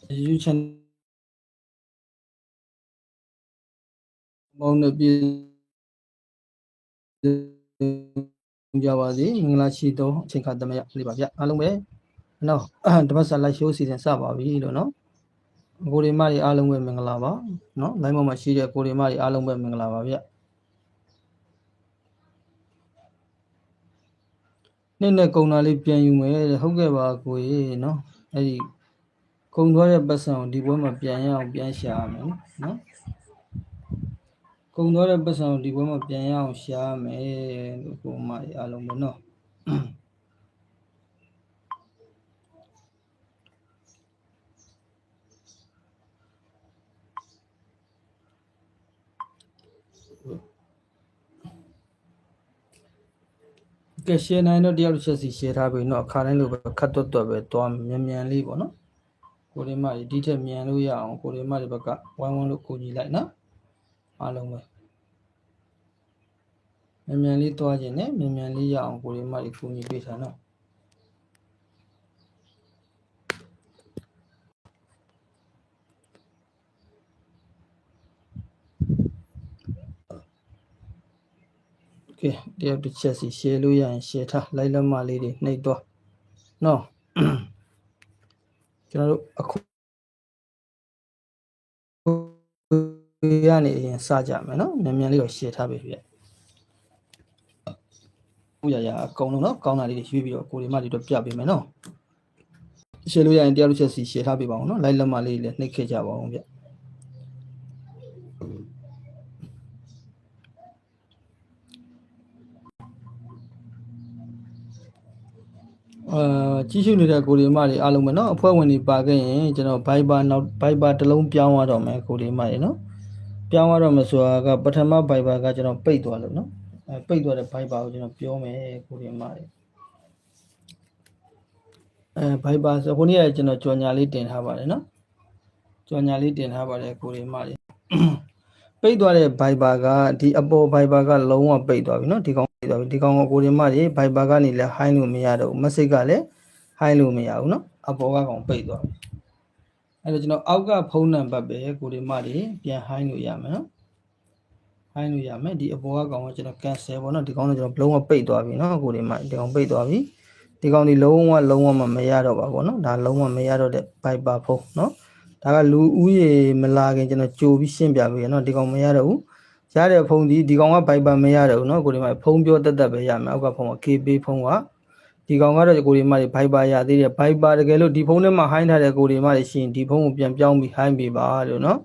You can on the Javazi, Englishito, Chinkadamia, Libya, Alume. No, the Masala shows it in Saba, you don't know. Gorimari Alume Mengalava, no, Limo Machida, Gorimari Alume Mengalava. Nene Konali Pian, you may, however, go, no, a Congoria Basson, the woman Pian, Pian Shaman, no. Congoria Basson, the woman Pian, Shaman, my Alume, no. Share I know the other share have no current over cut out of it, Tom Mian Libo, no? Corimari, detail Mianuya, Corimari Baka, one look could you like now? Along Mian Li to Ajane, Mian Lia, Corimari Kuni Beta, no? Okay, they have the chassis, share Luya and Sheta, Laila Malady, Nato. No. Yani in Sajam, no? Mian Li or Sheta baby. Yeah, Kono, Kona, you Corimari to Piabi, no? Sheluya and the other chassis, Sheta Bibano, Laila Malady, Nikaja. Chishu nida Korimari Alumano, a poor when he bargain, Baiba not Baiba the lone Piawado, my Korimari, no? Piawado Masuaga, but I'm up Baiba Gajan paid to no? I paid to the Baiba, Piome Korimari. Baiba, so when you join your lit in Havana, no? Join your lit in Havana Korimari. Paid to the Baibaga, the above Baibaga loan paid to, no? The Korimari, Baibagani, Hainu Miado, Masigale. High Lumia, no? A boga on pay dog. I don't know, Auga Pona Babe, Gorimari, Pia Hainu Yama. Hainu Yama, the Aboga on which I can't say, one of the corners of blow pay dog, no? Gorimari, the on pay doggy. The only low one mayado, no? That low one mayado that by Bapo, no? Tagalu, Malag and a Jovi Simbia, no? The on mayado. Sada upon the Gonga by Mayado, no? Gorimari, Pombio the Dabayama, Auga Poma, KB Ponga. The Ganga Gorimari, Paibaya, the Paiba, the Galo, Deponent behind her, Gorimari, seen Depon, Pian behind me, Balu, no?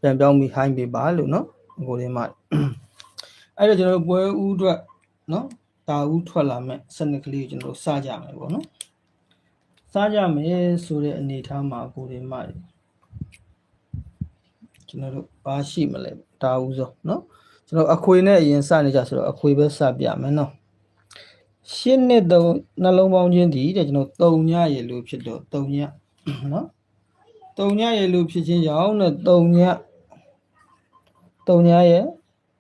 Pian behind me, Balu, no? Gorimari. I don't know where Udra, no? Ta Utwala, Senegal, Sajam, no? Sajam is Suri and Nitama, Gorimari. Bashimale, Tauzo, no? So a queen in Sanija, a quiver Sabiam, no? Shin it though Nalomon Yendi, that no Tonya loops it, Tonya, no? Tonya loops it in your own Tonya,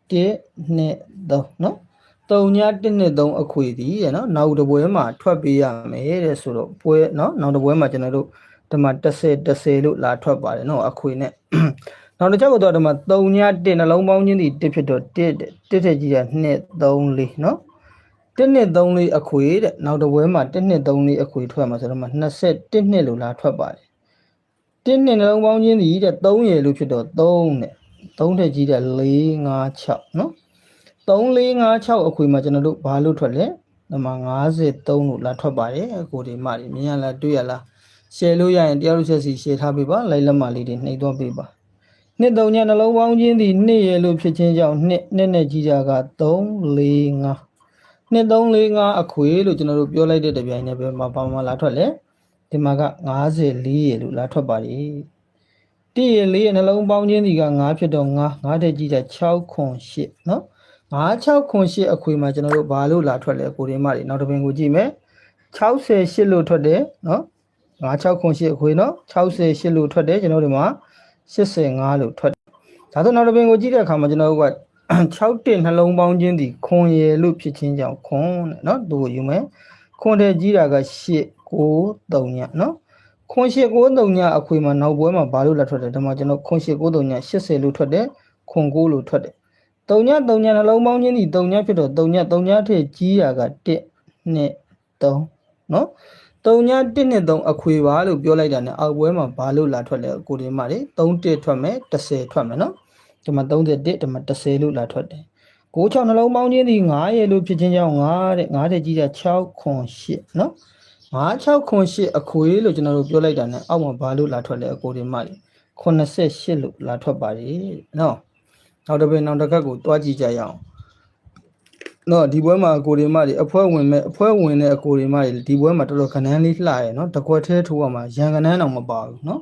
de ne do, no? Tonya didn't don't acquit, you know, now the Wema, Twabia, made a sort of poet, no? Now the Wema general, the matter said the say look like Twabba, no, a queen. Now the Java Dodama, Tonya didn't allow Yendi, did it net only, no? Didn't it only acquit, now the Wema didn't only acquit Wema, not said didn't it look like Twabba. Didn't it allow Yendi that don't look at don't take it a laying a chop, no? 3456အခွေမှာကျွန်တော်တို့ဘာလို့ထွက်လဲဒီမှာ53လို့လာထွက်ပါတယ်အကိုဒီမှမြင်ရလားတွေ့ရလား share လို့ရရင်တယောက်တစ်ချက်စီ share ထားပေးပါလိုက်လက်မလေးတွေနှိပ်သွားပေးပါနှစ်3ညနှလုံးပေါင်းချင်းဒီနှစ်ရလို့ဖြစ်ချင်းကြောင့်နှစ်နဲ့ကြီးတာက345နှစ်345အခွေလို့ကျွန်တော်တို့ပြောလိုက်တဲ့တပြိုင်နက်ပဲဘာမှလာထွက်လဲဒီမှာက54ရလို့လာထွက်ပါတယ်1ရ4ရနှလုံးပေါင်းချင်းဒီက9ဖြစ်တော့9တဲ့ကြီးတာ6ခွန်8เนาะ9 6ခွန်8အခွေမှာကျွန်တော်တို့ဘာလို့လာထွက်လဲကိုရင်းမတွေနောက်တစ်ပင်ကိုကြည့်မယ်68လို့ထွက်တယ်เนาะ9 6ခွန်8အခွေเนาะ68လို့ထွက်တယ်ကျွန်တော်တို့မှာ85လို့ထွက်ဒါဆိုနောက်တစ်ပင်ကိုကြည့်တဲ့အခါမှာကျွန်တော်တို့က6တင်နှလုံးပေါင်းချင်းဒီခွန်ရလို့ဖြစ်ချင်းကြောင့်ခွန်တဲ့เนาะသူကိုယူမယ်ခွန်တဲ့ကြီးတာက8 9 3ညเนาะခွန်8 9 3ညအခွေမှာနောက်ပွဲမှာဘာလို့လာထွက်တယ်ဒါမှကျွန်တော်ခွန်8 9 3ည80လို့ထွက်တယ်ခွန်9လို့ထွက်တယ်3ည3ညနှလုံးပေါင်းချင်းဒီ3ညဖြစ်တော့3ည3ညထည့်ကြီးတာက1 2 3เนาะ3ည1နဲ့3အခွေပါလို့ပြောလိုက်တာ ਨੇ အောက်ပွဲမှာဘာလို့လာထွက်လဲကိုဒီမှာလေ3 1ထွက်မယ်10ထွက်မယ်เนาะဒီမှာ31ဒီမှာ10လို့လာထွက်တယ်9 6နှလုံးပေါင်းချင်းဒီ9ရလို့ဖြစ်ချင်းကြောင့်9တဲ့9တဲ့ကြီးတာ6ခွန်8เนาะ9 6ခွန်8အခွေလို့ကျွန်တော်တို့ပြောလိုက်တာ ਨੇ အောက်မှာဘာလို့လာထွက်လဲကိုဒီမှာလေ88လို့လာထွက်ပါတယ်เนาะနောက်တစ်ပင်နောက်တစ်ခါကိုတွားကြည့်ကြရအောင်နော်ဒီပွဲမှာအကိုတွေမတွေအဖွဲဝင်တဲ့အကိုတွေမတွေဒီပွဲမှာတော်တော်ခဏန်းလေးလှရဲနော်တကွက်သေးထိုးရမှာရန်ခဏန်းတော့မပါဘူးနော်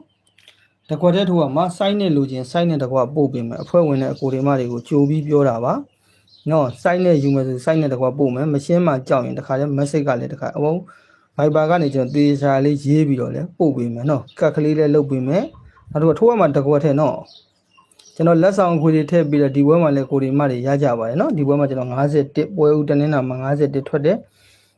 တကွက်သေးထိုးရမှာစိုက်နဲ့လိုချင်စိုက်နဲ့တကွက်ပို့ပေးမယ်အဖွဲဝင်တဲ့အကိုတွေမတွေကိုကြိုပြီးပြောတာပါနော်စိုက်နဲ့ယူမယ်ဆိုစိုက်နဲ့တကွက်ပို့မယ်မရှင်းမှကြောက်ရင်တခါတည်း message ကလည်းတခါအဝုံ Viber ကနေကျွန်တော်တေချာလေးရေးပြီးတော့လည်းပို့ပေးမယ်နော်ကတ်ကလေးလည်းလုပ်ပေးမယ်နောက်တော့ထိုးရမှာတကွက်သေးနော်ကျွန်တော်လက်ဆောင်ခွေတွေထည့်ပြီးတော့ဒီပွဲမှာလည်းကိုရီမတွေရကြပါတယ်เนาะဒီပွဲမှာကျွန်တော်51ပွဲဦးတနင်္လာမှာ51ထွက်တယ်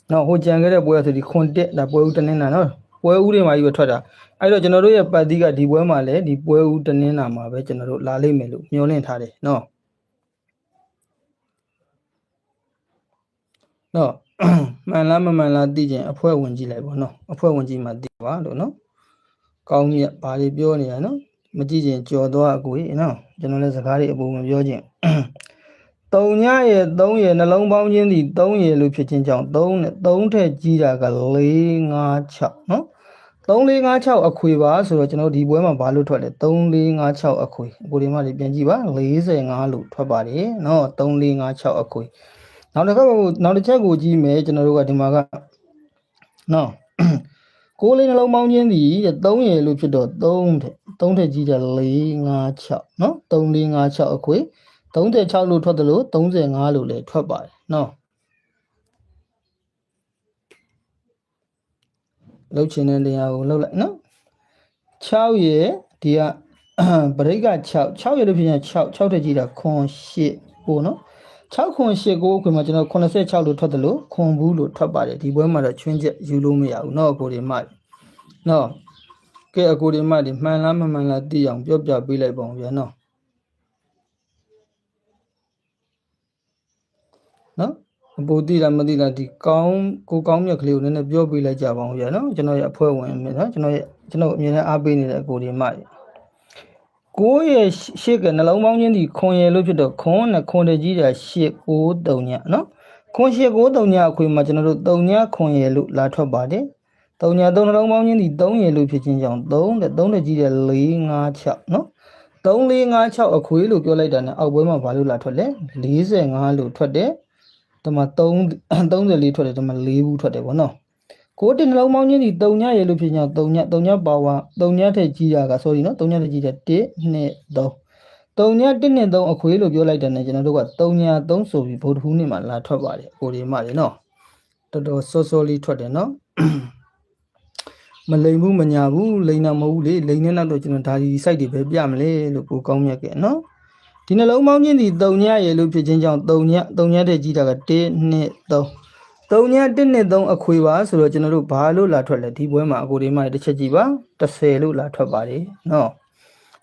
เนาะဟိုကြံခဲ့တဲ့ပွဲဆိုဒီခွန်တက်ဒါပွဲဦးတနင်္လာเนาะပွဲဦးတွေမှာကြီးပဲထွက်တာအဲ့တော့ကျွန်တော်တို့ရဲ့ပတ်တီးကဒီပွဲမှာလည်းဒီပွဲဦးတနင်္လာမှာပဲကျွန်တော်တို့လာလိမ့်မယ်လို့မျှော်လင့်ထားတယ်เนาะမှန်လားမမှန်လားသိချင်အဖွဲဝင်ကြည့်လိုက်ပါเนาะအဖွဲဝင်ကြည့်မှသိပါလို့เนาะကောင်းမြတ်ဘာတွေပြောနေရเนาะမကြည့်ချင်ကြော်သွားအကိုကြီးနော်ကျွန်တော်လည်းစကားတွေအပုံမပြောချင်3ညရဲ့3ရဲ့နှလုံးပေါင်းချင်းဒီ3ရဲ့လို့ဖြစ်ချင်းကြောင့်3နဲ့3ထက်ကြီးတာက4 5 6နော်3 4 5 6အခွေပါဆိုတော့ကျွန်တော်ဒီပွဲမှာဘာလို့ထွက်လဲ3 4 5 6အခွေအကိုဒီမှာပြန်ကြည့်ပါ45လို့ထွက်ပါတယ်နော်3 4 5 6အခွေနောက်တစ်ချက်ကိုကြည့်မယ်ကျွန်တော်တို့ကဒီမှာကနော်6လေးနှလုံးပေါင်းချင်းဒီ3ရလို့ဖြစ်တော့3ထက်ကြီးတယ်4 5 6เนาะ3 4 5 6အခွေ36လို့ထွက်တယ်လို့35လို့လည်းထွက်ပါတယ်เนาะလှုပ်ချင်တဲ့နေရာကိုလှုပ်လိုက်เนาะ6ရဒီကပရိတ်က6ရလို့ဖြစ်ရင်6ထက်ကြီးတာခွန်8ပို့เนาะ6ခွန်8ကိုအခွေမှာကျွန်တော်86လို့ထွက်တယ်လို့ခွန်ဘူးလို့ထွက်ပါတယ်ဒီပွဲမှာတော့ချွင်းချက်ယူလို့မရဘူးเนาะအကိုတွေမှနော်ကဲအကိုဒီမဒီမှန်လားမမှန်လားသိအောင်ပြောပြပေးလိုက်ပါဦးဗျာနော်အပူသိလားမသိလားဒီကောင်းမြက်ကလေးကိုနည်းနည်းပြောပေးလိုက်ကြပါဦးဗျာနော်ကျွန်တော်ရဲ့အဖွဲ့ဝင်မယ်နော်ကျွန်တော်အမြင်နဲ့အားပေးနေတဲ့အကိုဒီမ9ရဲ့ရှေ့ကနှလုံးပေါင်းချင်းဒီခွန်ရလို့ဖြစ်တော့ခွန်နဲ့ခွန်တကြီးတာ8 9 3ညနော်ခွန်8 9 3ညအခွေမှာကျွန်တော်တို့3ညခွန်ရလို့လာထွက်ပါတယ်3ည3နှလုံးပေါင်းချင်းဒီ3ရလို့ဖြစ်ချင်းကြောင့်3နဲ့ကြီးတယ်4 5 6နော်3 4 5 6အခွေလို့ပြောလိုက်တာ ਨੇ အောက်ပွဲမှာဘာလို့လာထွက်လဲ45လို့ထွက်တယ်ဒီမှာ34ထွက်တယ်ဒီမှာ4ဘူးထွက်တယ်ဗောနော်ကိုတင်နှလုံးပေါင်းချင်းဒီ3ညရလို့ဖြစ်ချင်းကြောင့်3ညပါဝါ3ညထက်ကြီးတာက sorry နော်3ညထက်ကြီးတယ်1 2 3 3ည1နဲ့3အခွေလို့ပြောလိုက်တာ ਨੇ ကျွန်တော်တို့က3ည3ဆိုပြီးဗုဒ္ဓဟူးနေ့မှာလာထွက်ပါတယ်ကိုဒီမှလေနော်တော်တော်စောလေးထွက်တယ်နော်မလိမ်ဘူးမညာဘူးလိမ်တာမဟုတ်ဘူးလေလိမ်နေတော့ကျွန်တော်ဒါဒီ site တွေပဲပြမလဲလို့ကိုကောင်းမြတ်ကဲနော်ဒီနှလုံးပေါင်းချင်းဒီ3ညရလို့ဖြစ်ချင်းကြောင့်3ညတဲ့ကြီးတာက1 2 3 3ည1နဲ့3အခွေပါဆိုတော့ကျွန်တော်တို့ဘာလို့လာထွက်လဲဒီပွဲမှာအကိုဒီမှတစ်ချက်ကြည့်ပါ10လို့လာထွက်ပါတယ်နော်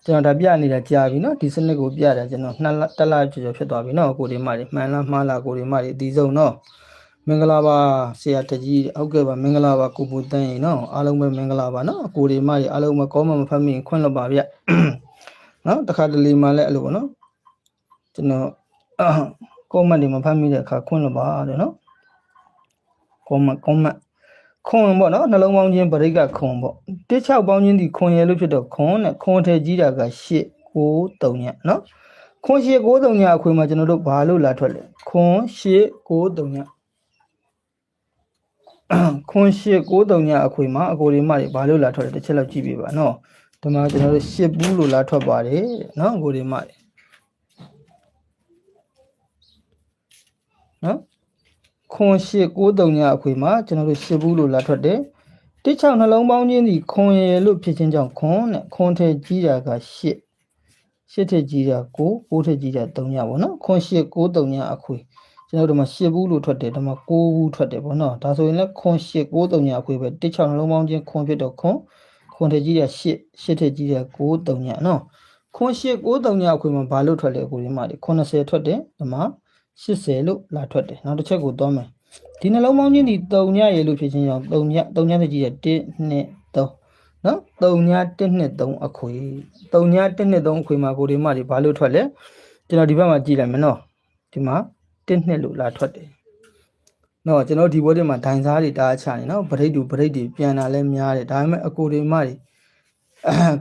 ကျွန်တော်ဒါပြနေတာကြာပြီနော်ဒီစနစ်ကိုပြတာကျွန်တော်2 လကျော်ဖြစ်သွားပြီနော်အကိုဒီမှမှန်လားမှားလားကိုဒီမှအတီးဆုံးနော်မင်္ဂလာပါဆရာတကြီးဟုတ်ကဲ့ပါမင်္ဂလာပါကိုပူတန်းရေနော်အားလုံးပဲမင်္ဂလာပါနော်အကိုတွေမတွေအားလုံးပဲကောင်းမှမဖတ်မိခွင့်လွှတ်ပါဗျနော်တခါတလေမှလည်းအဲ့လိုပေါ့နော်ကျွန်တော် comment တွေမဖတ်မိတဲ့အခါခွင့်လို့ပါတယ်နော် comment ခွန်ပေါ့နော်နှလုံးပေါင်းချင်းပရိကခွန်ပေါ့16ပေါင်းချင်းဒီခွန်ရလို့ဖြစ်တော့ခွန်နဲ့ခွန်ထဲကြီးတာက8 9 3ညနော်ခွန်8 9 3ညအခွေမှာကျွန်တော်တို့ဘာလို့လာထွက်လဲခွန်8 9 3ညခွန်8 9 3ညအခွေမှာအကိုဒီမတွေဘာလို့လာထွက်လဲတစ်ချက်လောက်ကြည့်ပြပါနော်ဒီမှာကျွန်တော်တို့8ဘူးလို့လာထွက်ပါတယ်နော်အကိုဒီမတွေနော်ခွန်8 9 3ညအခွေမှာကျွန်တော်တို့8ဘူးလို့လာထွက်တယ်16နှလုံးပေါင်းချင်းဒီခွန်ရလို့ဖြစ်ချင်းကြောင့်ခွန်နဲ့ခွန်ထဲကြီးတာက8ထက်ကြီးတာ9 9ထက်ကြီးတာ3ညပေါ့နော်ခွန်8 9 3ညအခွေကျွန်တော်တို့မှာ8ဘူးလို့ထွက်တယ်ဒါမှ9ဘူးထွက်တယ်ပေါ့နော်ဒါဆိုရင်လည်းခွန်8 9 3ညအခွေပဲ16နှလုံးပေါင်းချင်းခွန်ဖြစ်တော့ခွန်ထဲကြီးတာ8ထက်ကြီးတာ9 3ညနော်ခွန်8 9 3ညအခွေမှာဘာလို့ထွက်လဲကိုဒီမှာ80ထွက်တယ်ဒါမှ80လို့လာထွက်တယ်နောက်တစ်ချက်ကိုသွားမယ်ဒီနှလုံးပေါင်းချင်းဒီ3ညရေလို့ဖြစ်ချင်းကြောင့်3ညတကြီးရ1 2 3နော်3ည1 2 3အခွေ3ည1 2 3အခွေမှာကိုဒီမှာဘာလို့ထွက်လဲကျွန်တော်ဒီဘက်မှာကြည့်လိုက်မယ်နော်ဒီမှာ1 2လို့လာထွက်တယ်နော်ကျွန်တော်ဒီဘက်တွေမှာဒိုင်စားတွေတားချနေနော်ဗရိတ်တွေပြန်လာလဲများတယ်ဒါပေမဲ့အကိုဒီမှာ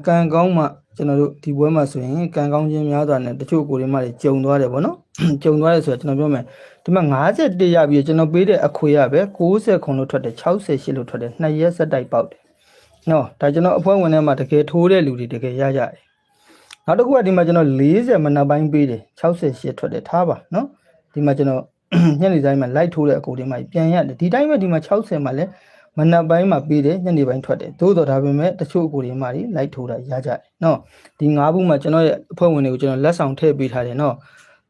ကံကောင်းမှကျွန်တော်တို့ဒီပွဲမှာဆိုရင်ကံကောင်းခြင်းများစွာနဲ့တချို့ကိုဒီမှာကြုံသွားတယ်ဗောနော်ကြုံသွားတယ်ဆိုတော့ကျွန်တော်ပြောမယ်ဒီမှာ51ရပြီးကျွန်တော်ပေးတဲ့အခွေရပဲ60ခွန်လို့ထွက်တယ်68လို့ထွက်တယ်2ရက်ဆက်တိုက်ပေါက်တယ်နော်ဒါကျွန်တော်အဖွဲ့ဝင်ထဲမှာတကယ်ထိုးတဲ့လူတွေတကယ်ရကြတယ်နောက်တစ်ခုကဒီမှာကျွန်တော်40မနက်ပိုင်းပေးတယ်68ထွက်တယ်ထားပါနော်ဒီမှာကျွန်တော်ညနေတိုင်းမှာလိုက်ထိုးတဲ့အကိုတွေမှာပြန်ရတယ်ဒီတိုင်းပဲဒီမှာ60မှာလည်းမနက်ပိုင်းမှာပေးတယ်ညနေပိုင်းထွက်တယ်သို့တော့ဒါပေမဲ့တချို့အကိုတွေမှာလိုက်ထိုးတာရကြတယ်နော်ဒီ9ဘူးမှာကျွန်တော်ရဲ့အဖွဲ့ဝင်တွေကိုကျွန်တော်လက်ဆောင်ထည့်ပေးထားတယ်နော်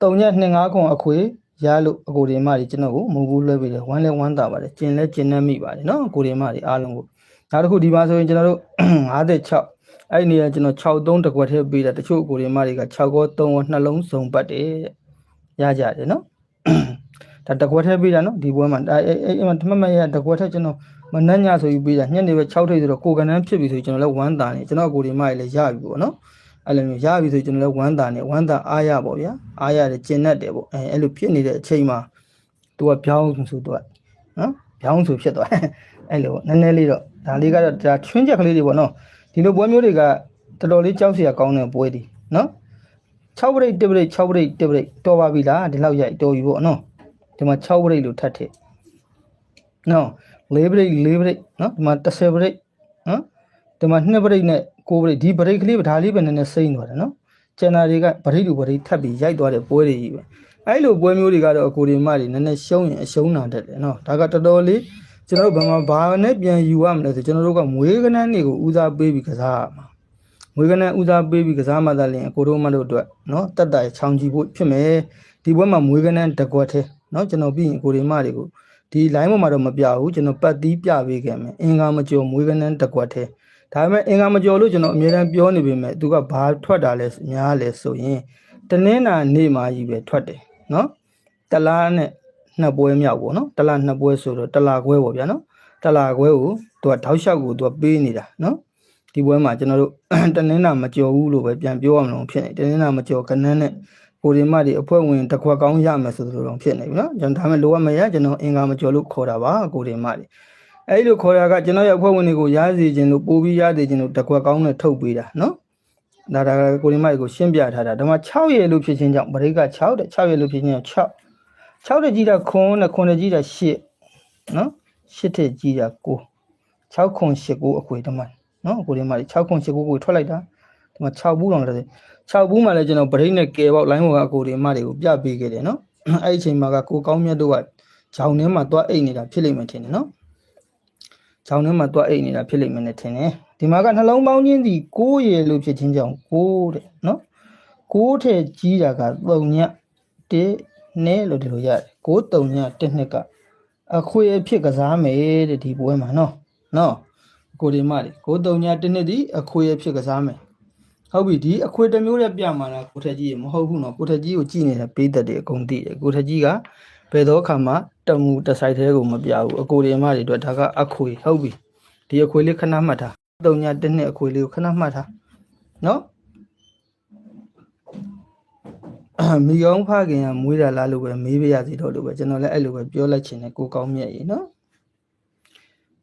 3ည25ခွန်အခွေရလို့အကိုတွေမှာကျွန်တော်ကိုမဟုတ်ဘူးလွှဲပေးတယ်ဝမ်းလဲဝမ်းသာပါတယ်ကျင်လဲကျင်နှက်မိပါတယ်နော်အကိုတွေမှာအားလုံးကိုနောက်တစ်ခုဒီမှာဆိုရင်ကျွန်တော်တို့56အဲ့ဒီနေရာကျွန်တော်63တကွက်ထည့်ပေးတာတချို့အကိုတွေမှာတွေက6ကော3ကောနှလုံးစုံပတ်တယ်ရကြတယ်နော်ဒါတကွက်ထည့်ပေးတာနော်ဒီပွဲမှာအဲ့မှာထမရတကွက်ထည့်ကျွန်တော်မနှက်ညဆိုပြီးပေးတာညနေပဲ6ထိပ်ဆိုတော့ကိုကနန်းဖြစ်ပြီဆိုကျွန်တော်လည်းဝမ်းသာနေကျွန်တော်အကိုတွေမှာလည်းရပြီပေါ့နော်အဲ့လိုမျိုးရပြီဆိုကျွန်တော်လည်းဝမ်းသာနေဝမ်းသာအားရပေါ့ဗျာအားရတယ်ကျင်တတ်တယ်ပေါ့အဲ့လိုဖြစ်နေတဲ့အချိန်မှာသူကပြောင်းဆိုတော့နော်ပြောင်းဆိုဖြစ်သွားအဲ့လိုနည်းနည်းလေးတော့ဒါလေးကတော့ဒါချွင်းချက်ကလေးတွေပေါ့နော်ဒီလိုပွဲမျိုးတွေကတော်တော်လေးကြောက်စရာကောင်းတဲ့ပွဲတွေနော်6ပရိတ်1ပရိတ်6ပရိတ်1ပရိတ်တော်ပါပြီလားဒီလောက်ရိုက်တော်ပြီပေါ့နော်ဒီမှာ6ပရိတ်လို့ထပ်ထည့်နော်4ပရိတ်4ပရိတ်နော်ဒီမှာ10ပရိတ်နော်ဒီမှာ2ပရိတ်နဲ့9ပရိတ်ဒီပရိတ်ကလေးဒါလေးပဲနည်းနည်းစိမ့်သွားတယ်နော်ကျန်တာတွေကပရိတ်လူပရိတ်ထပ်ပြီးရိုက်သွားတဲ့ပွဲတွေကြီးပဲအဲ့လိုပွဲမျိုးတွေကတော့အကိုဒီမတွေနည်းနည်းရှုံးရင်အရှုံးနာတတ်တယ်နော်ဒါကတော်တော်လေးကျွန်တော်တို့ဘာနဲ့ပြန်ယူရမလဲဆိုကျွန်တော်တို့ကမွေးကနန်းတွေကိုဦးစားပေးပြီးကစားရမှာမွေးကနန်းဦးစားပေးပြီးကစားမှသာလျှင်အကိုတို့မတို့အတွက်နော်တက်တာချောင်းကြည့်ဖို့ဖြစ်မယ်ဒီပွဲမှာမွေးကနန်းတကွက်သေးနော်ကျွန်တော်ပြီးရင်အကိုဒီမတွေကိုဒီ line ပေါ်မှာတော့မပြဘူးကျွန်တော်ပတ်သီးပြပေးခဲ့မယ်အင်္ဂါမကျော်မွေးကနန်းတကွက်သေးဒါပေမဲ့အင်္ဂါမကျော်လို့ကျွန်တော်အမြဲတမ်းပြောနေပေမဲ့သူကဘာထွက်တာလဲများလဲဆိုရင်တနင်္လာနေ့မှာကြီးပဲထွက်တယ်နော်တလားနဲ့နှစ်ပွဲမြောက်ပေါ့နော်တလားနှစ်ပွဲဆိုတော့တလားခွဲပေါ့ဗျာနော်တလားခွဲကိုသူကတောက်လျှောက်ကိုသူကပေးနေတာနော်ဒီပွဲမှာကျွန်တော်တို့တနင်္လာမကျော်ဘူးလို့ပဲပြန်ပြောရမလို့ဖြစ်နေတနင်္လာမကျော်ကနန်းနဲ့ကိုရီမတွေအဖွဲ့ဝင်တစ်ခွက်ကောင်းရမယ်ဆိုလိုတော့ဖြစ်နေပြီနော်ကျွန်တော်ဒါမဲ့လိုအပ်မရကျွန်တော်အင်္ဂါမကျော်လို့ခေါ်တာပါကိုရီမတွေအဲ့လိုခေါ်တာကကျွန်တော်ရဲ့အဖွဲ့ဝင်တွေကိုရစေခြင်းလို့ပို့ပြီးရစေခြင်းလို့တစ်ခွက်ကောင်းနဲ့ထုတ်ပေးတာနော်ဒါကိုရီမတွေကိုရှင်းပြထားတာဒါမှ6ရေလို့ဖြစ်ချင်းကြောင့်ဗရိတ်က6တဲ့6ရေလို့ဖြစ်ချင်းကြောင့်6တဲ့ကြီးတာခွန်နဲ့ခွန်တဲ့ကြီးတာ8နော်8တဲ့ကြီးတာ9 6ခွန်8 9အခွေတမန်နော်ကိုရီမတွေ6ခွန်8 9ကိုထွက်လိုက်တာဒီမှာ6ဘူးတောင်တယ်6ဘူးမှလည်းကျွန်တော်ဗရိတ်နဲ့ကယ်ပေါက်လိုင်းပေါ်ကအကိုရီမတွေကိုပြပေးခဲ့တယ်နော်အဲ့ဒီအချိန်မှာကကိုကောင်းမြတ်တို့ကဂျောင်ထဲမှာသွားအိတ်နေတာဖြစ်လိမ့်မယ်ထင်တယ်နော်ဂျောင်ထဲမှာသွားအိတ်နေတာဖြစ်လိမ့်မယ်နဲ့ထင်တယ်ဒီမှာကနှလုံးပေါင်းချင်းစီ9ရေလို့ဖြစ်ချင်းကြောင့်9တဲ့နော်9ထဲကြီးတာက3ည1နဲ့လို့ဒီလိုရတယ်9 3ည1နှစ်ကအခွေဖြစ်ကစားမယ်တဲ့ဒီပွဲမှာနော်ကိုဒီမလေး9 3ည1နှစ်ဒီအခွေဖြစ်ကစားမယ်ဟုတ်ပြီဒီအခွေတစ်မျိုးနဲ့ပြမှာလားကိုထက်ကြီးမဟုတ်ဘူးနော်ကိုထက်ကြီးကိုကြည့်နေတာပေးတတ်တယ်အကုန်သိတယ်ကိုထက်ကြီးကဘယ်တော့ခါမှတမှုတဆိုင်သေးကိုမပြဘူးအကိုဒီမတွေအတွက်ဒါကအခွေဟုတ်ပြီဒီအခွေလေးခဏမှတ်ထား3ည1နှစ်အခွေလေးကိုခဏမှတ်ထားနော် မိကောင်းဖခင်ကမွေးတာလားလို့ပဲမေးပြရစီတော့လို့ပဲကျွန်တော်လည်းအဲ့လိုပဲပြောလိုက်ချင်တယ်ကိုကောင်းမြတ်ရေနော်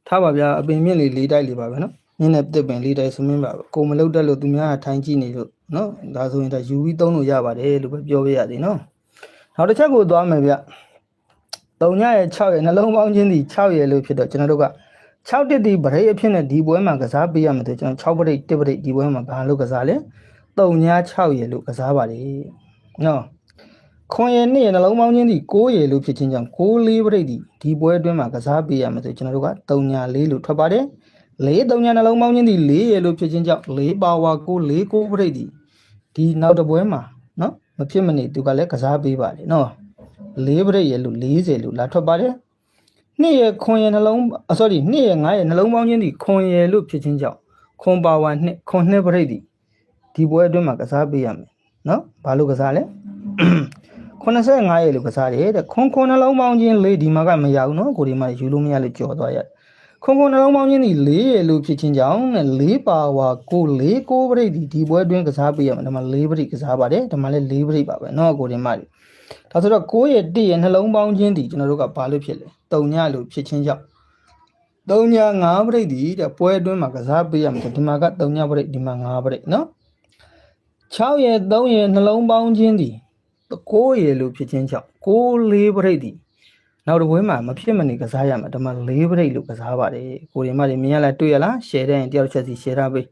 ထားပါဗျာအပင်မြင့်လေးတိုက်လေးပါပဲနော်ညနေတစ်ပင်လေးတိုက်စမင်းပါကိုမလုတ်တက်လို့သူများကထိုင်ကြည့်နေလို့နော်ဒါဆိုရင်ဒါယူပြီးသုံးလို့ရပါတယ်လို့ပဲပြောပြရစီနော်နောက်တစ်ချက်ကိုသွားမယ်ဗျ3ညရဲ့6ရဲ့နှလုံးပေါင်းချင်းဒီ6ရဲ့လို့ဖြစ်တော့ကျွန်တော်တို့က6တစ်ဒီဗရိတ်အဖြစ်နဲ့ဒီပွဲမှာကစားပေးရမယ်ဆိုကျွန်တော်6ဗရိတ်1ဗရိတ်ဒီပွဲမှာဘာလို့ကစားလဲ3ည6ရဲ့လို့ကစားပါတယ်နော်ခွန်ရဲ့2ရဲ့နှလုံးပေါင်းချင်းဒီ9ရဲ့လို့ဖြစ်ချင်းကြောင့်9 4ဗရိတ်ဒီပွဲအတွင်းမှာကစားပေးရမယ်ဆိုကျွန်တော်တို့က3ည4လို့ထွက်ပါတယ်4 3ညနှလုံးပေါင်းချင်းဒီ4ရဲ့လို့ဖြစ်ချင်းကြောင့်4ပါဝါ9 4 9ဗရိတ်ဒီနောက်တစ်ပွဲမှာနော်မဖြစ်မနေသူကလည်းကစားပေးပါတယ်နော်4ဗရိတ်ရဲ့လို့40လို့လာထွက်ပါတယ်2ရဲ့ခွန်ရဲ့နှလုံးsorry 2ရဲ့9ရဲ့နှလုံးပေါင်းချင်းဒီခွန်ရဲ့လို့ဖြစ်ချင်းကြောင့်ခွန်ပါဝါ2ခွန်2ဗရိတ်ဒီပွဲအတွင်းမှာကစားပေးရမယ်နော်ဘာလို့ကစားလဲ85ရဲ့လို့ကစားတယ်တဲ့ခွန်နှလုံးပေါင်းချင်း4ဒီမှာကမရဘူးနော်ကိုဒီမှာယူလို့မရလို့ကြော်သွားရခွန်နှလုံးပေါင်းချင်းဒီ4ရဲ့လို့ဖြစ်ချင်းကြောင့်နဲ့4ပါဝါ9 4 9ဗရိတ်ဒီပွဲအတွင်းကစားပေးရမယ်ဒါမှ4ဗရိတ်ကစားပါတယ်ဒါမှလည်း4ဗရိတ်ပါပဲနော်ကိုဒီမှာဒါဆိုတော့9ရဲ့1ရဲ့နှလုံးပေါင်းချင်းဒီကျွန်တော်တို့ကဘာလို့ဖြစ်လဲ3ညလို့ဖြစ်ချင်းကြောင့်3ည5ဗရိတ်ဒီတဲ့ပွဲအတွင်းမှာကစားပေးရမယ်ဒီမှာက3ညဗရိတ်ဒီမှာ5ဗရိတ်နော်6ရဲ့3ရဲ့နှလုံးပေါင်းချင်းဒီ9ရဲ့လို့ဖြစ်ချင်းကြောင့်9 4ဗရိတ်ဒီနောက်တစ်ပွဲမှာမဖြစ်မနေကစားရမှာဒါမှ4ဗရိတ်လို့ကစားပါတယ်ကိုရီမတွေမြင်ရလားတွေ့ရလား share တဲ့ရင်တယောက်ချက်စီ share ထားပေး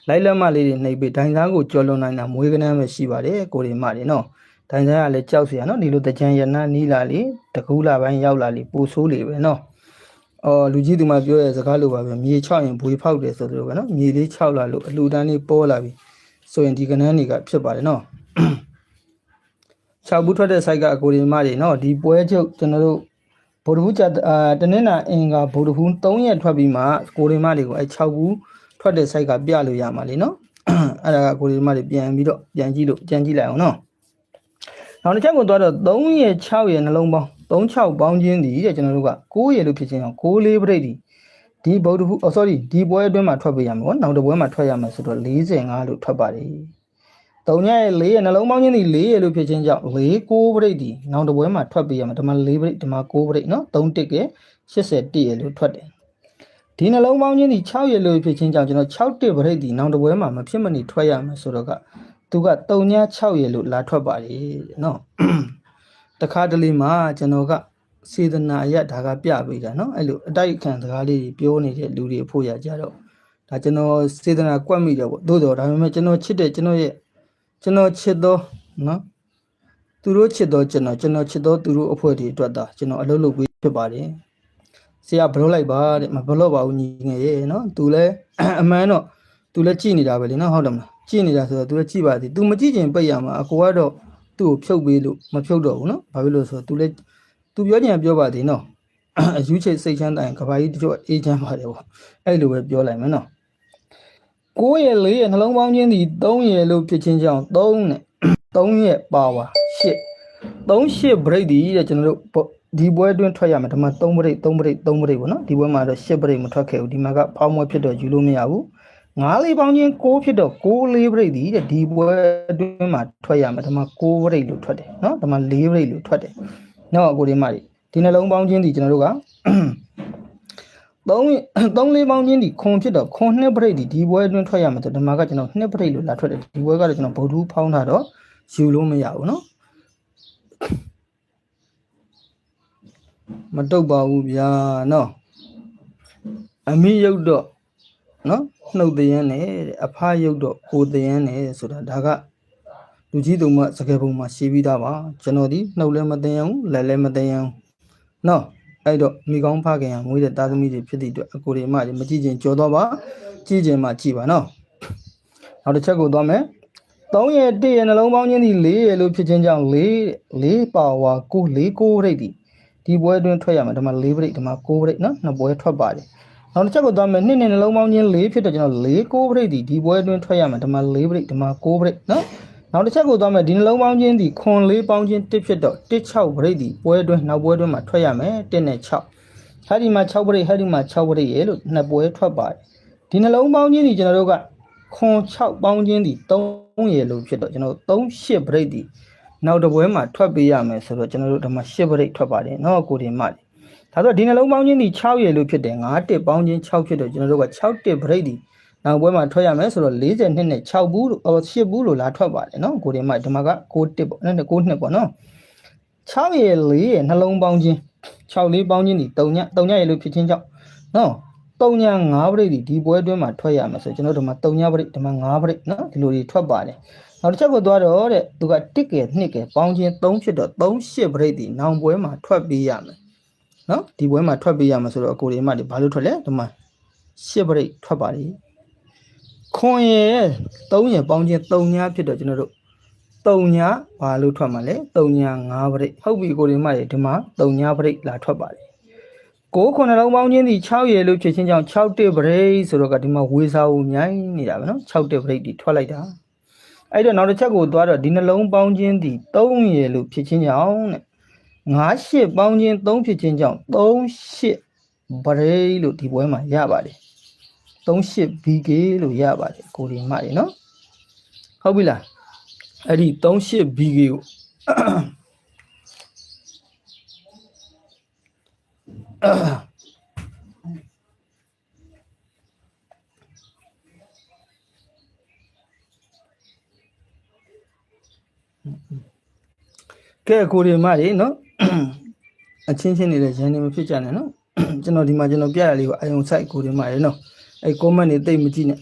လိုက်လက်မလေးတွေနှိပ်ပေးဒိုင်သားကိုကြော်လွန်နိုင်တာမွေးကနန်းပဲရှိပါတယ်ကိုရီမတွေနော်ဒိုင်သားကလည်းကြောက်เสียနော်ဒီလိုတကြံရနနီးလာလေတကူးလာပိုင်းရောက်လာလေပူဆိုးလေပဲနော်လူကြီးသူမပြောတဲ့စကားလိုပါပဲမြေ6ရင်ဘွေဖောက်တယ်ဆိုလိုပဲနော်မြေလေး6လာလို့အလှူဒန်းလေးပေါ်လာပြီဆိုရင်ဒီကနန်းတွေကဖြစ်ပါတယ်နော်6ဘူးထွက်တဲ့ site ကအကိုရီမတွေနော်ဒီပွဲချုပ်ကျွန်တော်တို့ဗုဒ္ဓဘူးတနင်္လာအင်္ဂါဗုဒ္ဓဘူး3ရက်ထွက်ပြီးမှကိုရီမတွေကိုအဲ6ဘူးထွက်တဲ့ site ကပြလို့ရမှာလीနော်အဲ့ဒါကကိုရီမတွေပြန်ပြီးတော့ပြန်ကြည့်လို့ကြံကြည့်လိုက်အောင်နော်နောက်တစ်ချက်ကိုသွားတော့3ရဲ့6ရဲ့နှလုံးပေါင်း36ပေါင်းချင်းတည်တဲ့ကျွန်တော်တို့က9ရဲ့လို့ဖြစ်ချင်းအောင်9 4ဗရိတ်ဒီဗုဒ္ဓဘူးsorry ဒီပွဲအတွင်းမှာထွက်ပေးရမှာပေါ့နောက်တစ်ပွဲမှာထွက်ရမှာဆိုတော့45လို့ထွက်ပါတယ်3ညရဲ့4ရဲ့နှလုံးပေါင်းချင်းဒီ4ရဲ့လို့ဖြစ်ချင်းကြောင့်4 9ဗရိတ်ဒီနောက်တစ်ပွဲမှာထွက်ပေးရမှာဒီမှာ4ဗရိတ်ဒီမှာ9ဗရိတ်နော်3တစ်က81ရဲ့လို့ထွက်တယ်ဒီနှလုံးပေါင်းချင်းဒီ6ရဲ့လို့ဖြစ်ချင်းကြောင့်ကျွန်တော်6တစ်ဗရိတ်ဒီနောက်တစ်ပွဲမှာမဖြစ်မနေထွက်ရမှာဆိုတော့ကသူက3ည6ရဲ့လို့လာထွက်ပါတယ်နော်တခါတလေမှာကျွန်တော်ကစေတနာရဒါကပြပေးတာနော်အဲ့လိုအတိုက်ခံစကားလေးပြောနေတဲ့လူတွေအဖို့ရကြတော့ဒါကျွန်တော်စေတနာကွက်မိတယ်ပေါ့သို့တော်ဒါပေမဲ့ကျွန်တော်ချစ်တဲ့ကျွန်တော်ချစ်တော့နော်သူတို့ချစ်တော့ကျွန်တော်ချစ်တော့သူတို့အဖွဲ့တွေအတွက်ဒါကျွန်တော်အလုပ်လုပ်ပေးဖြစ်ပါတယ်ဆရာဘလို့လိုက်ပါတဲ့မဘလို့ပါဘူးညီငယ်ရဲ့နော်သူလဲအမှန်တော့သူလဲကြည်နေတာပဲလေနော်ဟုတ်တယ်မလားကြည်နေတာဆိုတော့သူလဲကြည်ပါသေးသူမကြည်ခြင်းပိတ်ရမှာအကိုကတော့သူ့ကိုဖြုတ်ပေးလို့မဖြုတ်တော့ဘူးနော်ဘာဖြစ်လို့ဆိုတော့သူလဲသူပြောချင်ပြောပါသေးနော်အယူချိတ်စိတ်ချမ်းတိုင်ကဘာကြီးတချို့အေးချမ်းပါတယ်ပေါ့အဲ့လိုပဲပြောလိုက်မယ်နော်9ရဲ့4ရဲ့နှလုံးပေါင်းချင်းဒီ3ရဲ့လို့ဖြစ်ချင်းကြောင့်3နဲ့3ရဲ့ပါဝါ8 3 8ဗရိတ်ဒီတဲ့ကျွန်တော်တို့ဒီပွဲအတွင်းထွက်ရမှာဒီမှာ3ဗရိတ်3ဗရိတ်3ဗရိတ်ပေါ့နော်ဒီပွဲမှာတော့8ဗရိတ်မထွက်ခဲ့ဘူးဒီမှာကဖောင်းမွဲဖြစ်တော့ယူလို့မရဘူး9လေးပေါင်းချင်း6ဖြစ်တော့6 4ဗရိတ်ဒီတဲ့ဒီပွဲအတွင်းမှာထွက်ရမှာဒီမှာ6ဗရိတ်လို့ထွက်တယ်နော်ဒီမှာ4ဗရိတ်လို့ထွက်တယ်နော်အကိုဒီမဒီနှလုံးပေါင်းချင်းဒီကျွန်တော်တို့က3 4ပေါင်းချင်းဒီခွန်ဖြစ်တော့ခွန်2ဗရိတ်ဒီပွဲအတွင်းထွက်ရမှာဆိုဒီမှာကကျွန်တော်2ဗရိတ်လို့လာထွက်တယ်ဒီပွဲကတော့ကျွန်တော်ဗုဒ္ဓဖောင်းထားတော့ယူလို့မရဘူးနော်မတုတ်ပါဘူးဗျာနော်အမိရုပ်တော့နော်နှုတ်တရမ်းနဲ့အဖရုပ်တော့ကိုတရမ်းနဲ့ဆိုတာဒါကလူကြီးတုံမစကားပုံမှာရှင်းပြီးသားပါကျွန်တော်ဒီနှုတ်လည်းမတရမ်းဘူးလက်လည်းမတရမ်းဘူးနော်အဲ့တော့မိကောင်းဖခင်ကမွေးတဲ့သားသမီးတွေဖြစ်သည့်အတွက်အကိုတွေမမကြည့်ချင်ကြော်တော့ပါကြည့်ချင်မှကြည့်ပါနော်နောက်တစ်ချက်ကိုသွားမယ်3ရဲ့1ရဲ့နှလုံးပေါင်းချင်းဒီ4ရဲ့လို့ဖြစ်ချင်းကြောင့်4ပါဝါ9 4 9ဗရိတ်ဒီပွဲအတွင်းထွက်ရမှာဒီမှာ4ဗရိတ်ဒီမှာ9ဗရိတ်နော်နှစ်ပွဲထွက်ပါတယ်နောက်တစ်ချက်ကိုသွားမယ်2နဲ့နှလုံးပေါင်းချင်း4ဖြစ်တော့ကျွန်တော်4 9ဗရိတ်ဒီပွဲအတွင်းထွက်ရမှာဒီမှာ4ဗရိတ်ဒီမှာ9ဗရိတ်နော်နောက်တစ်ချက်ကိုသွားမယ်ဒီနှလုံးပေါင်းချင်းဒီခွန်4ပေါင်းချင်း1ဖြစ်တော့16ဗရိတ်ဒီပွဲအတွင်းနောက်ပွဲအတွင်းမှာထွက်ရမယ်1နဲ့6ဟာဒီမှာ6ဗရိတ်ဟာဒီမှာ6ဗရိတ်ရဲ့လို့နှစ်ပွဲထွက်ပါတယ်ဒီနှလုံးပေါင်းချင်းဒီကျွန်တော်တို့ကခွန်6ပေါင်းချင်းဒီ3ရဲ့လို့ဖြစ်တော့ကျွန်တော်3 8ဗရိတ်ဒီ နောက်တစ်ပွဲမှာထွက်ပေးရမယ်ဆိုတော့ကျွန်တော်တို့ဒီမှာ10 break ထွက်ပါတယ်เนาะကိုဒီမလေးဒါဆိုဒီနှလုံးပေါင်းချင်းဒီ6ရေလို့ဖြစ်တယ်9တစ်ပေါင်းချင်း6ဖြစ်တော့ကျွန်တော်တို့က6တစ် break ဒီနောက်ပွဲမှာထွက်ရမယ်ဆိုတော့42နဲ့6ဘူးလို့10ဘူးလို့လာထွက်ပါတယ်เนาะကိုဒီမဒီမှာက9တစ်ပေါ့9နှစ်ပေါ့เนาะ6ရေ4ရေနှလုံးပေါင်းချင်း6လေးပေါင်းချင်းဒီ3ညရေလို့ဖြစ်ချင်းကြောင့်เนาะ3ည5 break ဒီပွဲအတွင်းမှာထွက်ရမယ်ဆိုကျွန်တော်တို့မှာ3ည break ဒီမှာ5 break เนาะဒီလိုတွေထွက်ပါတယ်နောက်တစ်ချက်ကိုသွားတော့တဲ့သူက1ကဲ2ကဲပေါင်းချင်း3ဖြစ်တော့38 break ဒီနောင်ပွဲမှာထွက်ပေးရမယ်နော်ဒီပွဲမှာထွက်ပေးရမှာဆိုတော့အကိုတွေမှဒီဘာလို့ထွက်လဲဒီမှာ10 break ထွက်ပါလိခွန်ရဲ့3ရပေါင်းချင်း3ညဖြစ်တော့ကျွန်တော်တို့3ညဘာလို့ထွက်မှာလဲ3ည5 break ဟုတ်ပြီကိုတွေမှဒီမှာ3ည break လာထွက်ပါလိ9 9လုံးပေါင်းချင်းဒီ6ရလို့ဖြစ်ချင်းကြောင့်6တစ် break ဆိုတော့ကဒီမှာဝေစာဦးမြိုင်းနေတာပဲနော်6တစ် break ဒီထွက်လိုက်တာအဲ့တော့နောက်တစ်ချက်ကိုသွားတော့ဒီနှလုံးပေါင်းချင်းဒီ3ရလို့ဖြစ်ချင်းကြောင့်တဲ့9 ပေါင်းချင်း3ဖြစ်ချင်းကြောင့်38 break လို့ဒီပွဲမှာရပါတယ်38 bk လို့ရပါတယ်ကိုဒီမှတယ်နော်ဟုတ်ပြီလားအဲ့ဒီ38 bk ကိုကဲကိုဒီမှတယ်နော်အချင်းချင်းနေတဲ့ရန်နေမဖြစ်ကြနဲ့နော်ကျွန်တော်ဒီမှာကျွန်တော်ပြရလေးကိုအယုံဆိုင်ကိုဒီမှာရနော်အဲ့ comment တွေတိတ်မကြည့်နဲ့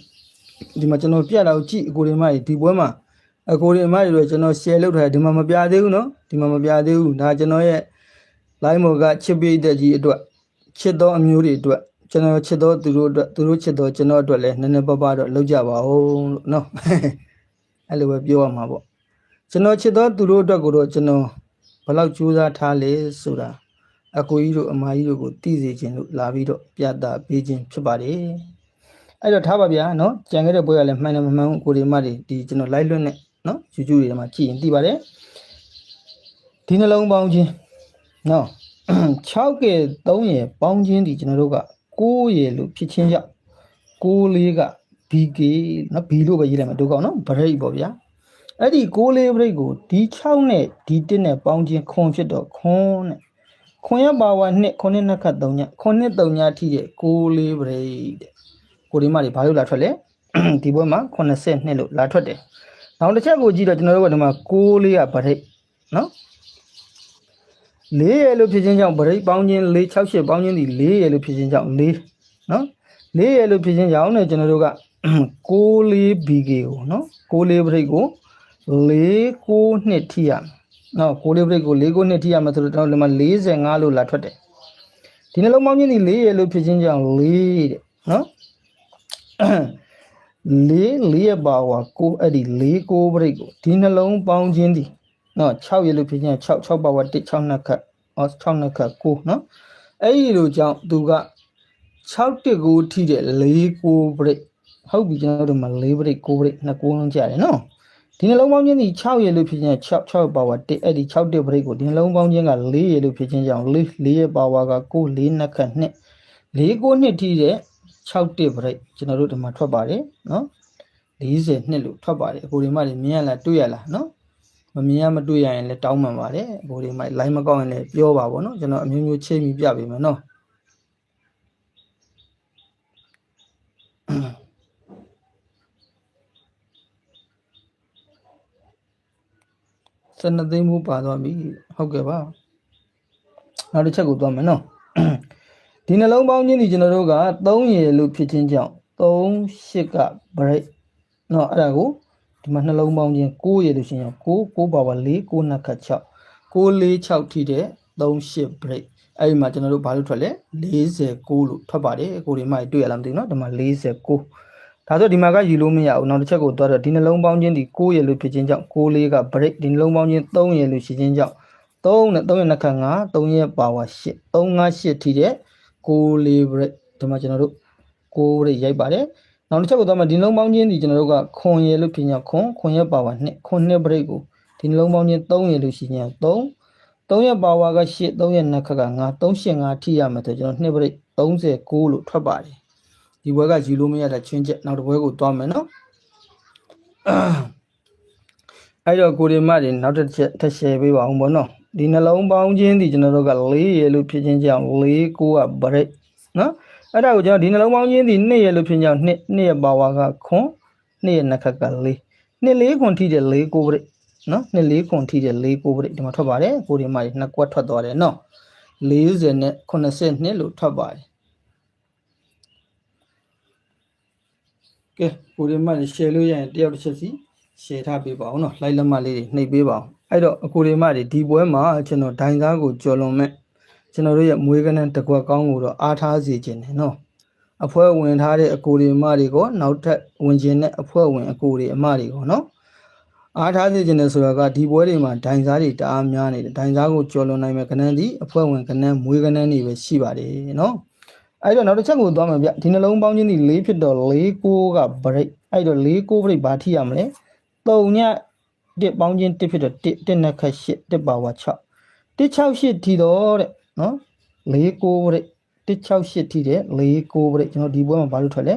ဒီမှာကျွန်တော်ပြတာကိုကြည့်ကိုဒီမှာဒီပွဲမှာအကိုဒီမှာတွေကျွန်တော် share လုပ်ထားတယ်ဒီမှာမပြသေးဘူးနော်ဒီမှာမပြသေးဘူးဒါကျွန်တော်ရဲ့ live မော်ကချစ်ပေးတဲ့ကြီးအတွက်ချစ်တော်အမျိုးတွေအတွက်ကျွန်တော်ချစ်တော်သူတို့အတွက်သူတို့ချစ်တော်ကျွန်တော်အတွက်လည်းနည်းနည်းပါးပါးတော့လုပ်ကြပါဦးလို့နော်အဲ့လိုပဲပြောရမှာပေါ့ကျွန်တော်ချစ်တော်သူတို့အတွက်ကိုတော့ကျွန်တော်ဘယ်လောက်ကြိုးစားထားလဲဆိုတာအကိုကြီးတို့အမကြီးတို့ကိုသိစေခြင်းလို့လာပြီးတော့ပြသပေးခြင်းဖြစ်ပါတယ်အဲ့တော့ထားပါဗျာနော်ကြံခဲ့တဲ့ပွဲကလည်းမှန်တယ်မမှန်ဘူးကိုဒီမတွေဒီကျွန်တော် live လွတ်နဲ့နော် YouTube တွေမှာကြည့်ရင်သိပါတယ်ဒီနှလုံးပေါင်းချင်းနော်6ကဲ3ရပေါင်းချင်းဒီကျွန်တော်တို့က9ရလို့ဖြစ်ချင်းကြောင့်9လေးက BK နော် B လို့ပဲရေးလိုက်မှာတို့ကောက်နော် break ပေါ့ဗျာအဲ့ဒီ6လေး break ကိုဒီ6နဲ့ဒီ1နဲ့ပေါင်းချင်းခွန်ဖြစ်တော့ခွန်နဲ့ခွန်ရပါဝါ2ခွန်နဲ့နှစ်ခတ်3ညခွန်နဲ့3ညထိတဲ့6လေး break တဲ့ကိုဒီမတွေဘာလို့လာထွက်လဲဒီဘက်မှာ82လို့လာထွက်တယ်နောက်တစ်ချက်ကိုကြည့်တော့ကျွန်တော်တို့ကဒီမှာ6လေးက break နော်4ရလို့ဖြစ်ချင်းကြောင့် break ပေါင်းချင်း4 68ပေါင်းချင်းဒီ4ရလို့ဖြစ်ချင်းကြောင့်4နော်4ရလို့ဖြစ်ချင်းကြောင့်ねကျွန်တော်တို့က6လေး BK ကိုနော်6လေး break ကို4 9နှစ်ထိရမယ်နော်6လေး break ကို4 9နှစ်ထိရမယ်ဆိုတော့ကျွန်တော်ဒီမှာ45လို့လာထွက်တယ်ဒီနှလုံးပေါင်းချင်းဒီ4ရလို့ဖြစ်ချင်းကြောင့်4တဲ့နော်4ရပါဝါ9အဲ့ဒီ4 9 break ကိုဒီနှလုံးပေါင်းချင်းဒီနော်6ရလို့ဖြစ်ချင်း6ပါဝါ1 6နှစ်ခတ်6နှစ်ခတ်9နော်အဲ့ဒီလိုကြောင့်သူက6တစ်ကိုထိတဲ့4 9 break ဟုတ်ပြီကျွန်တော်တို့မှာ4 break 9 break 2 9လုံးကြာတယ်နော်ဒီနှလုံးပေါင်းချင်းဒီ6ရလို့ဖြစ်ချင်း6ပါဝါ1အဲ့ဒီ6တစ် break ကိုဒီနှလုံးပေါင်းချင်းက4ရလို့ဖြစ်ချင်းကြောင့်4ရပါဝါက9 4နှစ်ခတ်2 4 9နှစ်ထိတဲ့6တစ် break ကျွန်တော်တို့ဒီမှာထွက်ပါတယ်နော်42လို့ထွက်ပါတယ်အခုဒီမှာမြင်ရလားတွေ့ရလားနော်မမြင်ရမတွေ့ရရင်လည်းတောင်းပန်ပါတယ်အခုဒီမှာ line မကောက်ရင်လည်းပြောပါဗောနော်ကျွန်တော်အမျိုးမျိုးချိန်ပြီးပြပေးမယ်နော်12သိန်းမှုပါသွားပြီဟုတ်ကဲ့ပါနောက်တစ်ချက်ကိုသွားမယ်နော်ဒီနှလုံးပေါင်းချင်းဒီကျွန်တော်တို့က3ရလို့ဖြစ်ချင်းကြောင့်38က break နော်အဲ့ဒါကိုဒီမှာနှလုံးပေါင်းချင်း9ရလို့ရှိရင်9ပါဝါ4 9နှစ်ခတ်6 9 4 6ထိတဲ့38 break အဲ့ဒီမှာကျွန်တော်တို့ဘာလို့ထွက်လဲ49လို့ထွက်ပါတယ်ကိုဒီမှာတွေ့ရလားမသိဘူးနော်ဒီမှာ49ဒါဆိုဒီမှာကယူလို့မရဘူးနောက်တစ်ချက်ကိုသွားတော့ဒီနှလုံးပေါင်းချင်းဒီ9ရလို့ဖြစ်ချင်းကြောင့်9 4က break ဒီနှလုံးပေါင်းချင်း3ရလို့ရှိချင်းကြောင့်3နဲ့3ရနှစ်ခတ်5 3ရပါဝါ8 3 5 8ထိတဲ့6 4 break ဒီမှာကျွန်တော်တို့6 break ရိုက်ပါတယ်နောက်တစ်ချက်ကိုသွားမှဒီနှလုံးပေါင်းချင်းဒီကျွန်တော်တို့ကခွန်ရလို့ဖြစ်ချင်းခွန်ရပါဝါ2ခွန်နှစ် break ကိုဒီနှလုံးပေါင်းချင်း3ရလို့ရှိချင်း3ရပါဝါက8 3ရနှစ်ခတ်က5 385ထိရမယ်ဆိုကျွန်တော်2 break 39လို့ထွက်ပါတယ်ဒီဘွဲကယူလို့မရတဲ့ချင်းချက်နောက်တစ်ဘွဲကိုသွားမယ်နော် အဲ့တော့ကိုရီမတွေနောက်တစ်ချက်ထပ်ရှယ်ပေးပါအောင်ပေါ့နော်ဒီနှလုံးပေါင်းခြင်းဒီကျွန်တော်တို့က4ရေလို့ဖြစ်ခြင်းကြောင့်4 9ကဗရိတ်နော်အဲ့ဒါကိုကျွန်တော်ဒီနှလုံးပေါင်းခြင်းဒီ2ရေလို့ဖြစ်ကြောင်း2ရဲ့ပါဝါကခွန်2ရဲ့နှက်ခက်က4 2 4ခွန်ထိတဲ့4 9ဗရိတ်နော်2 4ခွန်ထိတဲ့4 9ဗရိတ်ဒီမှာထွက်ပါတယ်ကိုရီမတွေနှစ်ကွက်ထွက်သွားတယ်နော်40နဲ့82လို့ထွက်ပါတယ်ကဲကိုရီမတွေရှယ်လို့ရရင်တယောက်တစ်ချက်စီရှယ်ထားပေးပါအောင်နော်လိုက်လက်မှတ်လေးတွေနှိပ်ပေးပါအောင်အဲ့တော့အကိုရီမတွေဒီပွဲမှာကျွန်တော်ဒိုင်သားကိုကြော်လွန်မဲ့ကျွန်တော်တို့ရဲ့မွေးကနန်းတကွက်ကောင်းကိုတော့အားထားစေခြင်းတယ်နော်အဖွဲဝင်ထားတဲ့အကိုရီမတွေကိုနောက်ထပ်ဝင်ခြင်းနဲ့အဖွဲဝင်အကိုရီအမတွေကိုနော်အားထားစေခြင်းနဲ့ဆိုတော့ကဒီပွဲတွေမှာဒိုင်သားတွေတအားများနေတယ်ဒိုင်သားကိုကြော်လွန်နိုင်မဲ့ကနန်းဒီအဖွဲဝင်ကနန်းမွေးကနန်းတွေပဲရှိပါတယ်နော်အဲ့တော့နောက်တစ်ချက်ကိုသွားမှာဗျဒီနှလုံးပေါင်းခြင်းဒီ4ဖြစ်တော့4 9က break အဲ့တော့4 9 break ဘာထိရမလဲ3ည1ပေါင်းခြင်း1ဖြစ်တော့1နဲ့ခက်8 1ပါဝါ6 168ထိတော့တဲ့နော်4 9 break 168ထိတဲ့4 9 break ကျွန်တော်ဒီပွဲမှာဘာလို့ထွက်လဲ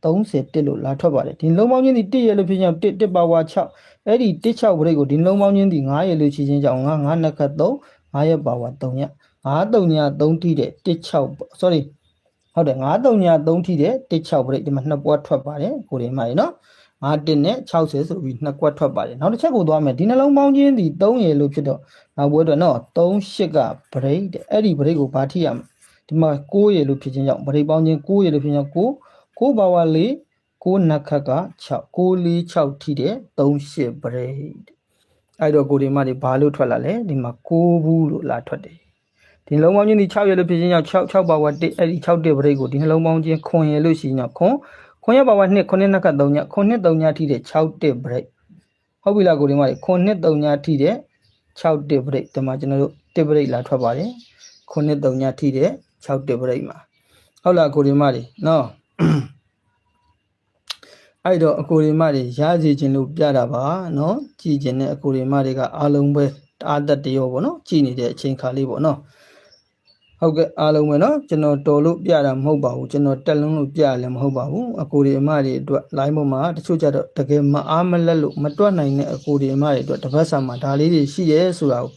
31လို့လာထွက်ပါတယ်ဒီနှလုံးပေါင်းခြင်းဒီ1ရလို့ဖြစ်ရင်1ပါဝါ6အဲ့ဒီ16 break ကိုဒီနှလုံးပေါင်းခြင်းဒီ9ရလို့ချီခြင်းကြောင့်9နဲ့ခက်3 9ရပါဝါ3ည9 3ည3ထိတဲ့16 sorryဟုတ်တယ်9 3ည3ထိတဲ့16 break ဒီမှာနှစ်ပွားထွက်ပါတယ်ကိုရီမိုင်နော်5 1နဲ့60ဆိုပြီးနှစ်ကွက်ထွက်ပါတယ်နောက်တစ်ချက်ကိုသွားမယ်ဒီနှလုံးပေါင်းခြင်းဒီ3ရေလို့ဖြစ်တော့နောက်ပွဲတော့နော်3 8က break တဲ့အဲ့ဒီ break ကိုဘာထိရမလဲဒီမှာ9ရေလို့ဖြစ်ခြင်းကြောင့် break ပေါင်းခြင်း9ရေလို့ဖြစ်ခြင်း9ပါဝါ4 9နှစ်ခက်က6 9 4 6ထိတဲ့3 8 break အဲ့တော့ကိုရီမိုင်ဒီဘာလို့ထွက်လာလဲဒီမှာ9ဘူးလို့လာထွက်တယ်ဒီနှလုံးပေါင်းခြင်းဒီ6ရလို့ဖြစ်ခြင်းကြောင့်6ပါဝါ1အဲ့ဒီ6တဲ့ break ကိုဒီနှလုံးပေါင်းခြင်းခွန်ရလို့ရှိရင်ခွန်ရပါဝါ2ခွန်နှစ်ခက်3ညခွန်နှစ်3ညထိတဲ့6တဲ့ break ဟုတ်ပြီလားကိုဒီမှာခွန်နှစ်3ညထိတဲ့6တဲ့ break ဒီမှာကျွန်တော်တို့1 break လာထွက်ပါတယ်ခွန်နှစ်3ညထိတဲ့6တဲ့ break မှာဟုတ်လားကိုဒီမှာနော်အဲ့တော့အကိုဒီမတွေရစီခြင်းလို့ပြတာပါနော်ကြည်ခြင်းနဲ့အကိုဒီမတွေကအားလုံးပဲအားသက်တရောပေါ့နော်ကြည်နေတဲ့အချိန်ခါလေးပေါ့နော်ဟုတ်ကဲ့အားလုံးပဲเนาะကျွန်တော်တော်လို့ပြတာမဟုတ်ပါဘူးကျွန်တော်တက်လုံးလို့ပြလည်းမဟုတ်ပါဘူးအကိုဒီအမတွေအတွက် line ပေါ်မှာတချို့ကြတော့တကယ်မအားမလက်လို့မတွက်နိုင်တဲ့အကိုဒီအမတွေအတွက်တစ်ပတ်စာမှာဒါလေးတွေရှိရဲဆိုတာကို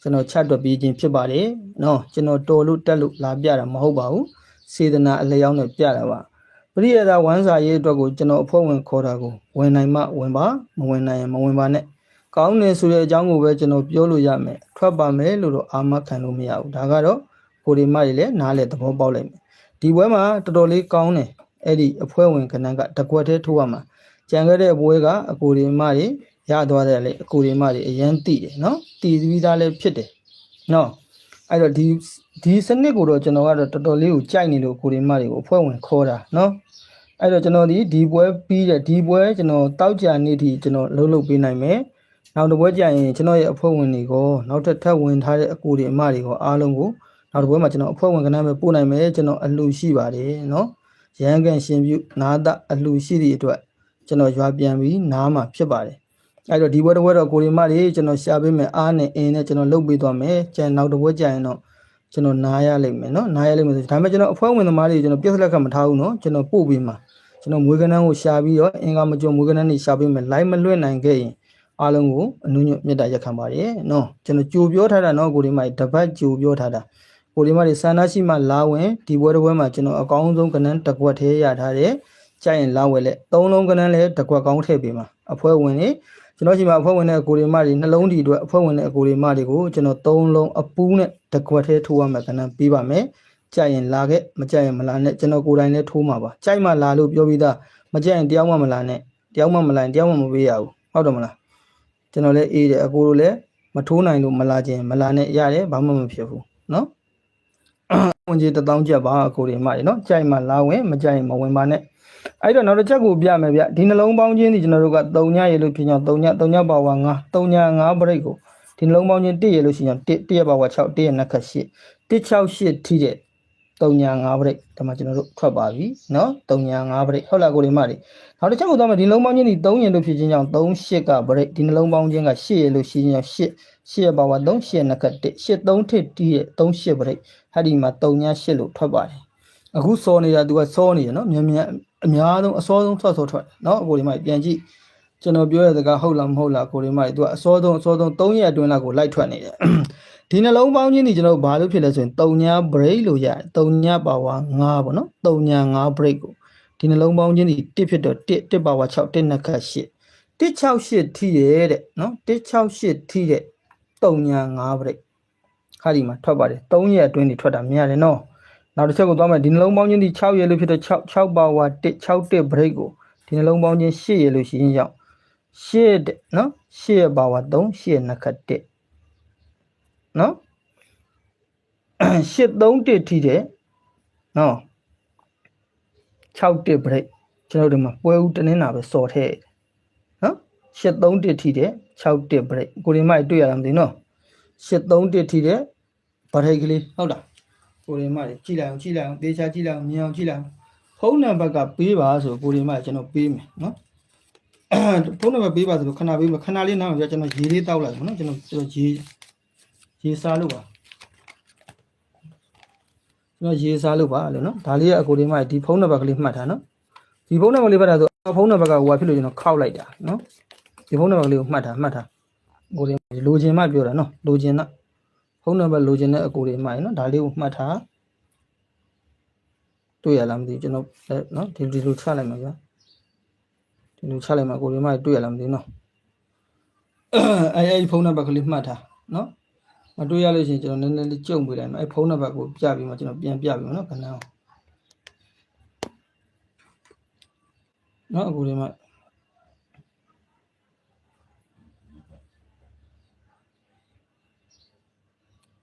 ကျွန်တော်ချတွက်ပြီးခြင်းဖြစ်ပါတယ်เนาะကျွန်တော်တော်လို့တက်လို့လာပြတာမဟုတ်ပါဘူးစေတနာအလျောင်းနဲ့ပြတာပါပရိယတာဝမ်းစာရေးအတွက်ကိုကျွန်တော်အဖွဲ့ဝင်ခေါ်တာကိုဝင်နိုင်မှဝင်ပါမဝင်နိုင်ရင်မဝင်ပါနဲ့ကောင်းနေဆိုတဲ့အကြောင်းကိုပဲကျွန်တော်ပြောလို့ရမယ်ထွက်ပါမယ်လို့တော့အာမခံလို့မရဘူးဒါကတော့ကိုဒီမတွေလည်းနားလေသဘောပေါက်လိုက်မယ်ဒီပွဲမှာတော်တော်လေးကောင်းတယ်အဲ့ဒီအဖွဲ့ဝင်ခဏကတကွက်သေးထိုးရမှာကြံခဲ့တဲ့ပွဲကအကိုဒီမတွေရသွားတယ်လေအကိုဒီမတွေအရန်တိတယ်နော်တီပြီးသားလည်းဖြစ်တယ်နော်အဲ့တော့ဒီစနစ်ကိုတော့ကျွန်တော်ကတော့တော်တော်လေးကိုကြိုက်နေလို့ကိုဒီမတွေကိုအဖွဲ့ဝင်ခေါ်တာနော်အဲ့တော့ကျွန်တော်ဒီပွဲပြီးတဲ့ဒီပွဲကျွန်တော်တောက်ကြနေ့ထိကျွန်တော်လှုပ်လှုပ်ပေးနိုင်မယ်နောက်တစ်ပွဲကြာရင်ကျွန်တော်ရဲ့အဖွဲ့ဝင်တွေကိုနောက်ထပ်ဝင်ထားတဲ့အကိုဒီအမတွေကိုအားလုံးကိုနောက်တစ်ပွဲမှာကျွန်တော်အဖွဲ့ဝင်ကဏ္ဍပဲပို့နိုင်မယ်ကျွန်တော်အလှရှိပါတယ်နော်ရန်ကန်ရှင်ပြုနားတအလှရှိသည့်အတွက်ကျွန်တော်ရွာပြန်ပြီးနားမှာဖြစ်ပါတယ်အဲ့တော့ဒီပွဲတစ်ပွဲတော့ကိုရီမတွေကျွန်တော်ရှာပေးမယ်အားနဲ့အင်းနဲ့ကျွန်တော်လုပ်ပေးသွားမယ်ကျန်နောက်တစ်ပွဲကြာရင်တော့ကျွန်တော်နားရလိမ့်မယ်နော်နားရလိမ့်မယ်ဆိုဒါပေမဲ့ကျွန်တော်အဖွဲ့ဝင်သမားတွေကျွန်တော်ပြဿနာခတ်မထားဘူးနော်ကျွန်တော်ပို့ပေးမှာကျွန်တော်မွေးကနန်းကိုရှာပြီးတော့အင်္ဂါမကြုံမွေးကနန်းတွေရှာပေးမယ် line မလွှင့်နိုင်ခဲ့ရင်အားလုံးကိုအနုညွတ်မြတ်တာရက်ခံပါတယ်နော်ကျွန်တော်ကြိုပြောထားတာနော်ကိုရီမတွေတပတ်ကြိုပြောထားတာကိုဒီမှာဒီဆန္ဒရှိမှလာဝင်ဒီပွဲတစ်ပွဲမှာကျွန်တော်အကောင်းဆုံးကဏ္ဍတစ်ကွက်သေးရထားတယ်ကြိုက်ရင်လာဝယ်လက်၃လုံးကဏ္ဍလည်းတစ်ကွက်ကောင်းထည့်ပေးမှာအဖွဲ့ဝင်နေကျွန်တော်ရှိမှအဖွဲ့ဝင်တဲ့အကိုဒီမတွေနှလုံးဒီအတွက်အဖွဲ့ဝင်တဲ့အကိုဒီမတွေကိုကျွန်တော်၃လုံးအပူးနဲ့တစ်ကွက်သေးထိုးရမယ်ကဏ္ဍပေးပါမယ်ကြိုက်ရင်လာခဲ့မကြိုက်ရင်မလာနဲ့ကျွန်တော်ကိုယ်တိုင်လည်းထိုးမှာပါကြိုက်မှလာလို့ပြောပြီးသားမကြိုက်ရင်တယောက်မှမလာနဲ့တယောက်မှမလာရင်တယောက်မှမပေးရဘူးဟုတ်တယ်မလားကျွန်တော်လည်းအေးတယ်အကိုတို့လည်းမထိုးနိုင်လို့မလာခြင်းမလာနဲ့ရတယ်ဘာမှမဖြစ်ဘူးနော်ဝင်ကြီး1000ကျပ်ပါအကိုတွေမှရနော်ကြိုက်မှလာဝင်မကြိုက်ရင်မဝင်ပါနဲ့အဲ့တော့နောက်တစ်ချက်ကိုပြမယ်ဗျဒီနှလုံးပေါင်းချင်းဒီကျွန်တော်တို့က3ညရေလို့ဖြစ်ကြောင်း3ညပါဝါ9 3ည5 break ကိုဒီနှလုံးပေါင်းချင်း1ရေလို့ရှိရင်1ရပါဝါ6 1ရနှက်ခက်8 168ထိတဲ့3ည5 break ဒါမှကျွန်တော်တို့ထွက်ပါပြီနော်3ည5 break ဟုတ်လားကိုတွေမှတွေနောက်တစ်ချက်ကိုသွားမယ်ဒီနှလုံးပေါင်းချင်းဒီ3ရေလို့ဖြစ်ခြင်းကြောင့်3 8က break ဒီနှလုံးပေါင်းချင်းက8ရေလို့ရှိရင်8ရပါဝါ3 8နှက်ခက်1 8 3ထိတီးတဲ့3 8 break အဲ့ဒီမှာ3ည8လို့ထွက်ပါတယ်အခုစောနေတာသူကစောနေရနော်မြန်မြန်အများဆုံးအစောဆုံးထွက်เนาะအကိုဒီမှာပြန်ကြည့် ကျွန်တော်ပြောရတဲ့ကဟုတ်လားမဟုတ်လားကိုရီမိုက်သူကအစောဆုံး3ရက်အတွင်းလောက်ကိုလိုက်ထွက်နေတယ်ဒီနှလုံးပေါင်းချင်းဒီကျွန်တော်ဘာလို့ဖြစ်လဲဆိုရင်3ညာ break လို့ရတယ်3ညာ power 5ပေါ့နော်3ညာ5 break ကိုဒီနှလုံးပေါင်းချင်းဒီ1ဖြစ်တော့1 power 6 1နှစ်ခတ်8 168ထိရဲတဲ့နော်168ထိတဲ့3ညာ5 break ခါဒီမှာထွက်ပါတယ်3ရက်အတွင်းဒီထွက်တာမြင်ရတယ်နော်နောက်တစ်ချက်ကိုသွားမယ်ဒီနှလုံးပေါင်းချင်းဒီ6ရက်လို့ဖြစ်တော့6 power 1 6 break ကိုဒီနှလုံးပေါင်းချင်း8ရက်လို့ရှိရင်ရောက်8နော်8 power 3 8နှစ်ခတ်1နော်8 3 1ထိတဲ့နော်6 1 break ကျွန်တော်တို့ဒီမှာပွဲဦးတနင်္လာပဲစော်ထဲနော်8 3 1ထိတဲ့6 1 break ကိုရီမိုက်တွေ့ရလားမသိနော်8 3 1ထိတဲ့ break ကလေးဟုတ်လားကိုရီမိုက်ကြည့်လိုက်အောင်သေချာကြည့်လိုက်အောင်မြင်အောင်ကြည့်လိုက်အောင်ဖုန်းနံပါတ်ကပေးပါဆိုကိုရီမိုက်ကျွန်တော်ပေးမယ်နော်ဖုန်းနံပါတ်ပေးပါဆိုလို့ခဏပေးမယ်ခဏလေးနောက်ကျွန်တော်ရေးလေးတောက်လိုက်ပါနော်ကျွန်တော်ရေးစားလို့ပါကျွန်တော်ရေးစားလို့ပါလို့နော်ဒါလေးကအကိုလေးမဒီဖုန်းနံပါတ်ကလေးမှတ်ထားနော်ဒီဖုန်းနံပါတ်လေးမှတ်ထားဆိုဖုန်းနံပါတ်ကဟိုဖြစ်လို့ကျွန်တော်ခောက်လိုက်တာနော်ဒီဖုန်းနံပါတ်ကလေးကိုမှတ်ထားကိုလေးလိုချင်မှပြောတာနော်လိုချင်တာဖုန်းနံပါတ်လိုချင်တဲ့အကိုလေးမှနော်ဒါလေးကိုမှတ်ထားတွေ့ရလားမသိကျွန်တော်နော်ဒီလိုချလိုက်မှာဗျာဒီလိုချလိုက်မှာကိုလေးမတွေ့ရလားမသိနော်အဲ့ဖုန်းနံပါတ်ကလေးမှတ်ထားနော်မတွေ့ရလို့ရှိရင်ကျွန်တော်နည်းနည်းလေးကြုံပေးလိုက်မယ်အဲ့ဖုန်းနံပါတ်ကိုပြပြီးမှကျွန်တော်ပြန်ပြပြီးမှနော်ခဏအောင်နော်အခုဒီမှာ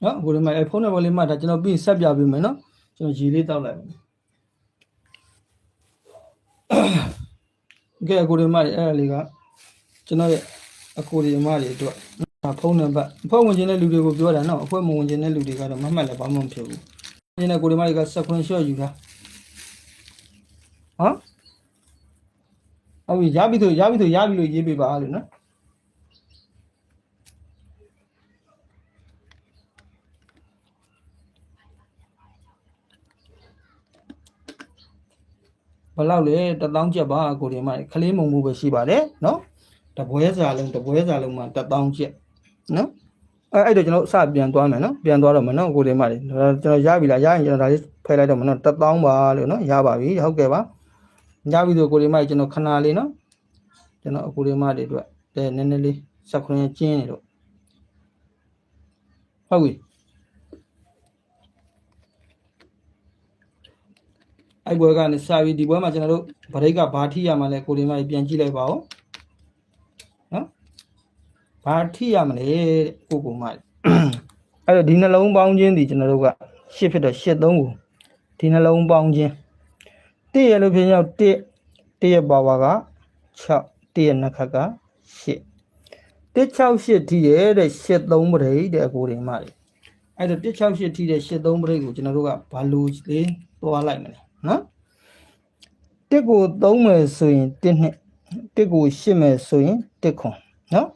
နော်အခုဒီမှာအဲ့ဖုန်းနံပါတ်လေးမှတ်ထားကျွန်တော်ပြီးဆက်ပြပေးမယ်နော်ကျွန်တော်ရေလေးတောက်လိုက်မယ်ကဲအခုဒီမှာအဲ့လေးကကျွန်တော်ရဲ့အကိုဒီအမတွေအတွက်ဖုန်းနံပါတ်အဖွဲ့ဝင်ချင်းတဲ့လူတွေကိုပြောတာနော်အဖွဲ့မဝင်ချင်းတဲ့လူတွေကတော့မမှတ်လည်းဘာမှမဖြစ်ဘူး။ဒီနေ့ကိုဒီမတွေကscreenshot ယူတာ။ဟမ်။ဟုတ်ပြီရပြီလို့ရေးပေးပါလို့နော်။ဘယ်လောက်လဲ1000ကျပ်ပါကိုဒီမတွေခလေးမုံမှုပဲရှိပါတယ်နော်။တပွဲစာလုံးမှာ1000ကျပ်နော်အဲ့တော့ကျွန်တော်စပြန်သွားမယ်နော်ပြန်သွားတော့မယ်နော်ကိုဒီမတွေကျွန်တော်ရပြီလားရရင်ကျွန်တော်ဒါလေးဖယ်လိုက်တော့မယ်နော်1000ပါလို့နော်ရပါပြီဟုတ်ကဲ့ပါရပြီဆိုကိုဒီမတွေကျွန်တော်ခဏလေးနော်ကျွန်တော်ကိုဒီမတွေအတွက်နည်းနည်းလေးစက်ခွန်းကျင်းနေတော့ဟုတ်ပြီအဲ့ဘွဲကနေစပြီးဒီဘွဲမှာကျွန်တော်တို့ဗရိတ်ကဘာထိရမှာလဲကိုဒီမတွေပြန်ကြည့်လိုက်ပါဦးနော်ဘာထိရမလဲကိုမအဲ့တော့ဒီနှလုံးပေါင်းခြင်းဒီကျွန်တော်တို့က8ဖြစ်တော့8 3ကိုဒီနှလုံးပေါင်းခြင်း1ရလို့ဖြစ်ရောက်1ရဲ့ပါဝါက6 1ရဲ့နှစ်ခတ်က8 168ထိရဲ့တဲ့8 3ပရိတ်တဲ့အကိုတွေမှတယ်အဲ့တော့168ထိတဲ့8 3ပရိတ်ကိုကျွန်တော်တို့ကဘာလို့လေးသွားလိုက်မလဲနော်1ကို3မယ်ဆိုရင်1နှစ်1ကို8မယ်ဆိုရင်1ခွန်နော်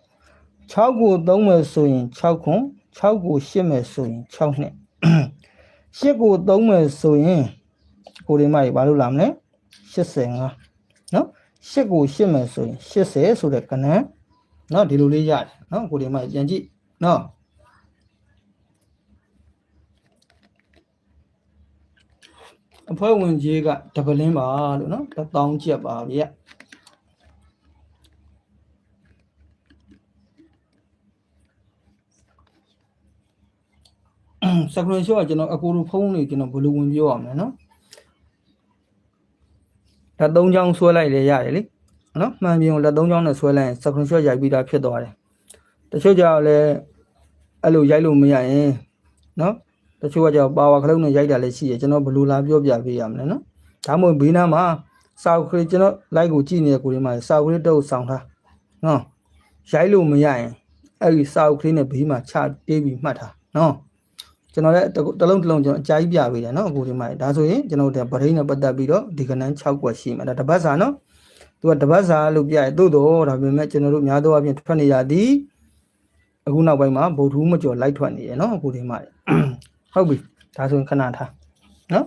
6ကို3မယ်ဆိုရင်6ခွန်6ကို8မယ်ဆိုရင်6နှစ်8ကို3မယ်ဆိုရင်ကိုဒီမကြီးဘာလို့လာမလဲ85နော်8ကို8မယ်ဆိုရင်80ဆိုတဲ့ကဏ္ဍနော်ဒီလိုလေးရတယ်နော်ကိုဒီမကြီးပြန်ကြည့်နော်အဖွဲ့ဝင်ကြီးကဒပလင်းပါလို့နော်1000ကျပ်ပါဗျစကရင်ရှော့ကကျွန်တော်အကိုလိုဖုန်းလေးကျွန်တော်ဘယ်လိုဝင်ပြောရမလဲနော်လက်3ချောင်းဆွဲလိုက်လေရတယ်လေနော်မှန်ပြင်ကိုလက်3ချောင်းနဲ့ဆွဲလိုက်ရင်စကရင်ရှော့ရိုက်ပြီးသားဖြစ်သွားတယ်တချို့ကြောက်လဲအဲ့လိုရိုက်လို့မရရင်နော်တချို့ကကြောက်ပါဝါခလုံးနဲ့ရိုက်တာလည်းရှိရကျွန်တော်ဘယ်လိုလာပြောပြပေးရမလဲနော်ဒါမှမဟုတ်ဘေးနားမှာစာအုပ်ခရီးကျွန်တော် like ကိုကြည့်နေတဲ့ကိုလေးမှာစာအုပ်ခရီးတုပ်ဆောင်ထားနော်ရိုက်လို့မရရင်အဲ့ဒီစာအုပ်ခရီးနဲ့ဘေးမှာချတေးပြီးမှတ်ထားနော်ကျွန်တော်လည်းတလုံးကျွန်တော်အကြိုက်ပြပေးတယ်နော်အခုဒီမှာဒါဆိုရင်ကျွန်တော်တို့ဗရိတ်နဲ့ပတ်သက်ပြီးတော့ဒီကနန်း6ကွက်ရှိမှာဒါတပတ်စာနော်သူကတပတ်စာလို့ပြရဲတို့တော့ဒါပေမဲ့ကျွန်တော်တို့များသောအားဖြင့်ထွက်နေရသည်အခုနောက်ပိုင်းမှာဗုဒ္ဓမကျော်လိုက်ထွက်နေရနော်အခုဒီမှာဟုတ်ပြီဒါဆိုရင်ခဏထားနော်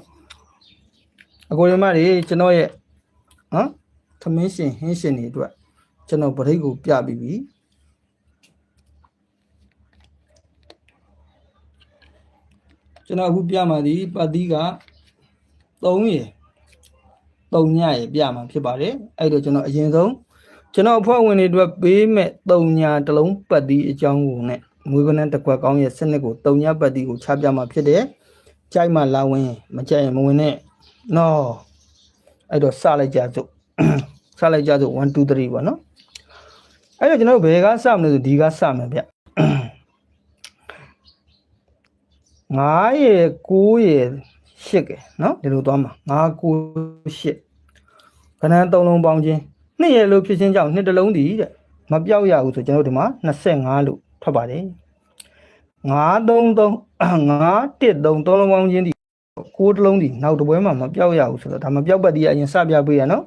အခုဒီမှာကျွန်တော်ရဲ့နော်သမင်းရှင်ဟင်းရှင်တွေအတွက် ကျွန်တော်ဗရိတ်ကိုပြပြီးပြီကျွန်တော်အခုပြမှာဒီပတ်တိက3ရယ်3ညရယ်ပြမှာဖြစ်ပါတယ်အဲ့တော့ကျွန်တော်အရင်ဆုံးကျွန်တော်အဖွဲ့ဝင်တွေအတွက်ပေးမဲ့3ညတလုံးပတ်တိအကြောင်းကိုနဲ့မွေးကနန်းတစ်ခွက်ကောင်းရဲ့စနစ်ကို3ညပတ်တိကိုချပြမှာဖြစ်တယ်ကြိုက်မှလာဝင်မကြိုက်ရင်မဝင်နဲ့နော်အဲ့တော့စလိုက်ကြစို့စလိုက်ကြစို့1 2 3ပေါ့နော်အဲ့တော့ကျွန်တော်ဘယ်ကစမလဲဆိုဒီကစမယ်ဗျ9ရယ်9ရယ်8ကဲနော်ဒီလိုသွားမှာ9 9 8ခဏ3လုံးပေါင်းခြင်း2ရယ်လို့ဖြစ်ခြင်းကြောင့်2တလုံးတည်တဲ့မပြောက်ရဘူးဆိုကျွန်တော်ဒီမှာ25လို့ထွက်ပါတယ်9 3 3 9 1 3 3လုံးပေါင်းခြင်းဒီ9တလုံးဒီနောက်တစ်ပွဲမှာမပြောက်ရဘူးဆိုတော့ဒါမပြောက်ပတ်ဒီအရင်စပြပေးရနော်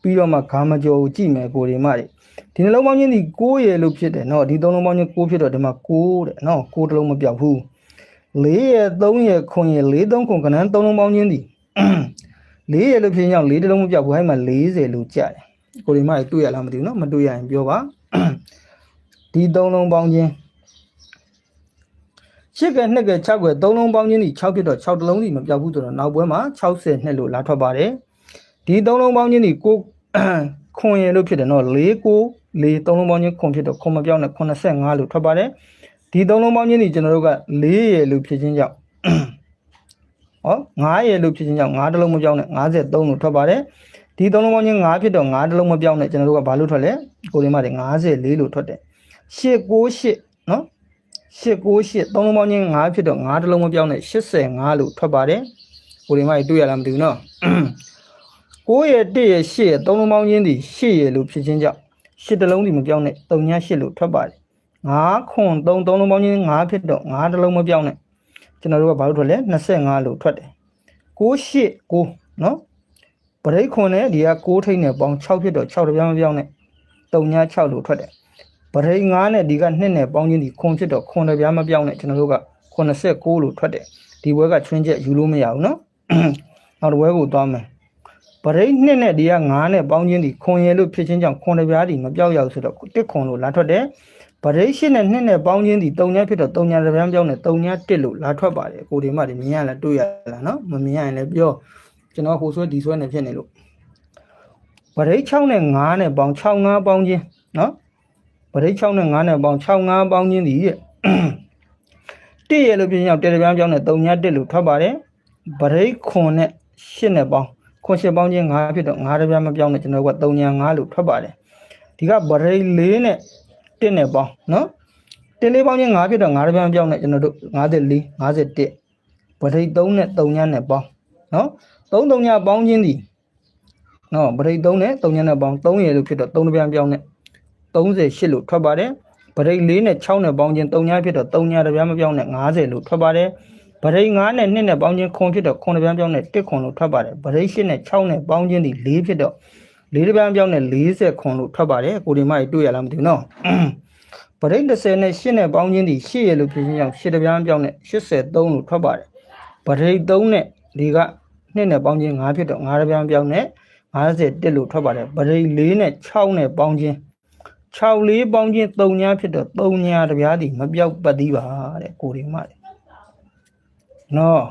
ပြီးတော့မှဂါမကျော်ကိုကြည့်မယ်ကိုဒီမတွေဒီနှလုံးပေါင်းခြင်းဒီ9ရယ်လို့ဖြစ်တယ်နော်ဒီ3လုံးပေါင်းခြင်း9ဖြစ်တော့ဒီမှာ9တဲ့နော်9တလုံးမပြောက်ဘူး4ရယ်3ရယ်9ရယ်4 3 9ခဏ3လုံးပေါင်းခြင်းဒီ4ရယ်လို့ဖြစ်ရင်4တလုံးမပြောက်ဘူးအဲ့မှာ40လို့ကြတယ်ကိုဒီမတွေတွေ့ရလားမသိဘူးနော်မတွေ့ရရင်ပြောပါဒီ3လုံးပေါင်းခြင်း8ကဲ2ကဲ6ကဲ3လုံးပေါင်းခြင်းဒီ6ဖြစ်တော့6တလုံးဒီမပြောက်ဘူးဆိုတော့နောက်ပွဲမှာ62လို့လာထွက်ပါတယ်ဒီ3လုံးပေါင်းခြင်းဒီ9ခွန်ရယ်လို့ဖြစ်တယ်နော်4 9 4 3လုံးပေါင်းခြင်းခွန်ဖြစ်တော့ခွန်မပြောက်နဲ့85လို့ထွက်ပါတယ်ဒီ3လုံးပေါင်းခြင်းဒီကျွန်တော်တို့က4ရယ်လို့ဖြစ်ခြင်းကြောင့်ဟော9ရယ်လို့ဖြစ်ခြင်းကြောင့်9တလုံးမပြောက်နဲ့53လို့ထွက်ပါတယ်ဒီ3လုံးပေါင်းခြင်း9ဖြစ်တော့9တလုံးမပြောက်နဲ့ကျွန်တော်တို့ကဘာလို့ထွက်လဲကိုရင်းမတွေ54လို့ထွက်တယ်898နော်898 3လုံးပေါင်းခြင်း9ဖြစ်တော့9တလုံးမပြောက်နဲ့85လို့ထွက်ပါတယ်ကိုရင်းမတွေတွေ့ရလားမသိဘူးနော်9ရယ်1ရယ်8ရယ်3လုံးပေါင်းခြင်းဒီ8ရယ်လို့ဖြစ်ခြင်းကြောင့်8တလုံးဒီမပြောက်နဲ့38လို့ထွက်ပါတယ်9ခွန်3 3လုံးပေါင်းခြင်း9ဖြစ်တော့9တလုံးမပြောက်နဲ့ကျွန်တော်တို့ကဘာလို့ထွက်လဲ25လို့ထွက်တယ်9 8 9နော်ပရိတ်ခွန်နဲ့ဒီက6ထိပ်နဲ့ပေါင်း6ဖြစ်တော့6တပြားမပြောက်နဲ့36လို့ထွက်တယ်ပရိတ်9နဲ့ဒီက2နဲ့ပေါင်းခြင်းဒီခွန်ဖြစ်တော့ခွန်တပြားမပြောက်နဲ့ကျွန်တော်တို့က89လို့ထွက်တယ်ဒီဘွဲကချွင်းချက်ယူလို့မရဘူးနော်နောက်တစ်ဘွဲကိုသွားမယ်ပရိတ်2နဲ့ဒီက9နဲ့ပေါင်းခြင်းဒီခွန်ရယ်လို့ဖြစ်ခြင်းကြောင့်ခွန်တပြားဒီမပြောက်ရဘူးဆိုတော့1ခွန်လို့လာထွက်တယ်ပရိတ်8နဲ့2နဲ့ပေါင်းခြင်းဒီ3ညဖြစ်တော့3ညတပြားမပြောက်နဲ့3ည1လို့လာထွက်ပါတယ်ကိုဒီမှဒီမြင်ရလားတွေ့ရလားနော်မမြင်ရရင်လည်းပြောကျွန်တော်ဟိုဆွဲဒီဆွဲနဲ့ဖြစ်နေလို့ပရိတ်6နဲ့9နဲ့ပေါင်း6 5ပေါင်းခြင်းနော်ပရိတ်6နဲ့9နဲ့ပေါင်း6 5ပေါင်းခြင်းဒီတဲ့1ရယ်လို့ဖြစ်ရင်1တပြားမပြောက်နဲ့3ည1လို့ထွက်ပါတယ်ပရိတ်9နဲ့8နဲ့ပေါင်းခွန်8ပေါင်းခြင်း9ဖြစ်တော့9တပြားမပြောက်နဲ့ကျွန်တော်က3ည5လို့ထွက်ပါတယ်ဒီကပရိတ်4နဲ့1နဲ့ပေါင်းနော်1 4ပေါင်းခြင်း9ဖြစ်တော့9တပြားမပြောက်နဲ့ကျွန်တော်တို့54 51ပရိတ်3နဲ့3ညနဲ့ပေါင်းနော်3 3ညပေါင်းခြင်းဒီနော်ပရိတ်3နဲ့3ညနဲ့ပေါင်း3ရယ်လို့ဖြစ်တော့3တပြားမပြောက်နဲ့38လို့ထွက်ပါတယ်ပရိတ်4နဲ့6နဲ့ပေါင်းခြင်း3ညဖြစ်တော့3ညတပြားမပြောက်နဲ့50လို့ထွက်ပါတယ်ပရိတ်9နဲ့2နဲ့ပေါင်းခြင်းခွန်ဖြစ်တော့ခွန်တပြားမပြောက်နဲ့1ခွန်လို့ထွက်ပါတယ်ပရိတ်8နဲ့6နဲ့ပေါင်းခြင်းဒီ4ဖြစ်တော့4တပြားမပြောက်နဲ့40ခွန်လို့ထွက်ပါတယ်ကိုဒီမကြီးတွေ့ရလားမသိဘူးနော်ပရိတ်30နဲ့8နဲ့ပေါင်းခြင်းဒီ8ရယ်လို့ဖြစ်ခြင်းကြောင့်8တပြားမပြောက်နဲ့83လို့ထွက်ပါတယ်ပရိတ်3နဲ့ဒီက2နဲ့ပေါင်းခြင်း9ဖြစ်တော့9တပြားမပြောက်နဲ့51လို့ထွက်ပါတယ်ပရိတ်4နဲ့6နဲ့ပေါင်းခြင်း6 4ပေါင်းခြင်း3ညဖြစ်တော့3ညတပြားဒီမပြောက်ပတ်သေးပါတဲ့ကိုဒီမတဲ့နော်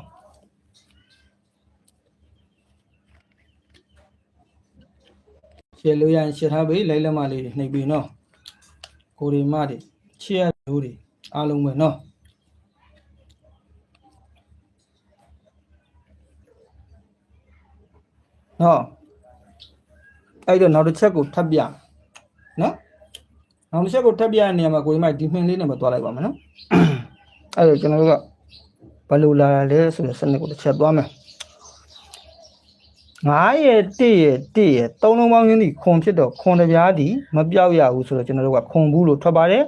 ရှယ်လို့ရရင်ရှယ်ထားပြီလိုက်လက်မလေးတွေနှိပ်ပြီနော်ကိုဒီမတွေချစ်ရလို့တွေအားလုံးပဲနော်နော်အဲ့တော့နောက်တစ်ချက်ကိုထပ်ပြနော်နောက်တစ်ချက်ကိုထပ်ပြရတဲ့နေရာမှာကိုဒီမဒီမှင်လေးနဲ့မသွားလိုက်ပါမယ်နော်အဲ့တော့ကျွန်တော်တို့ကဘယ်လိုလာလဲဆိုတဲ့စနစ်ကိုတစ်ချက်သွားမယ်9ရယ်1ရယ်1ရယ်3လုံးပေါင်းခြင်းဒီခွန်ဖြစ်တော့ခွန်တပြားဒီမပြောက်ရဘူးဆိုတော့ကျွန်တော်တို့ကခွန်ဘူးလို့ထွက်ပါတယ်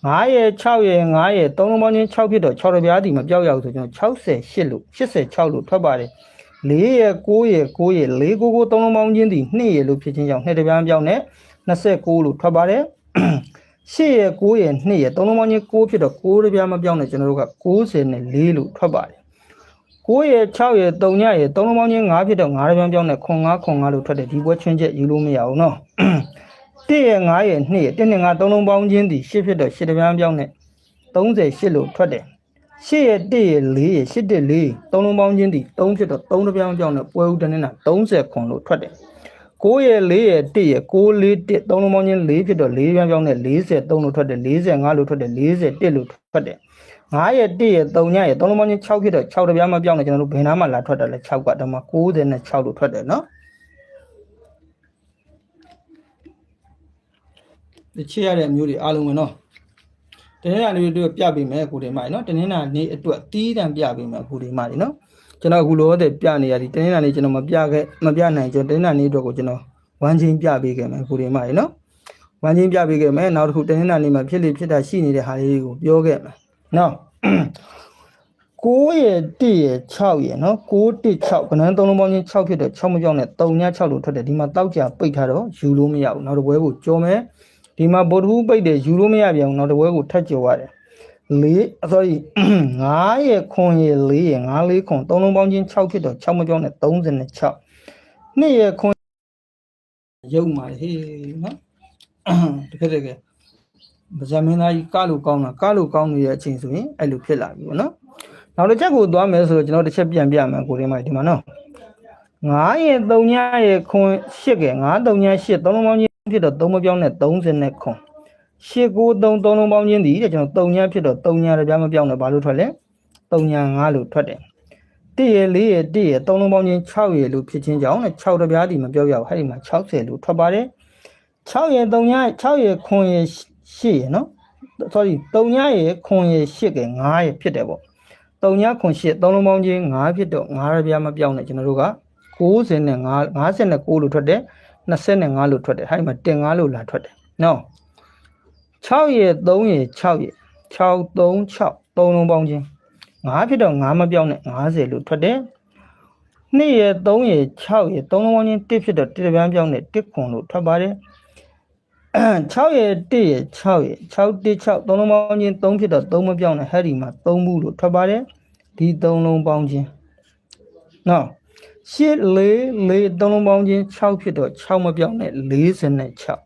9ရယ်6ရယ်9ရယ်3လုံးပေါင်းခြင်း6ဖြစ်တော့6တပြားဒီမပြောက်ရဘူးဆိုကျွန်တော်68လို့86လို့ထွက်ပါတယ်4ရယ်9ရယ်9ရယ်4 9 9 3လုံးပေါင်းခြင်းဒီ2ရယ်လို့ဖြစ်ခြင်းကြောင့်2တပြားမပြောက်နဲ့29လို့ထွက်ပါတယ်8ရယ်9ရယ်2ရယ်3လုံးပေါင်းခြင်း9ဖြစ်တော့9တပြားမပြောက်နဲ့ကျွန်တော်တို့က94လို့ထွက်ပါတယ်9ရယ်6ရယ်3ညရယ်3လုံးပေါင်းခြင်း9ဖြစ်တော့9တပြားမပြောက်နဲ့ခွန်5လို့ထွက်တယ်ဒီဘွဲချင်းချက်ယူလို့မရဘူးเนาะ ရဲ့9ရဲ့2ရဲ့1နဲ့9သုံးလုံးပေါင်းခြင်းသည်10ဖြစ်တော့10တပြားပြောင်းနဲ့38လို့ထွက်တယ်10ရဲ့1ရဲ့4ရဲ့8တဲ့4သုံးလုံးပေါင်းခြင်းသည်3ဖြစ်တော့3တပြားပြောင်းနဲ့ပွဲဦးတနင်္လာ30ခွန်လို့ထွက်တယ်9ရဲ့4ရဲ့1ရဲ့6 4 1သုံးလုံးပေါင်းခြင်း4ဖြစ်တော့4တပြားပြောင်းနဲ့43လို့ထွက်တယ်45လို့ထွက်တယ်41လို့ထွက်တယ်9ရဲ့1ရဲ့3ညရဲ့သုံးလုံးပေါင်းခြင်း6ဖြစ်တော့6တပြားမပြောင်းနဲ့ကျွန်တော်တို့ဘယ်နာမှလာထွက်တယ်လဲ6ကဒါမှ96လို့ထွက်တယ်နော်ဒီချေရတဲ့အမျိုးတွေအားလုံးပဲနော်တနင်္လာနေ့တို့ပြပေးမယ်အခုဒီမှာနော်တနင်္လာနေ့အတွက်တီးတန်ပြပေးမယ်အခုဒီမှာနော်ကျွန်တော်အခုလောတဲ့ပြနေရသည်တနင်္လာနေ့ကျွန်တော်မပြနိုင်ကျွန်တော်တနင်္လာနေ့အတွက်ကိုကျွန်တော်ဝမ်းချင်းပြပေးခဲ့မယ်အခုဒီမှာနော်ဝမ်းချင်းပြပေးခဲ့မယ်နောက်တစ်ခုတနင်္လာနေ့မှာဖြစ်လေဖြစ်တာရှိနေတဲ့ဟာလေးတွေကိုပြောခဲ့မယ်နော်9ရဲ့1ရဲ့6ရဲ့နော်9 1 6ခဏသုံးလုံးပေါင်းချင်း6ဖြစ်တော့6မပြောင်းနဲ့3ည6လို့ထွက်တယ်ဒီမှာတောက်ကြပိတ်ထားတော့ယူလို့မရဘူးနောက်တစ်ပွဲကိုကြော်မယ်ဒီမှာဗိုလ်ထူးပိတ်တယ်ယူလို့မရပြန်ဘူးနောက်တစ်ပွဲကိုထပ်ကြော်ရတယ်9ရဲ့ခွန်ရဲ့4ရဲ့5 4ခွန်သုံးလုံးပေါင်းချင်း6ဖြစ်တော့6မပြောင်းနဲ့36 2ရဲ့ခွန်ရုပ်မာဟေးနော်တကယ်ဗဇမင်းသားကြီးကလို့ကောင်းတာကလို့ကောင်းနေတဲ့အချိန်ဆိုရင်အဲ့လိုဖြစ်လာပြီပေါ့နော်နောက်တစ်ချက်ကိုသွားမယ်ဆိုတော့ကျွန်တော်တစ်ချက်ပြန်ပြမယ်ကိုရင်းမိုက်ဒီမှာနော်9ရဲ့3ညရဲ့ခွန်8က9 3ည8သုံးလုံးပေါင်းချင်းဖြစ်တော့3မပြောင်းနဲ့30ခွန်8 9 3သုံးလုံးပေါင်းချင်းဒီတဲ့ကျွန်တော်3ညဖြစ်တော့3ညတပြားမပြောင်းနဲ့ဘာလို့ထွက်လဲ3ည5လို့ထွက်တယ်1ရဲ့4ရဲ့1ရဲ့သုံးလုံးပေါင်းချင်း6ရဲ့လို့ဖြစ်ချင်းကြောင့်6တပြားဒီမပြောပြဘူးအဲ့ဒီမှာ60လို့ထွက်ပါတယ်6ရဲ့3ည6ရဲ့ခွန်ရဲ့8ရဲ့နော် sorry 3ညရဲ့ခွန်ရဲ့8က9ရဲ့ဖြစ်တယ်ပေါ့3ညခွန်8သုံးလုံးပေါင်းချင်း9ဖြစ်တော့9တပြားမပြောင်းနဲ့ကျွန်တော်တို့က59လို့ထွက်တယ်25လို့ထွက်တယ်အဲ့ဒီမှာတင်5လို့လာထွက်တယ်နော်6ရဲ့3ရဲ့6ရဲ့6 3 6သုံးလုံးပေါင်းချင်း9ဖြစ်တော့9မပြောင်းနဲ့50လို့ထွက်တယ်2ရဲ့3ရဲ့6ရဲ့သုံးလုံးပေါင်းချင်း1ဖြစ်တော့1တပြားပြောင်းနဲ့1ခွန်လို့ထွက်ပါတယ်6ရဲ့1ရဲ့6ရဲ့6 1 6သုံးလုံးပေါင်းချင်း3ဖြစ်တော့3မပြောင်းနဲ့ဟဲ့ဒီမှာ3ဘူးလို့ထွက်ပါတယ်ဒီသုံးလုံးပေါင်းချင်းနော်8 4 4သုံးလုံးပေါင်းချင်း6ဖြစ်တော့6မပြောင်းနဲ့46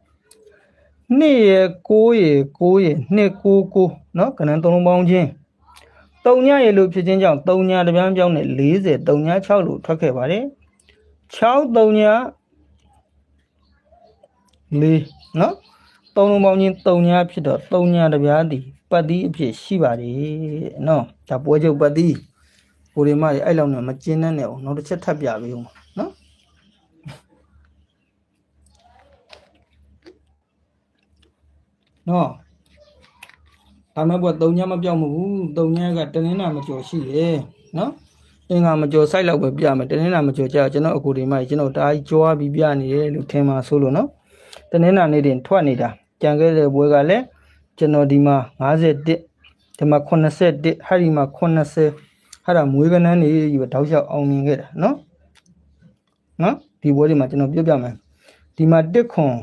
2ရဲ့9ရဲ့9ရဲ့2 9 9နော်ကဏ္ဍသုံးလုံးပေါင်းချင်း3ညရဲ့လို့ဖြစ်ချင်းကြောင့်3ညတပြားပြောင်းနဲ့40 3ည6လို့ထွက်ခဲ့ပါတယ်6 3ည4နော်သုံးလုံးပေါင်းချင်း3ညဖြစ်တော့3ညတပြားဒီပတ်တိအဖြစ်ရှိပါတယ်နော်ဒါပွဲချုပ်ပတ်တိကိုရီမကြီးအဲ့လောက်နဲ့မကျင်းနဲ့အောင်နောက်တစ်ချက်ထပ်ပြပေးဦးနော်နော်ဒါမှမဟုတ်3ညမပြောင်းမဘူး3ညကတနင်္လာမကျော်ရှိတယ်နော်အင်္ဂါမကျော်စိုက်လောက်ပဲပြမယ်တနင်္လာမကျော်ကြာကျွန်တော်အကိုဒီမကြီးကျွန်တော်တအားကြီးကြွားပြီးပြနေတယ်လို့ထင်ပါဆိုလို့နော်တနင်္လာနေ့တင်ထွက်နေတာကြံခဲ့တဲ့ဘွဲကလည်းကျွန်တော်ဒီမှာ51ဒီမှာ81ဟာဒီမှာ80ဟာဒါမွေးကနန်းနေကြီးပဲတောက်လျှောက်အောင်မြင်ခဲ့တာနော်ဒီဘွဲဒီမှာကျွန်တော်ပြပြမယ်ဒီမှာ1ခွန်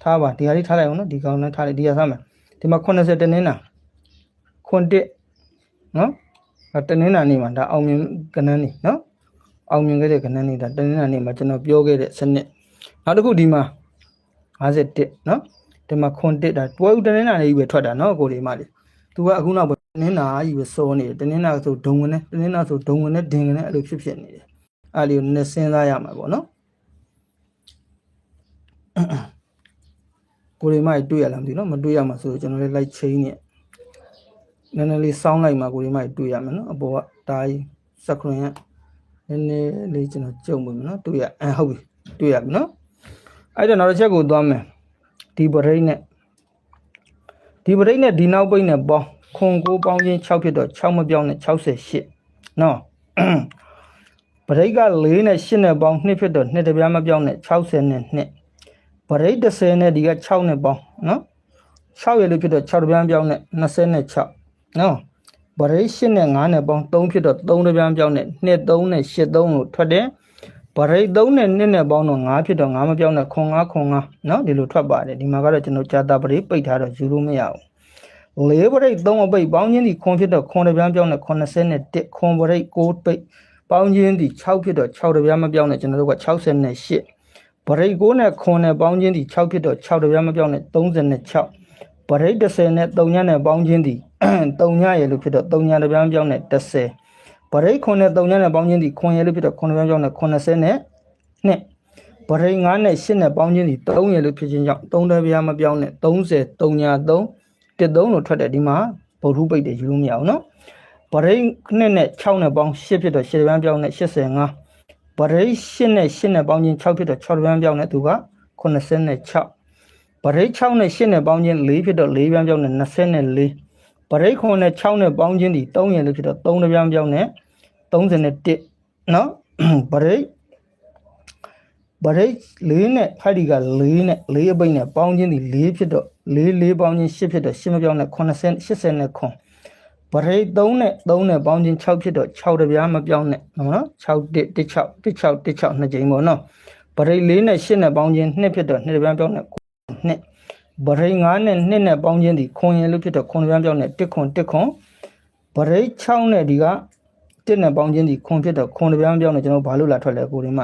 ထားပါဒီဟာလေးထားလိုက်အောင်နော်ဒီကောင်နဲ့ထားလိုက်ဒီဟာထားမယ်ဒီမှာ80တနင်္လာခွန်1နော်တနင်္လာနေ့မှာဒါအောင်မြင်ကနန်းနေနော်အောင်မြင်ခဲ့တဲ့ကနန်းနေတာတနင်္လာနေ့မှာကျွန်တော်ပြောခဲ့တဲ့စနစ်နောက်တစ်ခုဒီမှာ51နော်ဒီမှာခွန်1ဒါပွဲဦးတနင်္လာနေ့ကြီးပဲထွက်တာနော်ကိုဒီမလေးသူကအခုနောက်တနင်္လာကြီးပဲစောနေတယ်တနင်္လာဆိုဒုံဝင်နဲ့တနင်္လာဆိုဒုံဝင်နဲ့ဒင်ဝင်နဲ့အဲ့လိုဖြစ်နေတယ်အဲ့လိုနဲ့စဉ်းစားရမှာပေါ့နော်ကိုဒီမကြီးတွေ့ရလားမသိနော်မတွေ့ရမှာဆိုကျွန်တော်လည်းလိုက်ချင်းနေနည်းနည်းလေးစောင်းလိုက်မှာကိုဒီမကြီးတွေ့ရမယ်နော်အပေါ်ကဒါကြီးစခရင်ကနည်းနည်းလေးကျွန်တော်ကြုံပြီနော်တွေ့ရဟုတ်ပြီတွေ့ရပြီနော်အဲ့တော့နောက်တစ်ချက်ကိုသွားမယ်ဒီပရိတ်နဲ့ဒီနောက်ပိတ်နဲ့ပေါင်းခွန်9ပေါင်းချင်း6ဖြစ်တော့6မပြောင်းနဲ့68နော်ပရိတ်က4နဲ့8နဲ့ပေါင်း2ဖြစ်တော့2တပြားမပြောင်းနဲ့60နဲ့2ပရိတ်30နဲ့ဒီက6နဲ့ပေါင်းနော်6ရလို့ဖြစ်တော့6တပြားပြောင်းနဲ့26နော်ပရိတ်8နဲ့5နဲ့ပေါင်း3ဖြစ်တော့3တပြားပြောင်းနဲ့2 3နဲ့8 3လို့ထွက်တယ်ပရိတ်3နဲ့2နဲ့ပေါင်းတော့5ဖြစ်တော့5မပြောင်းနဲ့ခွန်5နော်ဒီလိုထွက်ပါတယ်ဒီမှာကတော့ကျွန်တော်ဂျာတာပရိတ်ပိတ်ထားတော့ယူလို့မရဘူး4ပရိတ်3အပိတ်ပေါင်းချင်းဒီခွန်ဖြစ်တော့ခွန်တပြားပြောင်းနဲ့81ခွန်ပရိတ်6ပိတ်ပေါင်းချင်းဒီ6ဖြစ်တော့6တပြားမပြောင်းနဲ့ကျွန်တော်တို့က68 ပရိတ်9နဲ့ခွန်နဲ့ပေါင်းခြင်းသည်6ဖြစ်တော့6တပြားမပြောင်းနဲ့36ပရိတ်10နဲ့3ညနဲ့ပေါင်းခြင်းသည်3ညရလို့ဖြစ်တော့3ညတပြားမပြောင်းနဲ့10ပရိတ်ခွန်နဲ့3ညနဲ့ပေါင်းခြင်းသည်ခွန်ရလို့ဖြစ်တော့ခွန်တပြားမပြောင်းနဲ့80နဲ့2ပရိတ်9နဲ့8နဲ့ပေါင်းခြင်းသည်3ရလို့ဖြစ်ခြင်းကြောင့်3တပြားမပြောင်းနဲ့30 3ည3 13လို့ထွက်တယ်ဒီမှာဗုဒ္ဓပိတ်တယ်ယူလို့မရအောင်နော်ပရိတ်2နဲ့6နဲ့ပေါင်း8ဖြစ်တော့8တပြားမပြောင်းနဲ့85ပရိတ်8နဲ့8နဲ့ပေါင်းခြင်း6ဖြစ်တော့6တပြားပြောင်းနဲ့သူက86ပရိတ်6နဲ့8နဲ့ပေါင်းခြင်း4ဖြစ်တော့4ပြားပြောင်းနဲ့24ပရိတ်9နဲ့6နဲ့ပေါင်းခြင်းဒီ3ရလို့ဖြစ်တော့3တပြားပြောင်းနဲ့31နော်ပရိတ်4နဲ့ဖိုက်ဒီက4နဲ့4အပိတ်နဲ့ပေါင်းခြင်းဒီ4ဖြစ်တော့4ပေါင်းခြင်း8ဖြစ်တော့8မပြောင်းနဲ့80နဲ့ခွန်ပရိတ်3နဲ့3နဲ့ပေါင်းခြင်း6ဖြစ်တော့6တပြားမပြောင်းနဲ့နော်6 16နှစ်ကြိမ်ပေါ့နော်ပရိတ်4နဲ့8နဲ့ပေါင်းခြင်း2ဖြစ်တော့2တပြားပြောင်းနဲ့2ပရိတ်5နဲ့2နဲ့ပေါင်းခြင်းဒီခွန်ရလို့ဖြစ်တော့ခွန်တပြားပြောင်းနဲ့1ခွန်ပရိတ်6နဲ့ဒီက1နဲ့ပေါင်းခြင်းဒီခွန်ဖြစ်တော့ခွန်တပြားပြောင်းနဲ့ကျွန်တော်ဘာလို့လာထွက်လဲကိုရင်းမ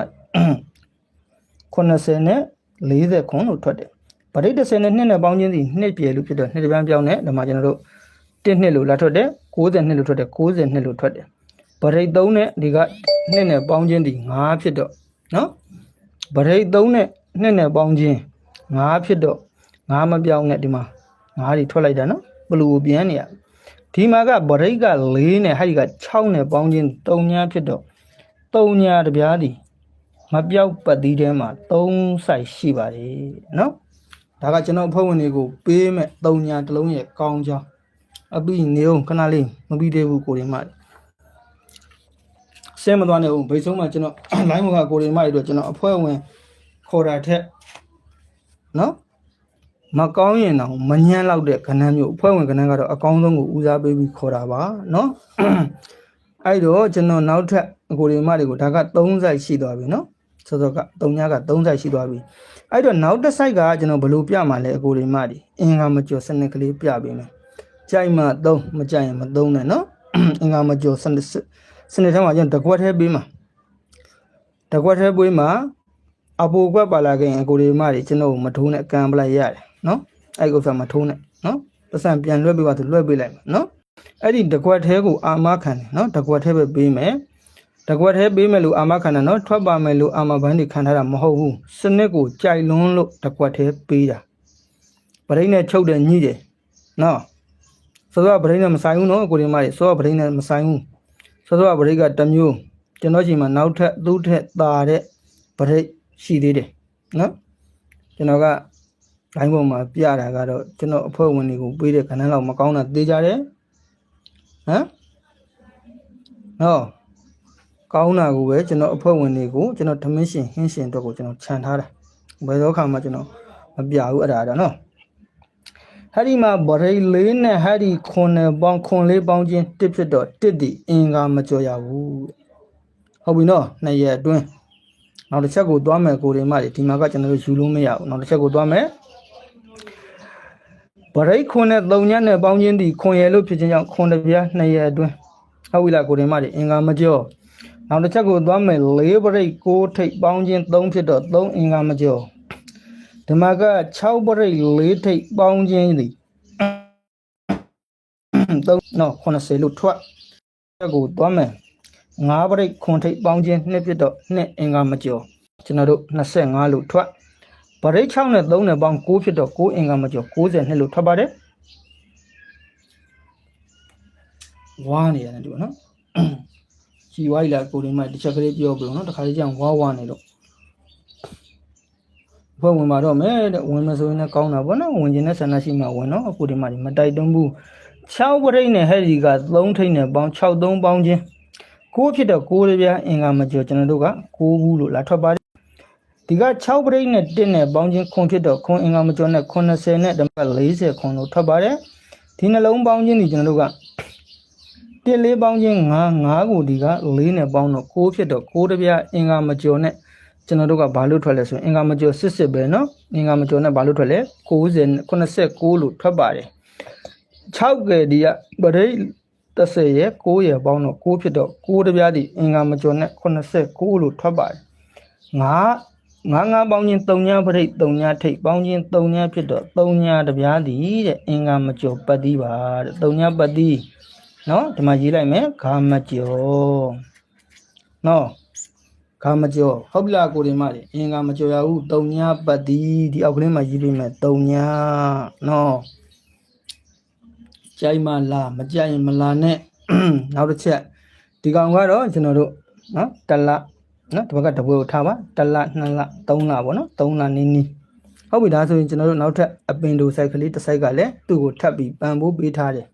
80နဲ့40ခွန်လို့ထွက်တယ်ပရိတ်10နဲ့2နဲ့ပေါင်းခြင်းဒီ2ပြည့်လို့ဖြစ်တော့2တပြားပြောင်းနဲ့ဒီမှာကျွန်တော်တို့1နှစ်လို့လာထွက်တယ်90နှစ်လို့ထွက်တယ်90နှစ်လို့ထွက်တယ်ပရိတ်3နဲ့ဒီက2နဲ့ပေါင်းခြင်းဒီ5ဖြစ်တော့နော်ပရိတ်3နဲ့2နဲ့ပေါင်းခြင်း5ဖြစ်တော့5မပြောင်းနဲ့ဒီမှာ5တွေထွက်လိုက်တာနော်ဘလူကိုပြန်နေရဒီမှာကပရိတ်က4နဲ့ဟဲ့ဒီက6နဲ့ပေါင်းခြင်း3ညာဖြစ်တော့3ညာတပြားဒီမပြောက်ပတ်သီးထဲမှာ3ဆိုင်ရှိပါတယ်နော်ဒါကကျွန်တော်အဖွဲ့ဝင်တွေကိုပေးမဲ့3ညာတစ်လုံးရဲ့ကောင်းကြောင်းအပြီးနေအောင်ခဏလေးမပြီးသေးဘူးကိုရင်းမဆဲမသွားနဲ့ဦးဘိတ်ဆုံးမှာကျွန်တော် line မကကိုရင်းမတွေတော့ကျွန်တော်အဖွဲ့ဝင်ခေါ်တာထက်နော်မကောင်းရင်တော့မညံ့လောက်တဲ့ခဏမျိုးအဖွဲ့ဝင်ခဏကတော့အကောင်းဆုံးကိုဦးစားပေးပြီးခေါ်တာပါနော်အဲ့တော့ကျွန်တော်နောက်ထပ်ကိုရင်းမတွေကိုဒါက3 ဆိုင်ရှိသွားပြီနော်စောစောက3ညက3 ဆိုင်ရှိသွားပြီအဲ့တော့နောက်တစ် site ကကျွန်တော်ဘယ်လိုပြမှာလဲအကိုရင်းမတွေအင်္ဂါမကျော်စနစ်ကလေးပြပေးမယ်ကြိုက်မှ3မကြိုက်ရင်မ3နဲ့နော်အင်္ဂါမကျော်စနစ်ထဲမှာကျွန်တော်တကွက်ထဲပေးမှာတကွက်ထဲပေးမှာအပူကွက်ပါလာခဲ့ရင်အကိုရင်းမတွေကျွန်တော်မထိုးနဲ့ကံပလိုက်ရတယ်နော်အဲ့ကိုဖမထိုးနဲ့နော်ပတ်စံပြန်လွှဲပေးပါသူလွှဲပေးလိုက်မယ်နော်အဲ့ဒီတကွက်ထဲကိုအာမခံတယ်နော်တကွက်ထဲပဲပေးမယ်တကွက်ထဲပေးမယ်လို့အာမခံတယ်နော်ထွက်ပါမယ်လို့အာမဘန်းတွေခံထားတာမဟုတ်ဘူးစနစ်ကိုကြိုက်လွန်းလို့တကွက်ထဲပေးတာပရိတ်နဲ့ချုပ်တယ်ညှိတယ်နော်စောစောဗရိတ်နဲ့မဆိုင်ဘူးနော်ကိုရင်းမတွေစောစောဗရိတ်နဲ့မဆိုင်ဘူးစောစောဗရိတ်ကတစ်မျိုးကျွန်တော်ချိန်မှာနောက်ထပ်သူ့ထက်သာတဲ့ဗရိတ်ရှိသေးတယ်နော်ကျွန်တော်က line ပေါ်မှာပြတာကတော့ကျွန်တော်အဖွဲ့ဝင်တွေကိုပေးတဲ့ခဏလောက်မကောင်းတာသိကြတယ်ဟမ်ဟောကောင်းတာကိုပဲကျွန်တော်အဖွဲ့ဝင်တွေကိုကျွန်တော်ဓမင်းရှင်ဟင်းရှင်အတွက်ကိုကျွန်တော်ခြံထားတာဘယ်တော့ခါမှကျွန်တော်မပြဘူးအဲ့ဒါတော့နော်ဟာဒီမှာဗရိတ်4နဲ့ဟာဒီခွန်နဲ့ပေါင်းခွန်လေးပေါင်းခြင်း1ဖြစ်တော့1ဒီအင်္ဂါမကြော်ရဘူးဟုတ်ပြီနော်2ရက်အတွင်းနောက်တစ်ချက်ကိုသွားမယ်ကိုရင်းမတွေဒီမှာကကျွန်တော်တို့ယူလို့မရဘူးနောက်တစ်ချက်ကိုသွားမယ်ဗရိတ်ခွန်နဲ့3ညနဲ့ပေါင်းခြင်းဒီခွန်ရလို့ဖြစ်ခြင်းကြောင့်ခွန်တပြား2ရက်အတွင်းဟုတ်ပြီလားကိုရင်းမတွေအင်္ဂါမကြော်နောက်တစ်ချက်ကိုသွားမယ်4ဗရိတ်6ထိပ်ပေါင်းခြင်း3ဖြစ်တော့3အင်္ဂါမကြော်ဓမ္မက6ပရိတ်4ထိပ်ပေါင်းခြင်းသည်3နော်80လို့ထွက်ချက်ကိုသွားမယ်5ပရိတ်ခွန်ထိပ်ပေါင်းခြင်း2ဖြစ်တော့2အင်္ဂါမကျော်ကျွန်တော်တို့25လို့ထွက်ပရိတ်6နဲ့3နဲ့ပေါင်း9ဖြစ်တော့9အင်္ဂါမကျော်92လို့ထွက်ပါတယ်ဝါနေရတယ်ဒီပေါ့နော်ကြည်ဝိုင်းလာကိုရင်းမတစ်ချက်ကလေးပြောပြလို့နော်တခါလေးကျန်ဝါနေလို့ဘုံဝင်มาတော့မယ်တဲ့ဝင်မဆိုရင်လည်းကောင်းတာပေါ့နော်ဝင်ခြင်းနဲ့ဆန္ဒရှိမှဝင်နော်အခုဒီမှာမတိုက်တွန်းဘူး6ပရိတ်နဲ့ဟဲ့ဒီက3ထိတ်နဲ့ပေါင်း6 3ပေါင်းခြင်း9ဖြစ်တော့9ပြားအင်္ဂါမကျော်ကျွန်တော်တို့က9ဘူးလို့လာထွက်ပါတယ်ဒီက6ပရိတ်နဲ့1နဲ့ပေါင်းခြင်းခွန်ဖြစ်တော့ခွန်အင်္ဂါမကျော်နဲ့80နဲ့ဓမ္မ40ခွန်လို့ထွက်ပါတယ်ဒီနှလုံးပေါင်းခြင်းဒီကျွန်တော်တို့က1 4ပေါင်းခြင်း5ကိုဒီက4နဲ့ပေါင်းတော့9ဖြစ်တော့9ပြားအင်္ဂါမကျော်နဲ့ကျွန်တော်တို့ကဘာလို့ထွက်လဲဆိုရင်အင်္ဂါမကျော်စစ်ပဲเนาะအင်္ဂါမကျော်နဲ့ဘာလို့ထွက်လဲ89လို့ထွက်ပါတယ်6ကဒီကပရိတ်30ရဲ့9ရဲ့ပေါင်းတော့9ဖြစ်တော့9တပြားဒီအင်္ဂါမကျော်နဲ့89လို့ထွက်ပါတယ် ငါပေါင်းချင်း3ညပရိတ်3ညထိတ်ပေါင်းချင်း3ညဖြစ်တော့3ညတပြားသည်တဲ့အင်္ဂါမကျော်ပတ်သီးပါတဲ့3ညပတ်သီးနော်ဒီမှာရေးလိုက်မယ်ဂါမကျော်နော်ဂါမကျော်ဟုတ်ပြီလားကိုဒီမလေးအင်္ဂါမကျော်ရဘူး3ညပတ်သီးဒီအောက်ကလေးမှာရေးပေးမယ်3ညနော်ကြိုက်မလားမကြိုက်ရင်မလာနဲ့နောက်တစ်ချက်ဒီကောင်ကတော့ကျွန်တော်တို့နော်တလနော်ဒီဘက်ကတပွဲကိုထားပါတလ2လ3လပေါ့နော်3လနည်းနည်းဟုတ်ပြီဒါဆိုရင်ကျွန်တော်တို့နောက်ထပ်အပင်ဒိုစိုက်ကလေးတစ်စိုက်ကလည်းသူ့ကိုထပ်ပြီးပံပိုးပေးထားတယ်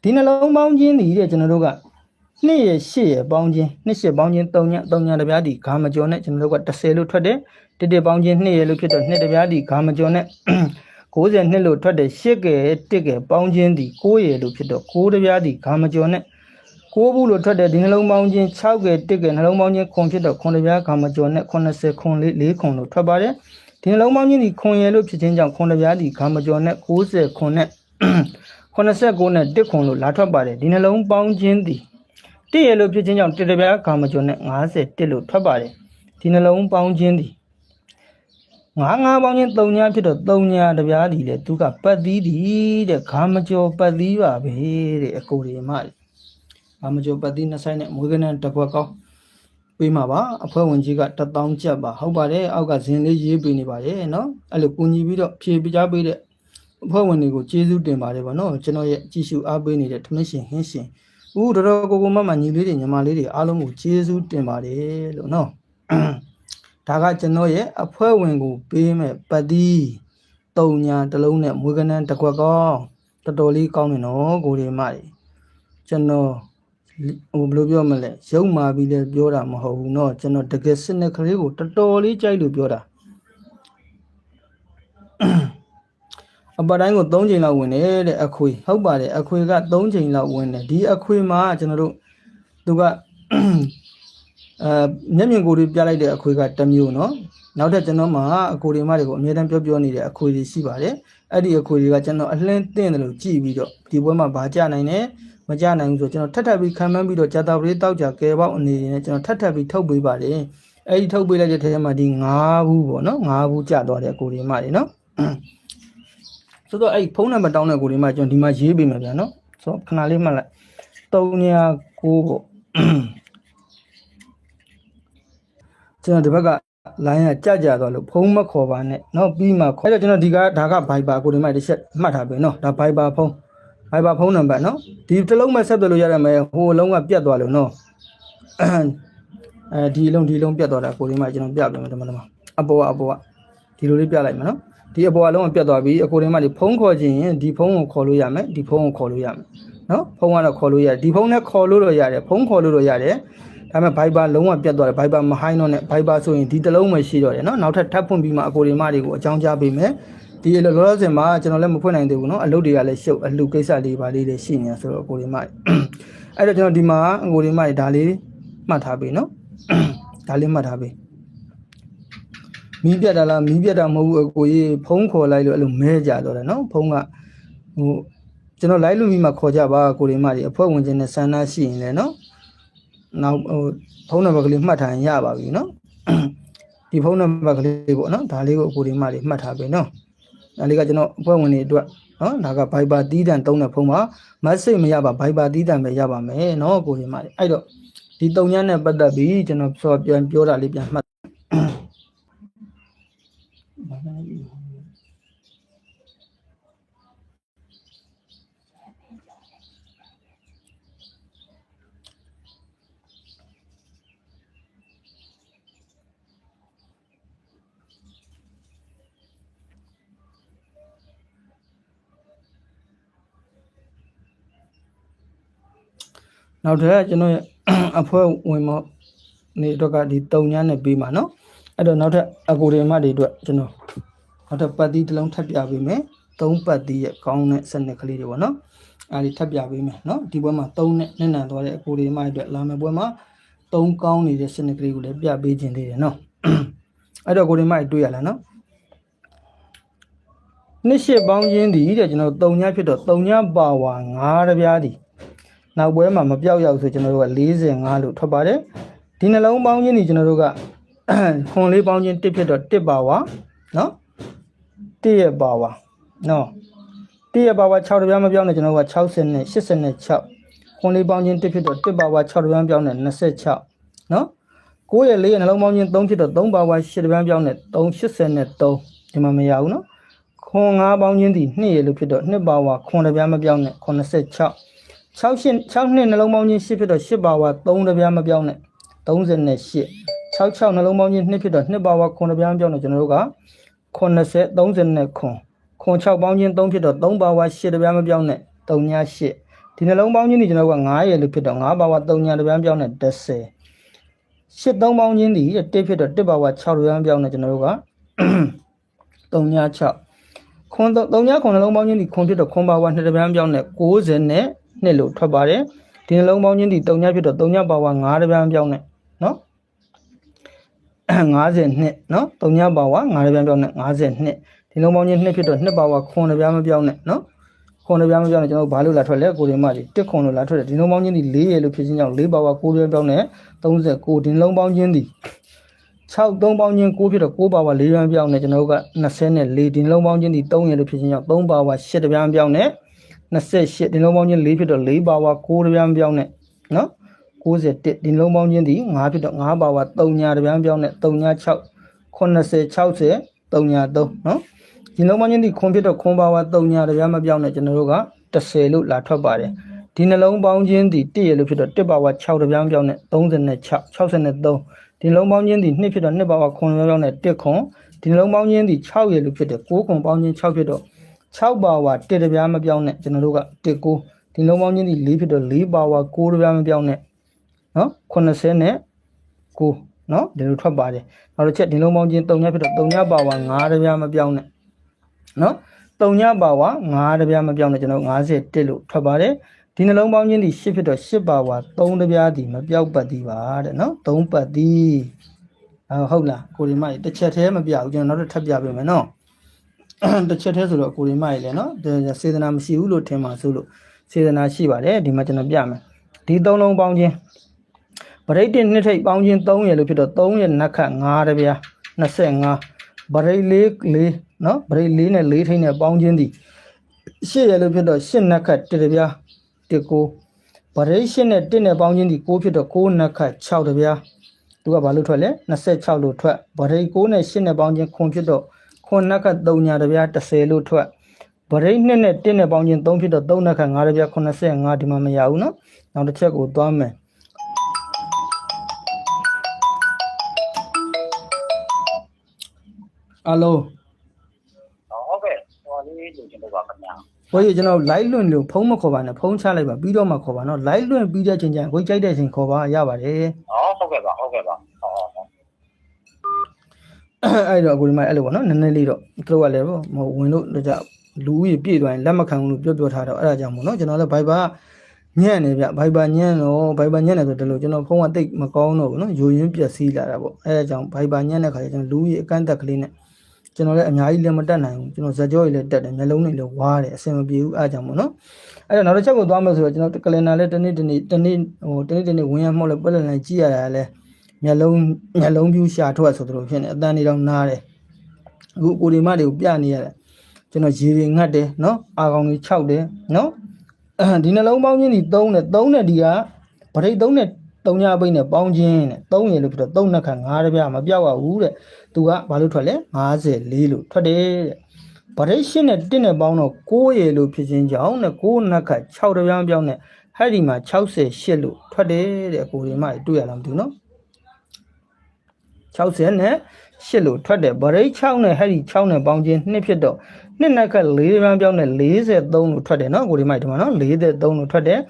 ဒီနှလုံးပေါင်းချင်းတည်တဲ့ကျွန်တော်တို့က2ရ8ရပေါင်းချင်း2 8ပေါင်းချင်း3ည3ညတပြားဒီဂါမကျော်နဲ့ကျွန်တော်တို့က10လို့ထွက်တယ်1ပေါင်းချင်း2ရလို့ဖြစ်တော့2တပြားဒီဂါမကျော်နဲ့92လို့ထွက်တယ်8ကဲ1ကဲပေါင်းချင်းဒီ9ရလို့ဖြစ်တော့9တပြားဒီဂါမကျော်နဲ့9ဘူးလို့ထွက်တယ်ဒီနှလုံးပေါင်းချင်း6ကဲ1ကဲနှလုံးပေါင်းချင်းခွန်ဖြစ်တော့ခွန်တပြားဂါမကျော်နဲ့80ခွန်4ခွန်လို့ထွက်ပါတယ်ဒီနှလုံးပေါင်းချင်းဒီခွန်ရလို့ဖြစ်ချင်းကြောင့်ခွန်တပြားဒီဂါမကျော်နဲ့90ခွန်နဲ့89နဲ့1ခွန်လို့လာထွက်ပါတယ်ဒီနှလုံးပေါင်းချင်းဒီ1ရလို့ဖြစ်ချင်းကြောင့်1တပြားဂါမကျော်နဲ့51လို့ထွက်ပါတယ်ဒီနှလုံးပေါင်းချင်းဒီ9ပေါင်းချင်း3ညဖြစ်တော့3ညတပြားဒီလေသူကပတ်သီးဒီတဲ့ဂါမကျော်ပတ်သီးပါပဲတဲ့အကိုတွေမတွေဂါမကျော်ပတ်သီး2ဆိုင်နဲ့မွေးကနန်းတစ်ခွက်ကောင်းပေးမှာပါအဖွဲ့ဝင်ကြီးက1000ကျပ်ပါဟုတ်ပါတယ်အောက်ကဇင်လေးရေးပေးနေပါတယ်နော်အဲ့လိုကူညီပြီးတော့ဖြည့်ပြကြပေးတဲ့အဖွဲ့ဝင်တွေကိုကျေးဇူးတင်ပါတယ်ဗောနော်ကျွန်တော်ရဲ့ကြည့်ရှုအားပေးနေတဲ့ထမင်းရှင်ဟင်းရှင်ဦးတော်တော်ကိုမညီလေးတွေညီမလေးတွေအားလုံးကိုကျေးဇူးတင်ပါတယ်လို့နော်ဒါကကျွန်တော်ရဲ့အဖွဲ့ဝင်ကိုပေးမဲ့ပတ်သီး3ညာတစ်လုံးနဲ့မွေးကနန်းတစ်ခွက်ကောင်းတော်တော်လေးကောင်းနေနော်ကိုဒီမကြီးကျွန်တော်ဘယ်လိုပြောမလဲရုပ်မာပြီးလဲပြောတာမဟုတ်ဘူးเนาะကျွန်တော်တကယ်စနစ်ကလေးကိုတော်တော်လေးကြိုက်လို့ပြောတာအပတိုင်းကို3ချိန်လောက်ဝင်တယ်တဲ့အခွေဟုတ်ပါတယ်အခွေက3ချိန်လောက်ဝင်တယ်ဒီအခွေမှာကျွန်တော်တို့သူကမျက်မြင်ကိုယ်တွေပြလိုက်တဲ့အခွေကတစ်မျိုးเนาะနောက်ထပ်ကျွန်တော်မှာအကိုတွေမတွေကိုအမြဲတမ်းပြောနေတဲ့အခွေတွေရှိပါတယ်အဲ့ဒီအခွေတွေကကျွန်တော်အလှင်းသင့်တယ်လို့ကြည့်ပြီးတော့ဒီဘွဲမှာဗာကြနိုင်တယ်မကြနိုင်ဘူးဆိုကျွန်တော်ထပ်ပြီးခံမှန်းပြီးတော့ဂျာတာပရိတောက်ကြကဲပေါက်အနေနဲ့ကျွန်တော်ထပ်ပြီးထုတ်ပေးပါတယ်အဲ့ဒီထုတ်ပေးလိုက်တဲ့ထဲမှာဒီ9ဘူးပေါ့နော်9ဘူးကြသွားတဲ့အကိုတွေမတွေနော်ဆိုတော့အဲ့ဖုန်းနံပါတ်တောင်းတဲ့ကိုတွေမကျွန်တော်ဒီမှာရေးပေးမယ်ဗျာနော်ဆိုတော့ခဏလေးမှတ်လိုက်309ပေါ့ကျွန်တော်ဒီဘက်ကလိုင်းကကြသွားလို့ဖုန်းမခေါ်ပါနဲ့เนาะပြီးမှခေါ်အဲ့တော့ကျွန်တော်ဒီကဒါက Viber ကိုဒီမှာတစ်ချက်မှတ်ထားပြီเนาะဒါ Viber ဖုန်းနံပါတ်เนาะဒီတစ်လုံးမဲ့ဆက်သွယ်လို့ရရမယ်ဟိုအလုံးကပြတ်သွားလို့เนาะဒီအလုံးပြတ်သွားတာကိုဒီမှာကျွန်တော်ပြပြမယ်ဒီမှာအပေါ်ကဒီလိုလေးပြလိုက်မယ်เนาะဒီအပေါ်အလုံးကပြတ်သွားပြီအကိုဒီမှာဒီဖုန်းခေါ်ခြင်းရင်ဒီဖုန်းကိုခေါ်လို့ရမယ်ဒီဖုန်းကိုခေါ်လို့ရမယ်เนาะဖုန်းကတော့ခေါ်လို့ရတယ်ဒီဖုန်းနဲ့ခေါ်လို့တော့ရတယ်ဖုန်းခေါ်လို့တော့ရတယ်ဒါပေမဲ့ Viber လုံးဝပြတ်သွားတယ် Viber မဟိုင်းတော့နဲ့ Viber ဆိုရင်ဒီတစ်လုံးပဲရှိတော့တယ်เนาะနောက်ထပ်ထပ်ဖွင့်ပြီးမှအကိုဒီမတွေကိုအကြောင်းကြားပေးမယ်ဒီလောလောဆယ်မှာကျွန်တော်လည်းမဖွင့်နိုင်သေးဘူးเนาะအလုပ်တွေကလည်းရှုပ်အလှကိစ္စလေးပါလေးတွေရှိနေဆိုတော့အကိုဒီမအဲ့တော့ကျွန်တော်ဒီမှာအကိုဒီမဒါလေးမှတ်ထားပေးเนาะဒါလေးမှတ်ထားပေးမီးပြတ်တာလားမီးပြတ်တာမဟုတ်ဘူးအကိုကြီးဖုန်းခေါ်လိုက်လို့အဲ့လိုမဲကြတော့တယ်เนาะဖုန်းကဟိုကျွန်တော်လိုက်လို့ပြီးမှခေါ်ကြပါအကိုဒီမတွေအဖွဲ့ဝင်ချင်းနဲ့ဆန္ဒရှိရင်လည်းเนาะနောက်ဟိုဖုန်းနံပါတ်ကလေးမှတ်ထားရင်ရပါပြီเนาะဒီဖုန်းနံပါတ်ကလေးပေါ့เนาะဒါလေးကိုအကိုဒီမတွေမှတ်ထားပေးเนาะဒါလေးကကျွန်တော်အဖွဲ့ဝင်တွေအတွက်เนาะဒါက Viber တီးတန်သုံးတဲ့ဖုန်းမှာ message မရပါ Viber တီးတန်ပဲရပါမယ်เนาะအကိုဒီမတွေအဲ့တော့ဒီ3ညနဲ့ပတ်သက်ပြီးကျွန်တော်ဆိုပြန်ပြောတာလေးပြန်မှတ်နောက်ထပ်ကျွန်တော်အဖွဲ့ဝင်မနေအတွက်ကဒီ3ညနဲ့ပြီးမှာเนาะအဲ့တော့နောက်ထပ်အကိုတွေမတွေအတွက်ကျွန်တော်နောက်ထပ်ပတ်သီးတစ်လုံးထပ်ပြပေးမယ်3ပတ်သီးရဲ့ကောင်းတဲ့စနစ်ကလေးတွေပေါ့เนาะအဲ့ဒီထပ်ပြပေးမယ်เนาะဒီဘွဲမှာ3နဲ့နန်းသွားတဲ့အကိုတွေမအတွက်လာမယ့်ဘွဲမှာ3ကောင်းနေတဲ့စနစ်ကလေးကိုလည်းပြပေးခြင်းသေးတယ်เนาะအဲ့တော့ကိုတွေမတွေ့ရလားเนาะနှစ်ရှစ်ပေါင်းချင်းဒီတဲ့ကျွန်တော်3ညဖြစ်တော့3ညပါဝါ9တပြားဒီနောက်ပွဲမှာမပြောက်ရောက်ဆိုကျွန်တော်တို့က45လို့ထွက်ပါတယ်ဒီနှလုံးပေါင်းချင်းဒီကျွန်တော်တို့က ခွန်လေးပေါင်းချင်း1ဖြစ်တော့1ပါဝါနော်1ရဲ့ပါဝါနော်1ရဲ့ပါဝါ6တပြားမပြောင်းနဲ့ကျွန်တော်က60နဲ့86ခွန်လေးပေါင်းချင်း1ဖြစ်တော့1ပါဝါ6တပြားပြောင်းနဲ့26နော်9ရဲ့4ရဲ့နှလုံးပေါင်းချင်း3ဖြစ်တော့3ပါဝါ8တပြားပြောင်းနဲ့383ဒီမှာမရဘူးနော်ခွန်5ပေါင်းချင်းဒီ2ရဲ့လို့ဖြစ်တော့2ပါဝါခွန်တပြားမပြောင်းနဲ့86 6နှစ်နှလုံးပေါင်းချင်း8ဖြစ်တော့8ပါဝါ3တပြားမပြောင်းနဲ့38 66နှလုံးပေါင်းချင်း2ဖြစ်တော့2ပါဝါ9တပြားမပြောင်းနဲ့ကျွန်တော်တို့က80 30ခွန်6ပေါင်းချင်း3ဖြစ်တော့3ပါဝါ8တပြားမပြောင်းနဲ့38ဒီနှလုံးပေါင်းချင်းဒီကျွန်တော်တို့က9ရဲ့လို့ဖြစ်တော့9ပါဝါ3ညာတပြားမပြောင်းနဲ့10 8 3ပေါင်းချင်းဒီ1ဖြစ်တော့1ပါဝါ6တပြားမပြောင်းနဲ့ကျွန်တော်တို့က36ခွန်3ညာခွန်နှလုံးပေါင်းချင်းဒီခွန်ဖြစ်တော့ခွန်ပါဝါ2တပြားမပြောင်းနဲ့90နဲ့2လို့ထွက်ပါတယ်ဒီနှလုံးပေါင်းချင်းဒီ3ညာဖြစ်တော့3ညာပါဝါ9တပြားမပြောင်းနဲ့နော်50နှစ်နော်3ညပါဝါ9တပြားပြောင်းနဲ့50နှစ်ဒီလုံးပေါင်းချင်း2ဖြစ်တော့2ပါဝါ9တပြားမပြောင်းနဲ့နော်9တပြားမပြောင်းနဲ့ကျွန်တော်ဘာလို့လာထွက်လဲကိုရီမကြီး1ခွန်လို့လာထွက်တယ်ဒီလုံးပေါင်းချင်းဒီ4ရလို့ဖြစ်ချင်းကြောင့်4ပါဝါ9တပြားပြောင်းနဲ့39ဒီလုံးပေါင်းချင်းဒီ6 3ပေါင်းချင်း9ဖြစ်တော့9ပါဝါ4တပြားပြောင်းနဲ့ကျွန်တော်က24ဒီလုံးပေါင်းချင်းဒီ3ရလို့ဖြစ်ချင်းကြောင့်3ပါဝါ8တပြားပြောင်းနဲ့28ဒီလုံးပေါင်းချင်း4ဖြစ်တော့4ပါဝါ9တပြားပြောင်းနဲ့နော်91ဒီလုံးပေါင်းချင်းဒီ9ဖြစ်တော့9ပါဝါ3ညာတပြားပြောင်းနဲ့3ညာ6 80 60 3ညာ3နော်ဒီလုံးပေါင်းချင်းဒီခွန်ဖြစ်တော့ခွန်ပါဝါ3ညာတပြားမပြောင်းနဲ့ကျွန်တော်တို့က10လို့လာထွက်ပါတယ်ဒီနှလုံးပေါင်းချင်းဒီ1ရလို့ဖြစ်တော့1ပါဝါ6တပြားပြောင်းနဲ့36 63ဒီလုံးပေါင်းချင်းဒီ2ဖြစ်တော့2ပါဝါခွန်တပြားပြောင်းနဲ့1ခွန်ဒီနှလုံးပေါင်းချင်းဒီ6ရလို့ဖြစ်တယ်9ခွန်ပေါင်းချင်း6ဖြစ်တော့6ပါဝါ1တပြားမပြောင်းနဲ့ကျွန်တော်တို့က1 9ဒီလုံးပေါင်းချင်းဒီ4ဖြစ်တော့4ပါဝါ9တပြားမပြောင်းနဲ့နော်80နဲ့9နော်ဒီလိုထွက်ပါတယ်နောက်တစ်ချက်ဒီလုံးပေါင်းချင်း3ညဖြစ်တော့3ညပါဝါ9တပြားမပြောင်းနဲ့နော်3ညပါဝါ9တပြားမပြောင်းနဲ့ကျွန်တော်51လို့ထွက်ပါတယ်ဒီနှလုံးပေါင်းချင်းဒီ8ဖြစ်တော့8ပါဝါ3တပြားဒီမပြောက်ပတ်သည်ပါတဲ့နော်3ပတ်သည်ဟုတ်လားကိုရီမကြီးတစ်ချက်တည်းမပြောက်ကျွန်တော်နောက်ထပ်ပြပေးမယ်နော်တစ်ချက်တည်းဆိုတော့ကိုရီမကြီးလည်းနော်စေတနာမရှိဘူးလို့ထင်ပါဆိုလို့စေတနာရှိပါတယ်ဒီမှာကျွန်တော်ပြမယ်ဒီ3လုံးပေါင်းချင်းပရိတ်တင်နှစ်ထိပ်ပေါင်းချင်း3ရလို့ဖြစ်တော့3ရနက်ခတ်9တပြား25ပရိတ်4နော်ပရိတ်4နဲ့4ထိပ်နဲ့ပေါင်းချင်းဒီ8ရလို့ဖြစ်တော့8နက်ခတ်1တပြား19ပရိတ်8နဲ့1နဲ့ပေါင်းချင်းဒီ9ဖြစ်တော့9နက်ခတ်6တပြားသူကဘာလို့ထွက်လဲ26လို့ထွက်ပရိတ်9နဲ့8နဲ့ပေါင်းချင်းခွန်ဖြစ်တော့ခွန်နက်ခတ်3ညာတပြား10လို့ထွက်ပရိတ်2နဲ့1နဲ့ပေါင်းချင်း3ဖြစ်တော့3နက်ခတ်9တပြား85ဒီမှာမရဘူးနော်နောက်တစ်ချက်ကိုသွားမယ်အလိုဟုတ်ကဲ့ဟိုလေးလိုချင်လို့ပါခင်ဗျာဘိုးကြီးကျွန်တော် live လွှင့်လို့ဖုန်းမခေါ်ပါနဲ့ဖုန်းချလိုက်ပါပြီးတော့မှခေါ်ပါနော် live လွှင့်ပြီးတဲ့ချိန်ကျရင်ကိုကြိုက်တဲ့ချိန်ခေါ်ပါရပါတယ်ဟုတ်ကဲ့ပါဟုတ်အဲ့တော့အခုဒီမှာအဲ့လိုပေါ့နော်နည်းနည်းလေးတော့သူတို့ကလည်းမဝင်လို့ကြလူကြီးပြည့်သွားရင်လက်မခံဘူးလို့ပြောထားတော့အဲ့ဒါကြောင့်မို့နော်ကျွန်တော်လည်း Viber ညံ့နေဗျ Viber ညံ့တော့ Viber ညံ့နေဆိုတလို့ကျွန်တော်ဖုန်းကတိတ်မကောင်းတော့ဘူးနော်ယိုရင်းပြက်စီးလာတာပေါ့အဲ့ဒါကြောင့် Viber ညံ့တဲ့ခါကျကျွန်တော်လူကြီးအကန့်အသတ်ကလေးနဲ့ကျွန်တော်လည်းအများကြီးလည်းမတက်နိုင်ဘူးကျွန်တော်ဇက်ကြောကြီးလည်းတက်တယ်မျက်လုံးတွေလည်းဝါးတယ်အဆင်မပြေဘူးအားကြောင့်မို့နော်အဲ့တော့နောက်တစ်ချက်ကိုသွားမယ်ဆိုတော့ကျွန်တော်ကလင်နာလည်းတနေ့ဝင်ရမှောက်လည်းပြက်လည်းကြည့်ရတာလည်းမျက်လုံးပြူးရှာထွက်ဆိုတို့ဖြစ်နေအတန်နေတော့နားတယ်အခုကိုဒီမတွေကိုပြနေရတယ်ကျွန်တော်ရေတွေငတ်တယ်နော်အာကောင်ကြီး6တယ်နော်ဒီနှလုံးပေါင်းချင်းဒီ3နဲ့ဒီကဗရိတ်3နဲ့3ညပိတ်နဲ့ပေါင်းချင်းနဲ့3ရလို့ဖြစ်တော့3နှစ်ခါ9တပြားမပြောက်ရဘူးတဲ့သူကဘာလို့ထွက်လဲ54လို့ထွက်တယ်တဲ့ဗရိတ်8နဲ့1နဲ့ပေါင်းတော့9ရလို့ဖြစ်ချင်းကြောင့်နဲ့9နှစ်ခါ6တပြားမပြောက်နဲ့ဟဲ့ဒီမှာ68လို့ထွက်တယ်တဲ့ကိုဒီမတွေ့ရလားမသိဘူးနော်60နဲ့8လို့ထွက်တယ်ဗရိတ်6နဲ့ဟဲ့ဒီ6နဲ့ပေါင်းချင်း2ဖြစ်တော့2နှစ်ခါ4တပြားပြောင်းနဲ့43လို့ထွက်တယ်နော်ကိုဒီမဒီမှာနော်43လို့ထွက်တယ်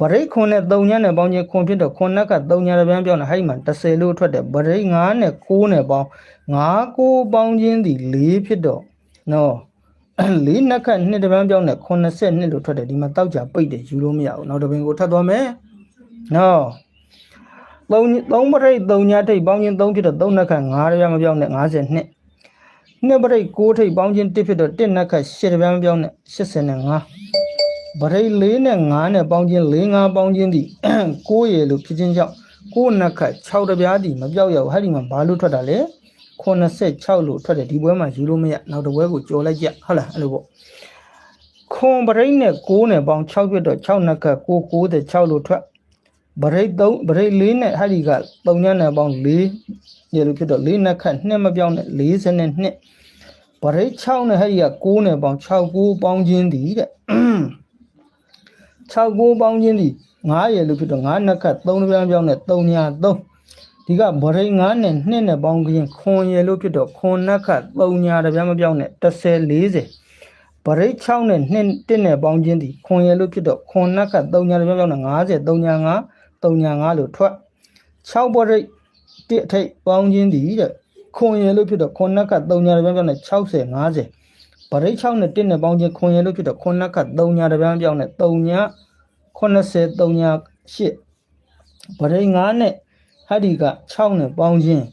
ဗရိတ်9နဲ့3ညနဲ့ပေါင်းချင်းခွန်ဖြစ်တော့9နှစ်ခါ3ညတပြားပြောင်းနဲ့ဟဲ့ဒီမှာ10လို့ထွက်တယ်ဗရိတ်9နဲ့9နဲ့ပေါင်း9 9ပေါင်းချင်းဒီ4ဖြစ်တော့နော်4နှစ်ခါ2တပြားပြောင်းနဲ့82လို့ထွက်တယ်ဒီမှာတောက်ကြပိတ်တယ်ယူလို့မရဘူးနောက်တစ်ပင်ကိုထပ်သွားမယ်နော်3ပရိတ်3ညထိပ်ပေါင်းချင်း3ဖြစ်တော့3နှစ်ခါ9တပြားမပြောင်းနဲ့52နှစ်ပရိတ်6ထိပ်ပေါင်းချင်း1ဖြစ်တော့1နှစ်ခါ8တပြားမပြောင်းနဲ့85ပရိတ်4နဲ့5နဲ့ပေါင်းချင်း4 5ပေါင်းချင်းဒီ9ရလို့ဖြစ်ချင်းကြောင့် ကိုနခတ်6တပြားဒီမပြောက်ရဘူးဟဲ့ဒီမှာဘာလို့ထွက်တာလဲ86လို့ထွက်တယ်ဒီပွဲမှာယူလို့မရနောက်တစ်ပွဲကိုကြော်လိုက်ကြဟုတ်လားအဲ့လိုပေါ့ခွန်ပရိတ်နဲ့6နဲ့ပေါင်း6ပြတော့6နခတ်96လို့ထွက်ပရိတ်3ပရိတ်4နဲ့ဟဲ့ဒီက3ညနဲ့ပေါင်း4ရေလို့ဖြစ်တော့4နခတ်2မပြောင်းနဲ့42ပရိတ်6နဲ့ဟဲ့ဒီက6နဲ့ပေါင်း69ပေါင်းခြင်းတည်တဲ့69ပေါင်းခြင်းတည်9ရေလို့ဖြစ်တော့9နခတ်3ပြားပြောင်းနဲ့3ည3ဒီကဗရိတ်9နဲ့2နဲ့ပေါင်းခြင်းခွန်ရေလို့ဖြစ်တော့ခွန်နခတ်3ညတပြားမပြောင်းနဲ့30 40ဗရိတ်6နဲ့2 1နဲ့ပေါင်းခြင်းဒီခွန်ရေလို့ဖြစ်တော့ခွန်နခတ်3ညတပြားပြောင်းနဲ့50 3ည5 3ည5လို့ထွက်6ဗရိတ်1အထိပ်ပေါင်းခြင်းဒီတဲ့ခွန်ရေလို့ဖြစ်တော့ခွန်နခတ်3ညတပြားပြောင်းနဲ့60 50ဗရိတ်6နဲ့1နဲ့ပေါင်းခြင်းခွန်ရေလို့ဖြစ်တော့ခွန်နခတ်3ညတပြားပြောင်းနဲ့3ည80 3ည8ဗရိတ်9နဲ့ဟာဒီက6နဲ့ပေါင်းခြင်း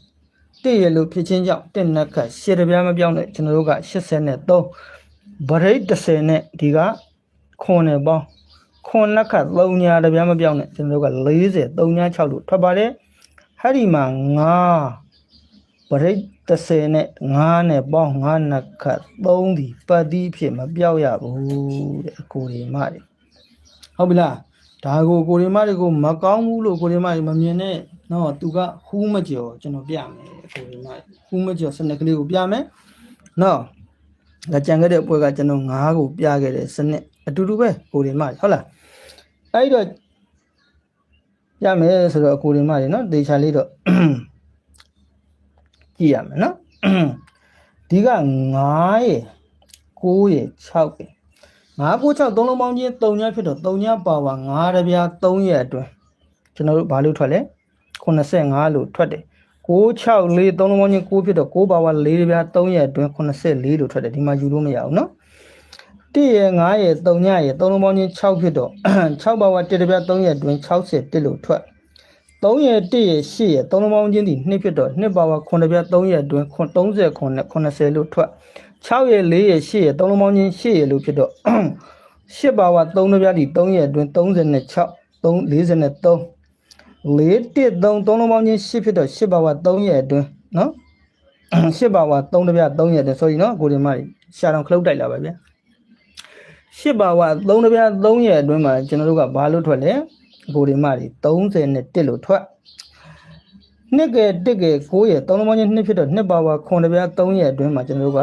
1ရလို့ဖြစ်ချင်းကြောင့်1နက်ခတ်10တပြားမပြောင်းနဲ့ကျွန်တော်တို့က83ဗရိတ်30နဲ့ဒီကခွန်နဲ့ပေါင်းခွန်နက်ခတ်3ညာတပြားမပြောင်းနဲ့ကျွန်တော်တို့က40 3ညာ6လို့ထွက်ပါတယ်ဟာဒီမှာ9ဗရိတ်30နဲ့9နဲ့ပေါင်း9နက်ခတ်3ဒီပတ်တိဖြစ်မပြောက်ရဘူးတဲ့အကိုဒီမတွေဟုတ်ပြီလားဒါကိုရီမတွေကိုမကောင်းဘူးလို့ကိုရီမတွေမမြင်နဲ့နော်သူကဟူးမကျော်ကျွန်တော်ပြမယ်ကိုရီမဟူးမကျော်စနစ်ကလေးကိုပြမယ်နော်ဒါကြံခဲ့တဲ့ပွဲကကျွန်တော်9ကိုပြခဲ့တဲ့စနစ်အတူတူပဲကိုရီမဟုတ်လားအဲ့တော့ပြမယ်ဆိုတော့ကိုရီမတွေနော်တေချာလေးတော့ကြည့်ရမယ်နော်ဒီက9ရေ9ရေ6ရေ996 3လုံးပေါင်းချင်း3ညဖြစ်တော့3ညပါဝါ9တပြား3ရက်အတွင်းကျွန်တော်တို့ဘာလို့ထွက်လဲ85လို့ထွက်တယ်964 3လုံးပေါင်းချင်း9ဖြစ်တော့9ပါဝါ4တပြား3ရက်အတွင်း84လို့ထွက်တယ်ဒီမှာယူလို့မရဘူးနော်1ရက်9ရက်3ညရက်3လုံးပေါင်းချင်း6ဖြစ်တော့6ပါဝါ1တပြား3ရက်အတွင်း61လို့ထွက်3ရက်1ရက်8ရက်3လုံးပေါင်းချင်းဒီ2ဖြစ်တော့2ပါဝါ9တပြား3ရက်အတွင်း39နဲ့80လို့ထွက်6ရက်4ရက်8ရက်3လုံးပေါင်းချင်း8ရက်လို့ဖြစ်တော့8ပါဝါ3တပြားဒီ3ရက်အတွင်း36 43 413 3လုံးပေါင်းချင်း8ဖြစ်တော့8ပါဝါ3ရက်အတွင်းနော်8ပါဝါ3တပြား3ရက်အတွင်းဆိုရင်နော်ကိုဒီမကြီးရှာတော့ခလုတ်တိုက်လာပါဗျာ8ပါဝါ3တပြား3ရက်အတွင်းမှာကျွန်တော်တို့ကဘာလို့ထွက်လဲကိုဒီမကြီး31လို့ထွက်နှစ်က9ရက်3လုံးပေါင်းချင်း2ဖြစ်တော့2ပါဝါ9တပြား3ရက်အတွင်းမှာကျွန်တော်တို့က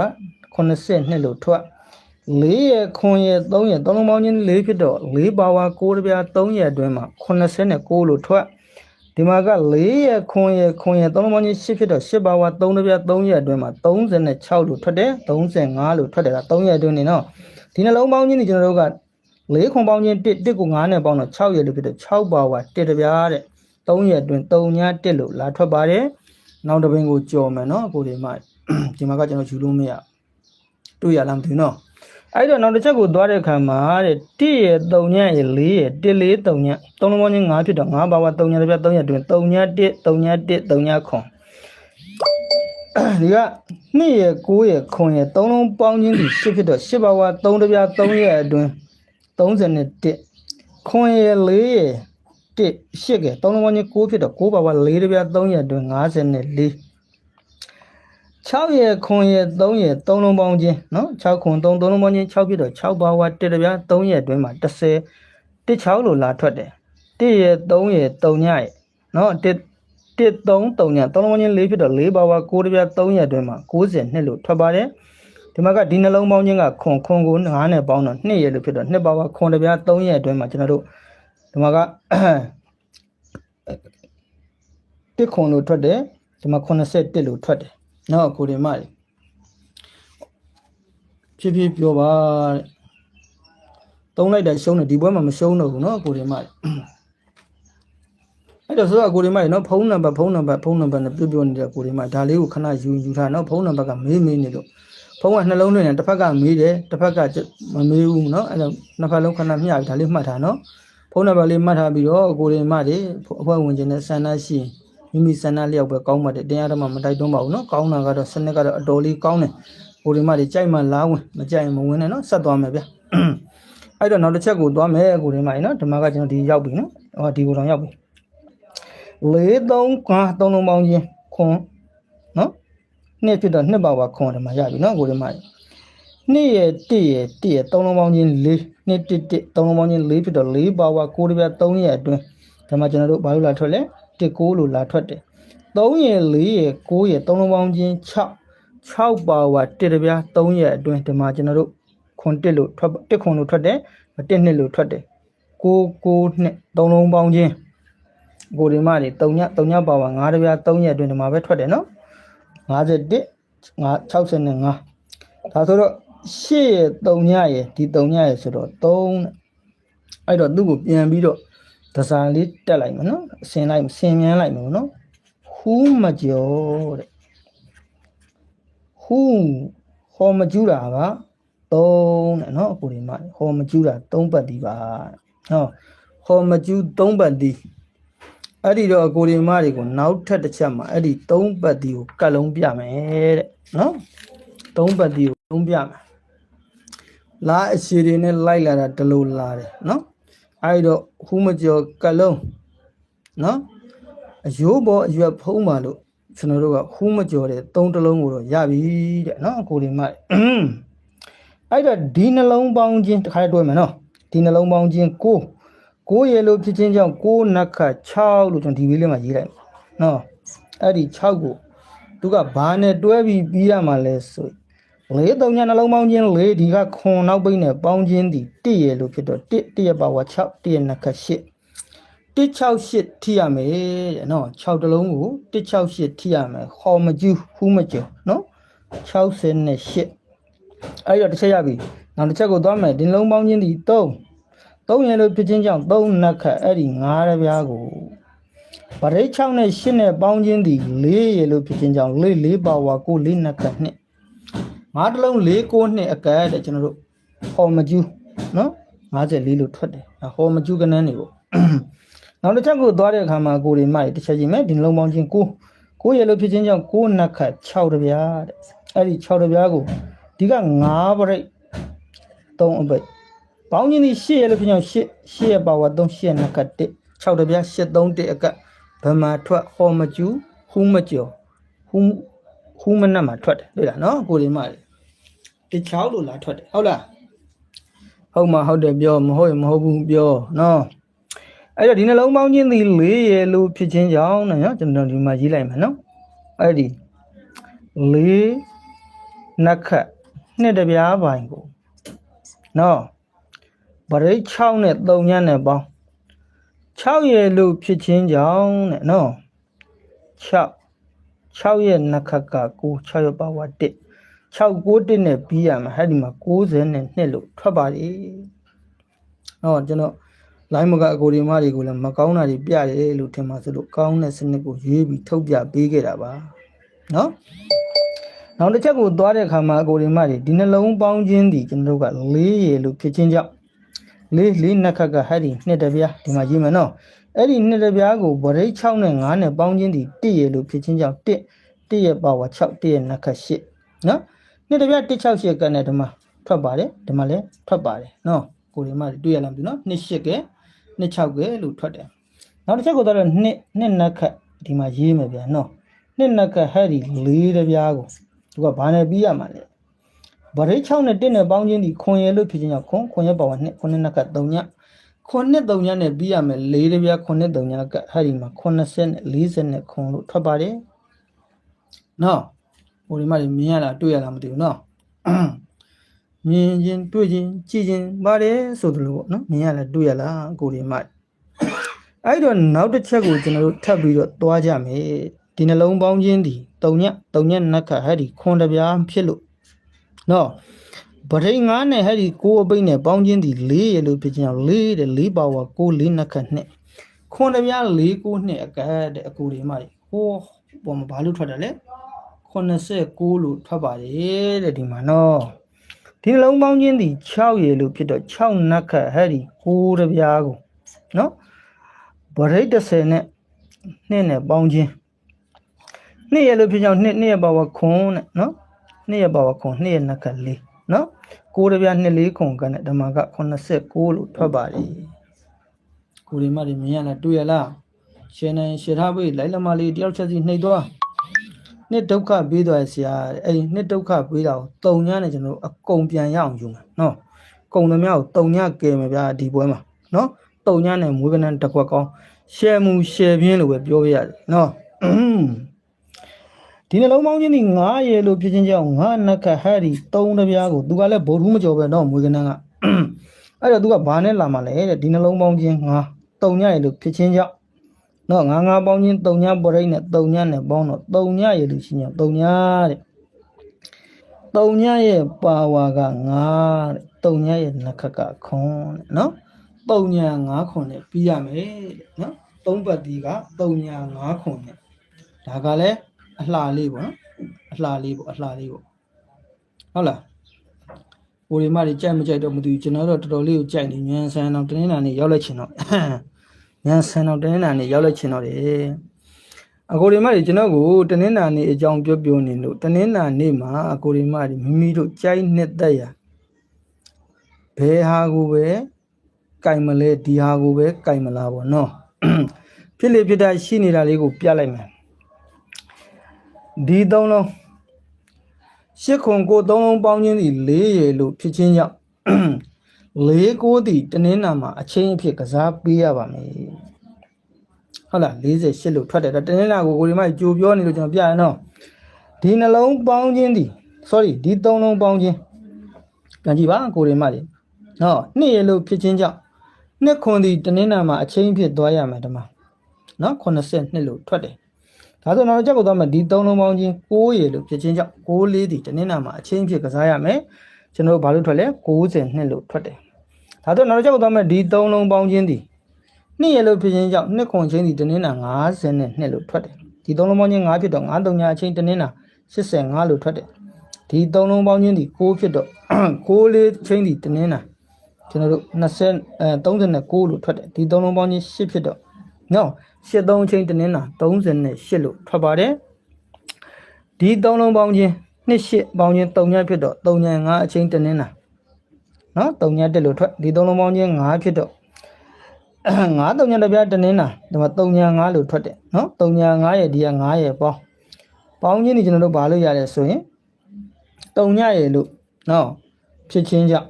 82လို့ထွက်4ရက်9ရက်3ရက်3လုံးပေါင်းချင်း4ဖြစ်တော့4ပါဝါ9တပြား3ရက်အတွင်းမှာ89လို့ထွက်ဒီမှာက4ရက်9ရက်3လုံးပေါင်းချင်း8ဖြစ်တော့8ပါဝါ3တပြား3ရက်အတွင်းမှာ36လို့ထွက်တယ်35လို့ထွက်တယ်ဒါ3ရက်အတွင်းနေနော်ဒီနှလုံးပေါင်းချင်းนี่ကျွန်တော်တို့က4ခွန်ပေါင်းချင်း1ကို9နဲ့ပေါင်းတော့6ရက်လို့ဖြစ်တော့6ပါဝါ1တပြားတဲ့3ရက်အတွင်း3ည1လို့လာထွက်ပါတယ်နောက်တစ်ပင်ကိုကြော်မယ်နော်ကိုဒီမှာဒီမှာကကျွန်တော်ယူလို့မရတွေ့ရလားမသိဘူးနော်အဲ့တော့နောက်တစ်ချက်ကိုသွားတဲ့အခါမှာတဲ့1ရက်3ညရက်4ရက်1 4 3ည3လုံးပေါင်းချင်း9ဖြစ်တော့9ပါဝါ3ညတပြား3ရက်အတွင်း3ည1 3ည1 3ညခွန်ဒီက2ရက်9ရက်ခွန်ရက်3လုံးပေါင်းချင်းဒီ8ဖြစ်တော့8ပါဝါ3တပြား3ရက်အတွင်း31ခွန်ရက်4ရက်1 8ကဲ3လုံးပေါင်းချင်း9ဖြစ်တော့9ပါဝါ4တပြား3ရက်အတွင်း54 6ရက်9ရက်3ရက်3လုံးပေါင်းချင်းနော်6ခွန်3 3လုံးပေါင်းချင်း6ဖြစ်တော့6ပါဝါ1တပြား3ရက်အတွင်းမှာ30 16လို့လာထွက်တယ်1ရက်3ရက်3ညရက်နော်1 3 3ည3လုံးပေါင်းချင်း4ဖြစ်တော့4ပါဝါ9တပြား3ရက်အတွင်းမှာ92လို့ထွက်ပါတယ်ဒီမှာကဒီနှလုံးပေါင်းချင်းကခွန်ကို9နဲ့ပေါင်းတော့2ရက်လို့ဖြစ်တော့2ပါဝါ9တပြား3ရက်အတွင်းမှာကျွန်တော်တို့ဒီမှာက1ခွန်လို့ထွက်တယ်ဒီမှာ81လို့ထွက်တယ်နော်ကိုဒီမကြီးဖြည်းဖြည်းပြောပါတဲ့သုံးလိုက်တာရှုံးတယ်ဒီပွဲမှာမရှုံးတော့ဘူးနော်ကိုဒီမကြီးအဲ့တော့ဆိုတော့ကိုဒီမကြီးနော်ဖုန်းနံပါတ်နဲ့ပြောနေတဲ့ကိုဒီမဒါလေးကိုခဏယူထားနော်ဖုန်းနံပါတ်ကမေးနေလို့ဖုန်းကနှလုံးသွင်းတယ်တစ်ဖက်ကမေးတယ်တစ်ဖက်ကမမေးဘူးနော်အဲ့တော့နှစ်ဖက်လုံးခဏမျှပြီးဒါလေးမှတ်ထားနော်ဖုန်းနံပါတ်လေးမှတ်ထားပြီးတော့ကိုဒီမကြီးအဖွဲ့ဝင်ချင်းနဲ့ဆန္ဒရှိမိမိဆန္ဒလျောက်ပဲကောင်းပါတယ်တရားဓမ္မမတိုက်တွန်းပါဘူးเนาะကောင်းတာကတော့စနစ်ကတော့အတော်လေးကောင်းတယ်ကိုဒီမတွေကြိုက်မှလားဝင်မကြိုက်ရင်မဝင်နဲ့เนาะဆက်သွားမယ်ဗျအဲ့တော့နောက်တစ်ချက်ကိုသွားမယ်ကိုဒီမတွေเนาะဓမ္မကကျွန်တော်ဒီရောက်ပြီเนาะဟောဒီကိုတောင်ရောက်ပြီ 4 3 5 3လုံးပေါင်းချင်းခွန်နော်နှစ်ဖြစ်တော့နှစ်ပါဝါခွန်ဒီမှာရပြီနော်ကိုဒီမှာနှစ်ရဲ့1ရဲ့1ရဲ့3လုံးပေါင်းချင်း4နှစ်1 1 3လုံးပေါင်းချင်း4ဖြစ်တော့4ပါဝါ9တပြား3ရဲ့အတွင်းဒီမှာကျွန်တော်တို့ဘာလို့လာထွက်လဲ1 9လို့လာထွက်တယ်3ရဲ့4ရဲ့9ရဲ့3လုံးပေါင်းချင်း6ပါဝါ1တပြား3ရဲ့အတွင်းဒီမှာကျွန်တော်တို့ခွန်1လို့ထွက်1ခွန်လို့ထွက်တယ်1နှစ်လို့ထွက်တယ်9 9နှစ်3လုံးပေါင်းချင်းကိုဒီမှာတွေ3ညပါဝါ9တပြား3ရဲ့အတွင်းဒီမှာပဲထွက်တယ်နော်51 65ဒါဆိုတော့8ရဲ့3ညရဲ့ဒီ3ညရဲ့ဆိုတော့3အဲ့တော့သူ့ကိုပြန်ပြီးတော့သစားလေးတက်လိုက်မယ်နော်ဆင်မြန်းလိုက်မယ်နော်ဟူးမကျော်တဲ့ဟူးဟောမကျူးတာက3တဲ့နော်အခုဒီမှာဟောမကျူးတာ3ပတ်ဒီပါနော်ဟောမကျူး3ပတ်ဒီအဲ့ဒီတော့အကိုဒီမတွေကိုနောက်ထပ်တစ်ချက်မှာအဲ့ဒီ3ပတ်ဒီကိုကတ်လုံးပြမယ်တဲ့နော်3ပတ်ဒီကိုလုံးပြမယ်လာအရှိတွေနဲ့လိုက်လာတာဒလိုလာတယ်နော်အဲ့တော့ဟူးမကျော်ကတ်လုံးနော်အယိုးပေါ်အရွက်ဖုံးပါလို့ကျွန်တော်တို့ကဟူးမကျော်တဲ့3တလုံးကိုတော့ရပြီတဲ့နော်အကိုဒီမအဲ့တော့ဒီနှလုံးပေါင်းချင်းတစ်ခါတွဲမယ်နော်ဒီနှလုံးပေါင်းချင်း9ရဲ့လို့ဖြစ်ချင်းကြောင့်9နက္ခ6လို့ကျွန်တော်ဒီဝေးလေးမှာရေးလိုက်နော်အဲ့ဒီ6ကိုသူကဘာနဲ့တွဲပြီးပြီးရမှာလဲဆို4 3ညနှလုံးပေါင်းချင်း4ဒီကခွန်နောက်ပိတ်နဲ့ပေါင်းချင်းဒီ1ရဲ့လို့ဖြစ်တော့1ရဲ့ပါဝါ6 1ရဲ့နက္ခ8 168ထိရမယ်တဲ့နော်6တလုံးကို168ထိရမယ်ဟောမကျူးဟူးမကျော်နော်68အဲ့တော့တစ်ချက်ရပြီနောက်တစ်ချက်ကိုသွားမယ်ဒီလုံးပေါင်းချင်းဒီ3ရဲ့လို့ဖြစ်ချင်းကြောင့်3နက္ခအဲ့ဒီ9တပြားကိုဗရိတ်6နဲ့8နဲ့ပေါင်းချင်းဒီ4ရဲ့လို့ဖြစ်ချင်းကြောင့်4ပါဝါ9 4နက္ခ2 5တလုံး4 9နှစ်အကဲတဲ့ကျွန်တော်တို့ဟောမကျူးနော်54လို့ထွက်တယ်ဟောမကျူးကနန်းနေပေါ့နောက်တစ်ချက်ကိုသွားတဲ့အခါမှာကိုတွေမှတစ်ချက်ကြည့်မယ်ဒီနှလုံးပေါင်းချင်း9ရဲ့လို့ဖြစ်ချင်းကြောင့်9နက္ခ6တပြားတဲ့အဲ့ဒီ6တပြားကိုဒီက9ပရိတ်3အပိတ်ပေါင်းချင်းဒီ8ရဲ့လို့ဖြစ်ကြောင်း8ရဲ့ပါဝါ3 8ရဲ့နက္ခ1 6တပြား8 3 1အကဗမာထွက်ဟောမကျူးဟူးမကျော်ဟူးမနတ်မှာထွက်တယ်တွေ့လားနော်ကိုတွေမှတချောက်လို့လာထွက်တယ်ဟုတ်လားဟုတ်မှာဟုတ်တယ်ပြောမဟုတ်ရင်မဟုတ်ဘူးပြောနော်အဲ့တော့ဒီနှလုံးပေါင်းချင်းဒီ4ရဲ့လို့ဖြစ်ချင်းကြောင့်နော်ကျွန်တော်ဒီမှာရေးလိုက်မယ်နော်အဲ့ဒီ4နက္ခ2တပြားပိုင်းကိုနော်ဗရိတ်6နဲ့3ညနဲ့ပေါင်း6ရဲ့လို့ဖြစ်ချင်းကြောင့်နဲ့နော်6ရဲ့နက္ခက9 6ရဲ့ပါဝါ1 6 9 1နဲ့ပြီးရမှာအဲ့ဒီမှာ92လို့ထွက်ပါလေနော်ကျွန်တော်လိုင်းမကအကိုဒီမတွေကိုလည်းမကောင်းတာတွေပြတယ်လို့ထင်ပါဆိုလို့ကောင်းတဲ့စနစ်ကိုရွေးပြီးထုတ်ပြပေးခဲ့တာပါနော်နောက်တစ်ချက်ကိုသွားတဲ့အခါမှာအကိုဒီမတွေဒီနှလုံးပေါင်းချင်းဒီကျွန်တော်တို့က4ရေလို့ဖြစ်ချင်းကြောင့်4နက္ခကဟဲ့ဒီ2တပြားဒီမှာရေးမယ်နော်အဲ့ဒီ2တပြားကိုဗရိတ်6နဲ့9နဲ့ပေါင်းချင်းဒီ1ရေလို့ဖြစ်ချင်းကြောင့်1ရဲ့ပါဝါ6 1ရဲ့နက္ခ8နော်2တပြား168ကနဲ့ဒီမှာထွက်ပါတယ်ဒီမှာလည်းထွက်ပါတယ်နော်ကိုဒီမတွေတွေ့ရလားမသိနော်28က26ကလို့ထွက်တယ်နောက်တစ်ချက်ကိုတော့နှစ်နက္ခဒီမှာရေးမယ်ဗျာနော်နှစ်နက္ခဟဲ့ဒီ4တပြားကိုသူကဘာနဲ့ပြီးရမှာလဲဗရိတ်6နဲ့1နဲ့ပေါင်းချင်းဒီခွန်ရလို့ဖြစ်ချင်းကြောင့်ခွန်ရပါဝါ2ခွန်နက္ခ3ညခွန်နဲ့3ညနဲ့ပြီးရမယ်4တပြားခွန်နဲ့3ညကဟဲ့ဒီမှာ80နဲ့40နဲ့ခွန်လို့ထွက်ပါတယ်နော်ဟိုဒီမှာမြင်ရလားတွေ့ရလားမသိဘူးနော်မြင်ချင်းတွေ့ချင်းကြည့်ချင်းပါတယ်ဆိုသလိုပေါ့နော်မြင်ရလားတွေ့ရလားကိုဒီမှာအဲ့တော့နောက်တစ်ချက်ကိုကျွန်တော်တို့ထပ်ပြီးတော့သွားကြမယ်ဒီနှလုံးပေါင်းချင်းဒီ3ညနက္ခဟဲ့ဒီခွန်တပြားဖြစ်လို့နော်ဗရိတ်9နဲ့ဟဲ့ဒီ9အပိတ်နဲ့ပေါင်းချင်းဒီ4ရေလို့ဖြစ်ချင်းအောင်4တဲ့4ပါဝါ9 4နက္ခ2ခွန်တပြား4 9နှစ်အကဲတဲ့အကူဒီမှာဟိုပေါ်မှာဘာလို့ထွက်တယ်လဲ89လို့ထွက်ပါတယ်တဲ့ဒီမှာနော်ဒီနှလုံးပေါင်းချင်းဒီ6ရေလို့ဖြစ်တော့6နက္ခဟဲ့ဒီ9တပြားကိုနော်ဗရိတ်30နဲ့2နဲ့ပေါင်းချင်း2ရေလို့ဖြစ်ကြောင်း2ရဲ့ပါဝါခွန်နဲ့နော်2ရဲ့ပါဝါခွန်2ရဲ့နက္ခ4နော်9တပြား2 4ခွန်ကနဲ့ဓမ္မက89လို့ထွက်ပါတယ်ကိုဒီမတွေမြင်ရလားတွေ့ရလား ရှင်နေရှထားပြီးလိုက်လမလေးတယောက်ချက်စီနှိပ်သွားနှစ်ဒုက္ခပေးသွားဆရာအဲ့ဒီနှစ်ဒုက္ခပေးတာကိုတုံညနဲ့ကျွန်တော်တို့အကုန်ပြန်ရအောင်ယူမယ်နော်ကုံသမျှကိုတုံညကဲမယ်ဗျာဒီပွဲမှာနော်တုံညနဲ့မွေးကနန်းတစ်ခွက်ကောင်းရှယ်မှုရှယ်ပြင်းလို့ပဲပြောပြရတယ်နော်ဒီနှလုံးပေါင်းချင်းဒီ9ရေလို့ဖြစ်ချင်းကြောင့်ငါနက္ခဟဲ့ဒီ3တပြားကိုသူကလည်းဗုဒ္ဓမကြော်ပဲတော့မွေးကနန်းကအဲ့တော့သူကဘာနဲ့လာမှလဲတဲ့ဒီနှလုံးပေါင်းချင်း9တုံညရေလို့ဖြစ်ချင်းကြောင့်နော်9ပေါင်းချင်းတုံညပရိတ်နဲ့တုံညနဲ့ပေါင်းတော့တုံညရေလို့ရှိရင်တုံညတဲ့တုံညရဲ့ပါဝါက9တဲ့တုံညရဲ့နက္ခကခွန်တဲ့နော်တုံည9ခွန်နဲ့ပြီးရမယ်တဲ့နော်3ပတ်ဒီကတုံည9ခွန်နဲ့ဒါကလည်းအလှလေးပေါ့နော်အလှလေးပေါ့ဟုတ်လားဟိုဒီမှကြိုက်မကြိုက်တော့မသိဘူးကျွန်တော်တို့တော်တော်လေးကိုကြိုက်နေညံဆန်းအောင်တင်းနာနေရောက်လက်ချင်တော့ညံဆန်းအောင်တင်းနာနေရောက်လက်ချင်တော့တယ်အကိုဒီမှကျွန်တော်ကိုတင်းနာနေအကြောင်းပြောနေလို့တင်းနာနေမှာအကိုဒီမှမိမိတို့ကြိုက်နှစ်သက်ရဘယ်ဟာကိုပဲကြိုက်မလဲဒီဟာကိုပဲကြိုက်မလားပေါ့နော်ဖြစ်လေဖြစ်တာရှိနေတာလေးကိုပြလိုက်မယ်ဒီ3လုံးရှစ်ခွန်ကို3လုံးပေါင်းချင်းဒီ4ရေလို့ဖြစ်ချင်းကြောင့်4 9ဒီတင်းနာမှာအချင်းအဖြစ်ကစားပေးရပါမယ်ဟုတ်လား48လို့ထွက်တယ်ဒါတင်းနာကိုဒီမှာကြိုပြောနေလို့ကျွန်တော်ပြရနော်ဒီနှလုံးပေါင်းချင်းဒီ sorry ဒီ3လုံးပေါင်းချင်းပြန်ကြည့်ပါကိုဒီမှာလေနော်2ရေလို့ဖြစ်ချင်းကြောင့်နှစ်ခွန်ဒီတင်းနာမှာအချင်းဖြစ်သွားရမယ်ဒီမှာနော်82လို့ထွက်တယ်ဒါဆိုတော့ကြောက်တော့မှဒီ3လုံးပေါင်းချင်း9ရေလို့ဖြစ်ချင်းကြောင့်6 4ဒီတင်းနာမှာအချင်းဖြစ်ကစားရမယ်ကျွန်တော်တို့ဘာလို့ထွက်လဲ92လို့ထွက်တယ်ဒါဆိုတော့ကြောက်တော့မှဒီ3လုံးပေါင်းချင်းဒီ2ရေလို့ဖြစ်ချင်းကြောင့်နှစ်ခွန်ချင်းဒီတင်းနာ52လို့ထွက်တယ်ဒီ3လုံးပေါင်းချင်း9ဖြစ်တော့9 3ညာအချင်းတင်းနာ85လို့ထွက်တယ်ဒီ3လုံးပေါင်းချင်းဒီ9ဖြစ်တော့6 4ချင်းဒီတင်းနာကျွန်တော်တို့39လို့ထွက်တယ်ဒီ3လုံးပေါင်းချင်း10ဖြစ်တော့နော်83ချင်းတင်းနာ38လို့ထွက်ပါတယ်ဒီ3လုံးပေါင်းချင်း28ပေါင်းချင်း3ညဖြစ်တော့3ည5အချင်းတင်းနာနော်3ညတက်လို့ထွက်ဒီ3လုံးပေါင်းချင်း5ဖြစ်တော့9 3ညတပြားတင်းနာဒီမှာ3ည5လို့ထွက်တယ်နော်3ည5ရဲ့ဒီက9ရဲ့ပေါင်းချင်းဒီကျွန်တော်တို့ဘာလို့ရလဲဆိုရင်3ညရဲ့လို့နော်ဖြစ်ချင်းကြောင့်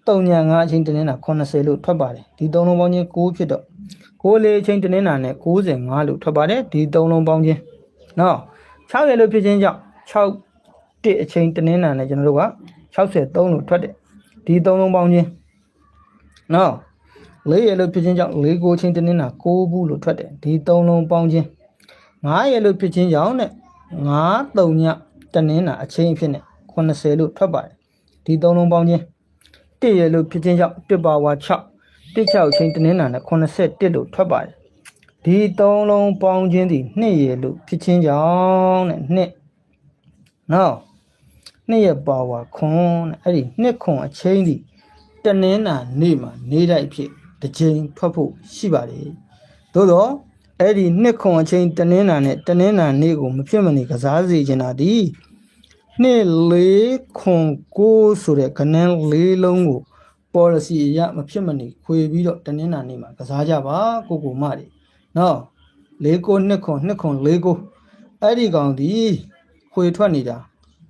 3ည5အချင်းတင်းနာ80လို့ထွက်ပါတယ်ဒီ3လုံးပေါင်းချင်း9ဖြစ်တော့6 4အချင်းတင်းနာနဲ့95လို့ထွက်ပါတယ်ဒီ3လုံးပေါင်းချင်းနော်6ရေလို့ဖြစ်ချင်းကြောင့်6 1အချင်းတင်းနာနဲ့ကျွန်တော်တို့က63လို့ထွက်တယ်ဒီ3လုံးပေါင်းချင်းနော်4ရေလို့ဖြစ်ချင်းကြောင့်4 9အချင်းတင်းနာ9ဘူးလို့ထွက်တယ်ဒီ3လုံးပေါင်းချင်း9ရေလို့ဖြစ်ချင်းကြောင့်နဲ့9 3ညတင်းနာအချင်းအဖြစ်နဲ့80လို့ထွက်ပါတယ်ဒီ3လုံးပေါင်းချင်း1ရေလို့ဖြစ်ချင်းကြောင့်1ပါဝါ6 1 6အချင်းတင်းနာနဲ့81လို့ထွက်ပါတယ်ဒီ3လုံးပေါင်းချင်းဒီ2ရေလို့ဖြစ်ချင်းကြောင့်နဲ့2နော်2ရဲ့ပါဝါခွန်တဲ့အဲ့ဒီ2ခွန်အချင်းဒီတင်းနာနေမှာနေတိုက်ဖြစ်တစ်ချိန်ထွက်ဖို့ရှိပါတယ်သို့တော့အဲ့ဒီ2ခွန်အချင်းတင်းနာနဲ့တင်းနာနေကိုမဖြစ်မနေကစားစေချင်တာဒီ2 4ခွန်9ဆိုတဲ့ခဏန်း4လုံးကိုpolicy အရမဖြစ်မနေခွေပြီးတော့တင်းနာနေမှာကစားကြပါကိုမတွေနော်4 9 2ခွန်4 9အဲ့ဒီကောင်ဒီခွေထွက်နေတာ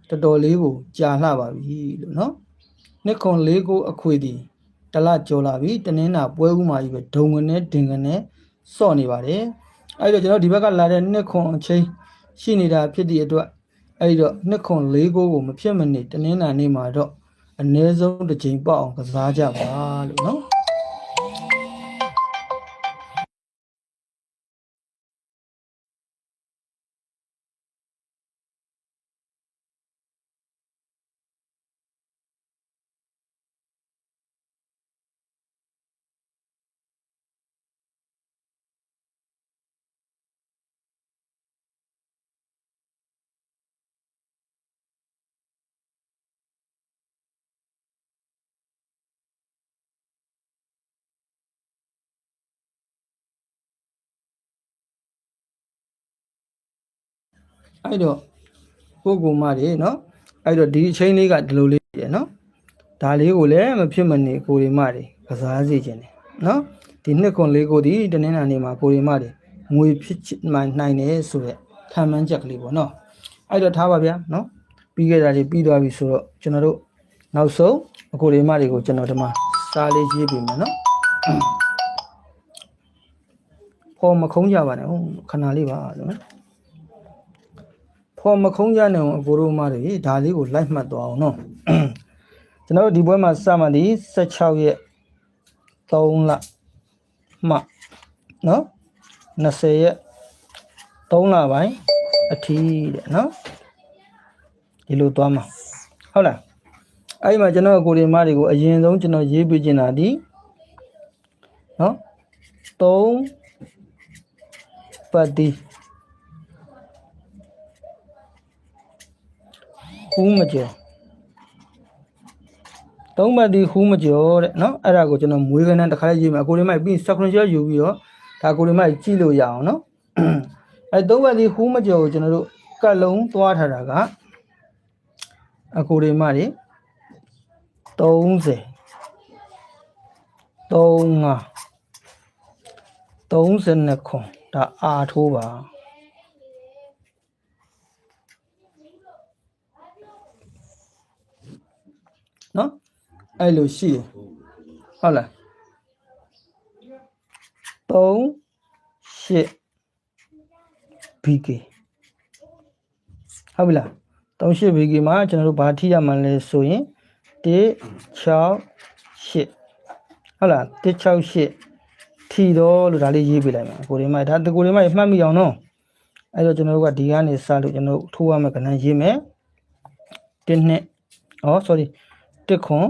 တော်တော်လေးကိုကြာလှပါပြီလို့နော်2ခွန်4 9အခွေဒီတလကြော်လာပြီတင်းနာပွဲဦးမှာကြီးပဲဒုံကနေဒင်ကနေစော့နေပါတယ်အဲ့တော့ကျွန်တော်ဒီဘက်ကလာတဲ့2ခွန်အချင်းရှိနေတာဖြစ်တဲ့အတွက်အဲ့တော့2ခွန်4 9ကိုမဖြစ်မနေတင်းနာနေမှာတော့အနည်းဆုံးတစ်ချိန်ပေါ့အောင်ကစားကြပါလို့နော်အဲ့တော့ကိုမတွေနော်အဲ့တော့ဒီအချိန်လေးကဒီလိုလေးရနော်ဒါလေးကိုလည်းမဖြစ်မနေကိုရီမတွေကစားစေခြင်းတယ်နော်ဒီ2ခွန်4 9ဒီတင်းနာနေမှာကိုရီမတွေ ငွေဖြစ်မှနိုင်တယ်ဆိုရက်ခံမှန်းချက်ကလေးပေါ့နော်အဲ့တော့ထားပါဗျာနော်ပြီးခဲ့တာတွေပြီးသွားပြီဆိုတော့ကျွန်တော်တို့နောက်ဆုံးအကိုတွေမတွေကိုကျွန်တော်ဒီမှာစာလေးရေးပေးမယ်နော်ဖော်မခုံးကြပါနဲ့ဟုတ်ခဏလေးပါလို့နော်ဖော်မခုံးကြနဲ့အကိုတို့မတွေဒါလေးကိုလိုက်မှတ်သွားအောင်နော်ကျွန်တော်တို့ဒီပွဲမှာစမှဒီ16ရက်3လမှနော်20ရက်3လပိုင်းအထီးတဲ့နော်ဒီလိုသွားမှာဟုတ်လားအဲ့မှာကျွန်တော်ကိုရီမားတွေကိုအရင်ဆုံးကျွန်တော်ရေးပြချင်တာဒီနော်3ပတ်တီခူးမကျော်3ပတ်တီခူးမကျော်တဲ့နော်အဲ့ဒါကိုကျွန်တော်မွေးကန်းတစ်ခါလေးရေးမယ်ကိုရီမားပြီး sequential ယူပြီးတော့ဒါကိုရီမားကြည့်လို့ရအောင်နော်အဲ့3ပတ်တီခူးမကျော်ကိုကျွန်တော်တို့ကတ်လုံးသွားထားတာကအကိုရီမားတွေ30 35 30ခွန်ဒါအာထိုးပါနော်အဲ့လိုရှိတယ်ဟုတ်လား38 BK ဟုတ်ပြီလား38 BK မှာကျွန်တော်တို့ဘာထိရမှန်းလဲဆိုရင်168ဟုတ်လား168ထီတော့လို့ဒါလေးရေးပေးလိုက်မယ်ကိုရီမိုက်ဒါကိုရီမိုက်မှတ်မိအောင်နော်အဲ့တော့ကျွန်တော်တို့ကဒီကနေစလို့ကျွန်တော်တို့ထိုးရမယ်ကဏ္ဍရေးမယ်1နှစ်sorry 1ခွန်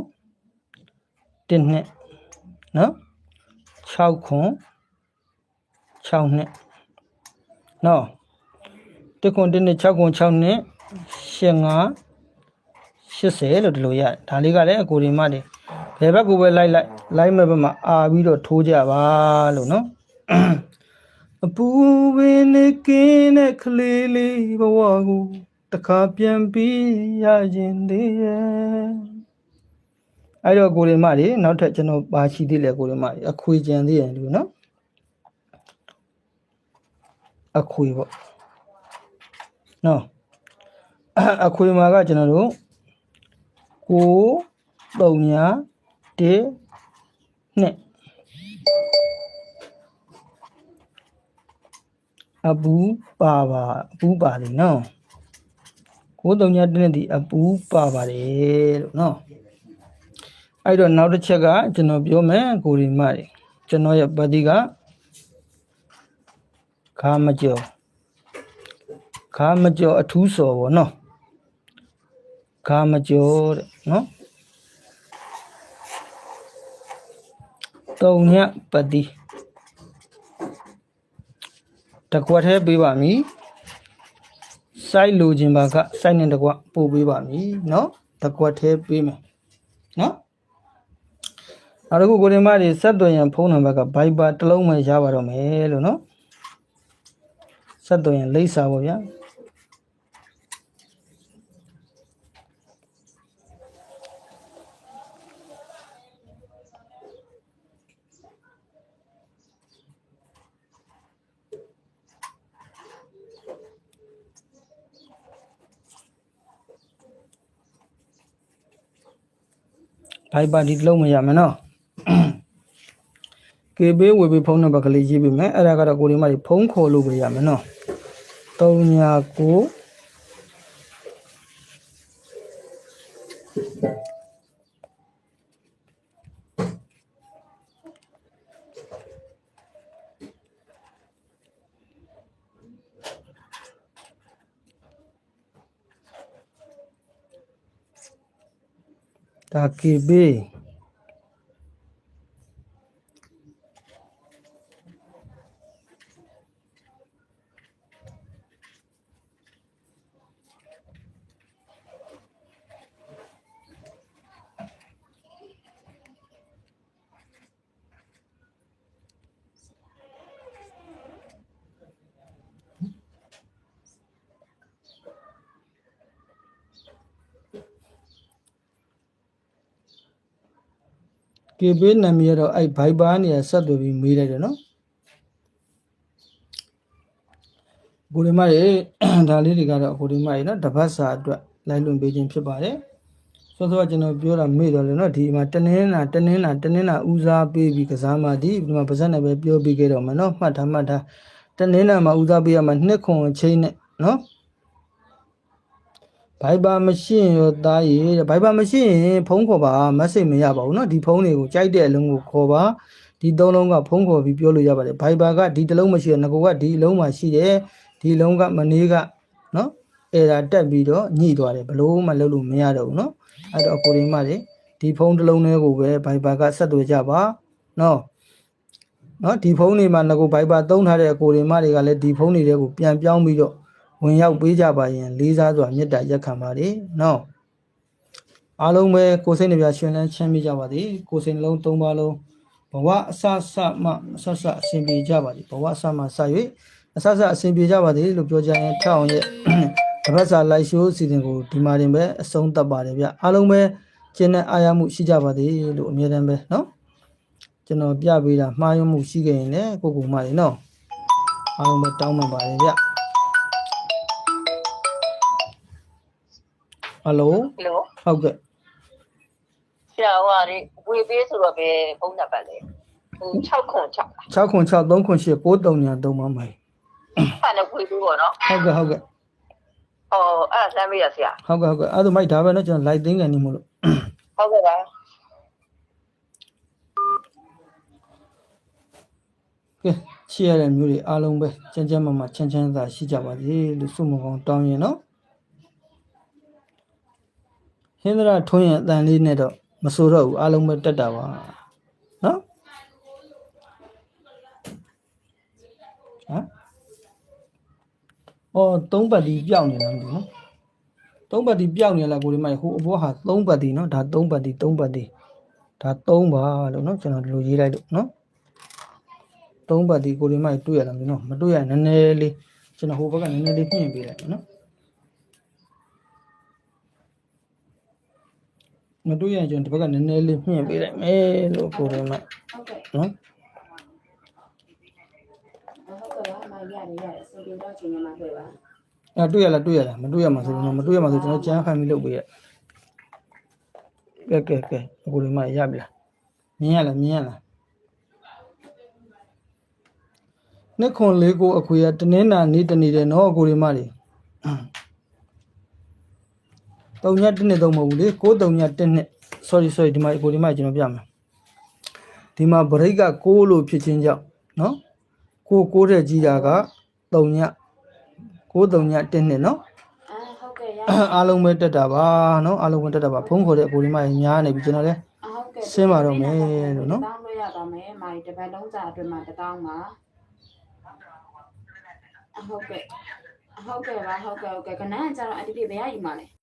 1နှစ်နော်6ခွန်6နှစ်နော်1ခွန်1နှစ်6ခွန်6နှစ်85 80လို့ဒီလိုရတယ်ဒါလေးကလည်းအကိုရီမတွေဘယ်ဘက်ကိုပဲလိုက်မဲ့ဘက်မှာအာပြီးတော့ထိုးကြပါလို့နော်အပူပင်နေကင်းတဲ့ကလေးလေးဘဝကိုတခါပြန်ပြီးရရင်သေးရဲ့အဲ့တော့ကိုရီမတွေနောက်ထပ်ကျွန်တော်ပါရှိသေးလေကိုရီမတွေအခွေကြံသေးတယ်လို့နော်အခွေပေါ့နော်အခွေမှာကကျွန်တော်တို့931နှစ်အပူပါလေနော်931နှစ်ဒီအပူပါပါတယ်လို့နော်အဲ့တော့နောက်တစ်ချက်ကကျွန်တော်ပြောမယ်ကိုရီမတွေကျွန်တော်ရဲ့ပတိကခါမကျော်အထူးစော်ပေါ့နော်ခါမကျော်တဲ့နော်တုံညပတိတကွက်ထဲပေးပါမည်စိုက်လိုခြင်းပါကစိုက်နေတကွပို့ပေးပါမည်နော်တကွက်ထဲပေးမယ်နော်နောက်တစ်ခုကိုရီမတွေဆက်သွယ်ရန်ဖုန်းနံပါတ်က Viber တစ်လုံးမှရပါတော့မယ်လို့နော်ဆက်သွယ်ရန်လိပ်စာပေါ့ဗျာViber ဒီတစ်လုံးမှရမယ်နော်ကေဘေးဝေဘေးဖုန်းနံပါတ်ကလေးရေးပေးမယ်အဲ့ဒါကတော့ကိုရီမတွေဖုန်းခေါ်လို့ပဲရမယ်နော်39ဒါကေဘေးကေဘေးနာမည်ကတော့အဲ့ Viber နေရာဆက်သွယ်ပြီးမေးလိုက်တယ်နော် ကိုရီမတွေဒါလေးတွေကတော့ကိုရီမတွေနော်တပတ်စာအတွက်လိုက်လွန်ပေးခြင်းဖြစ်ပါတယ်ဆိုတော့ကျွန်တော်ပြောတာမေ့တော်လေနော်ဒီမှာတနင်းနာဦးစားပေးပြီးကစားမှဒီမှာပါဇက်နဲ့ပဲပြောပြီးခဲ့တော့မယ်နော်မှတ်ထားတနင်းနာမှာဦးစားပေးရမှာနှစ်ခွန်ချင်းနဲ့နော်ဘိုင်ဘာမရှိရင်ရောသားရေဘိုင်ဘာမရှိရင်ဖုန်းခေါ်ပါမက်ဆေ့မရပါဘူးနော်ဒီဖုန်းတွေကိုကြိုက်တဲ့အလုံးကိုခေါ်ပါဒီသုံးလုံးကဖုန်းခေါ်ပြီးပြောလို့ရပါတယ်ဘိုင်ဘာကဒီတစ်လုံးမရှိရငကိုကဒီအလုံးမှာရှိတယ်ဒီလုံးကမနေ့ကနော်အဲ့ဒါတက်ပြီးတော့ညှိသွားတယ်ဘလို့မှလုပ်လို့မရတော့ဘူးနော်အဲ့တော့ကိုရင်းမတွေဒီဖုန်းတစ်လုံးလေးကိုပဲဘိုင်ဘာကဆက်သွယ်ကြပါနော်ဒီဖုန်းတွေမှာငကိုဘိုင်ဘာသုံးထားတဲ့ကိုရင်းမတွေကလည်းဒီဖုန်းတွေကိုပြန်ပြောင်းပြီးတော့ဝင်ရောက်ပေးကြပါရင်လေးစားစွာမေတ္တာရက်ခံပါလေနော်အားလုံးပဲကိုယ်စိတ်နှပြရှင်လန်းချမ်းမြေ့ကြပါသည်ကိုယ်စိတ်နှလုံးသုံးပါလုံးဘဝအဆဆမှအဆဆအစဉ်ပြေကြပါသည်ဘဝအဆမှစ၍အဆဆအစဉ်ပြေကြပါသည်လို့ပြောကြရင်ထအောင်ရဲ့တပတ်စာလိုက်ရှိုးအစီအစဉ်ကိုဒီမှာတင်ပဲအဆုံးသတ်ပါတယ်ဗျအားလုံးပဲကျင့်တဲ့အားရမှုရှိကြပါသည်လို့အမြဲတမ်းပဲနော်ကျွန်တော်ပြပေးတာမှားယွင်းမှုရှိခဲ့ရင်လည်းကိုကိုမလေးနော်အားလုံးပဲတောင်းပန်ပါတယ်ဗျဟယ်လို ဟယ်လို ဟုတ်ကဲ့ ဆရာဟိုဟာလေဝေပေးဆိုတော့ပဲဖုန်းနံပါတ်လေဟို606 6ခွန်6 3ခွန်8 9 3 3ပါမိုင် အဲ့နဲ့ဝေပေးပေါ့နော် ဟုတ်ကဲ့ ဟောအဲ့ဒါစမ်းပေးရဆရာ ဟုတ်ကဲ့အဲ့ဒါမိုက်ဒါပဲเนาะကျွန်တော် live သိမ်းကန်နေမို့လို့ ဟုတ်ကဲ့ပါ ကဲချစ်ရတဲ့မျိုးတွေအားလုံးပဲချမ်းမာချမ်းသာရှိကြပါစေလို့ဆုမကောင်းတောင်းရင်เนาะဟင်္ဒရာထွန်းရဲ့အတန်လေးနဲ့တော့မဆိုတော့ဘူးအားလုံးပဲတက်တာပါเนาะ3ပတ်ဒီပြောင်းနေလားမသိဘူးเนาะ3ပတ်ဒီပြောင်းနေလားကိုဒီမိုက်ဟိုအဘောဟာ3ပတ်ဒီเนาะဒါ3ပတ်ဒီဒါ3ပါလို့เนาะကျွန်တော်ဒီလိုရေးလိုက်လို့เนาะ3ပတ်ဒီကိုဒီမိုက်တွေ့ရလားမသိเนาะမတွေ့ရနည်းနည်းလေးကျွန်တော်ဟိုဘက်ကနည်းနည်းလေးညှင့်ပေးလိုက်เนาะမတွေ့ရရင်ကျွန်တော်ဒီဘက်ကနည်းနည်းလေးညှင့်ပေးလိုက်မယ်လို့ကိုဒီမိုက်เนาะတွေ့ရလားမတွေ့ရမှာဆိုကျွန်တော်ကြမ်းခိုင်းပြီးလုပ်ပေးရကဲအခုဒီမှာရပြီလားမြင်ရလားနှစ်ခွန်လေးကိုအခွေရတနင်္လာနေ့တနေ့တယ်နော်အခုဒီမှာလေ3ည1နှစ်3မဟုတ်ဘူးလေ9 3ည1နှစ် sorry ဒီမှာအခုဒီမှာကျွန်တော်ပြမယ်ဒီမှာ break က6လို့ဖြစ်ခြင်းကြောင့်နော်6တဲ့ကြီးတာက3ည9 3ည1နှစ်နော်ဟုတ်ကဲ့ရအားလုံးပဲတက်တာပါနော်အားလုံးပဲတက်တာပါဖုန်းခေါ်တဲ့အခုဒီမှာညားနေပြီကျွန်တော်လည်းဆင်းပါတော့မယ်လို့နော်တောင်းလို့ရပါမယ်။မာရီတစ်ပတ်လုံးစာအတွင်းမှာ1000ပါ။ဟုတ်ကဲ့ပါခဏကျတော့အတိအပြည့်ဘယ်ရယူမှာလဲ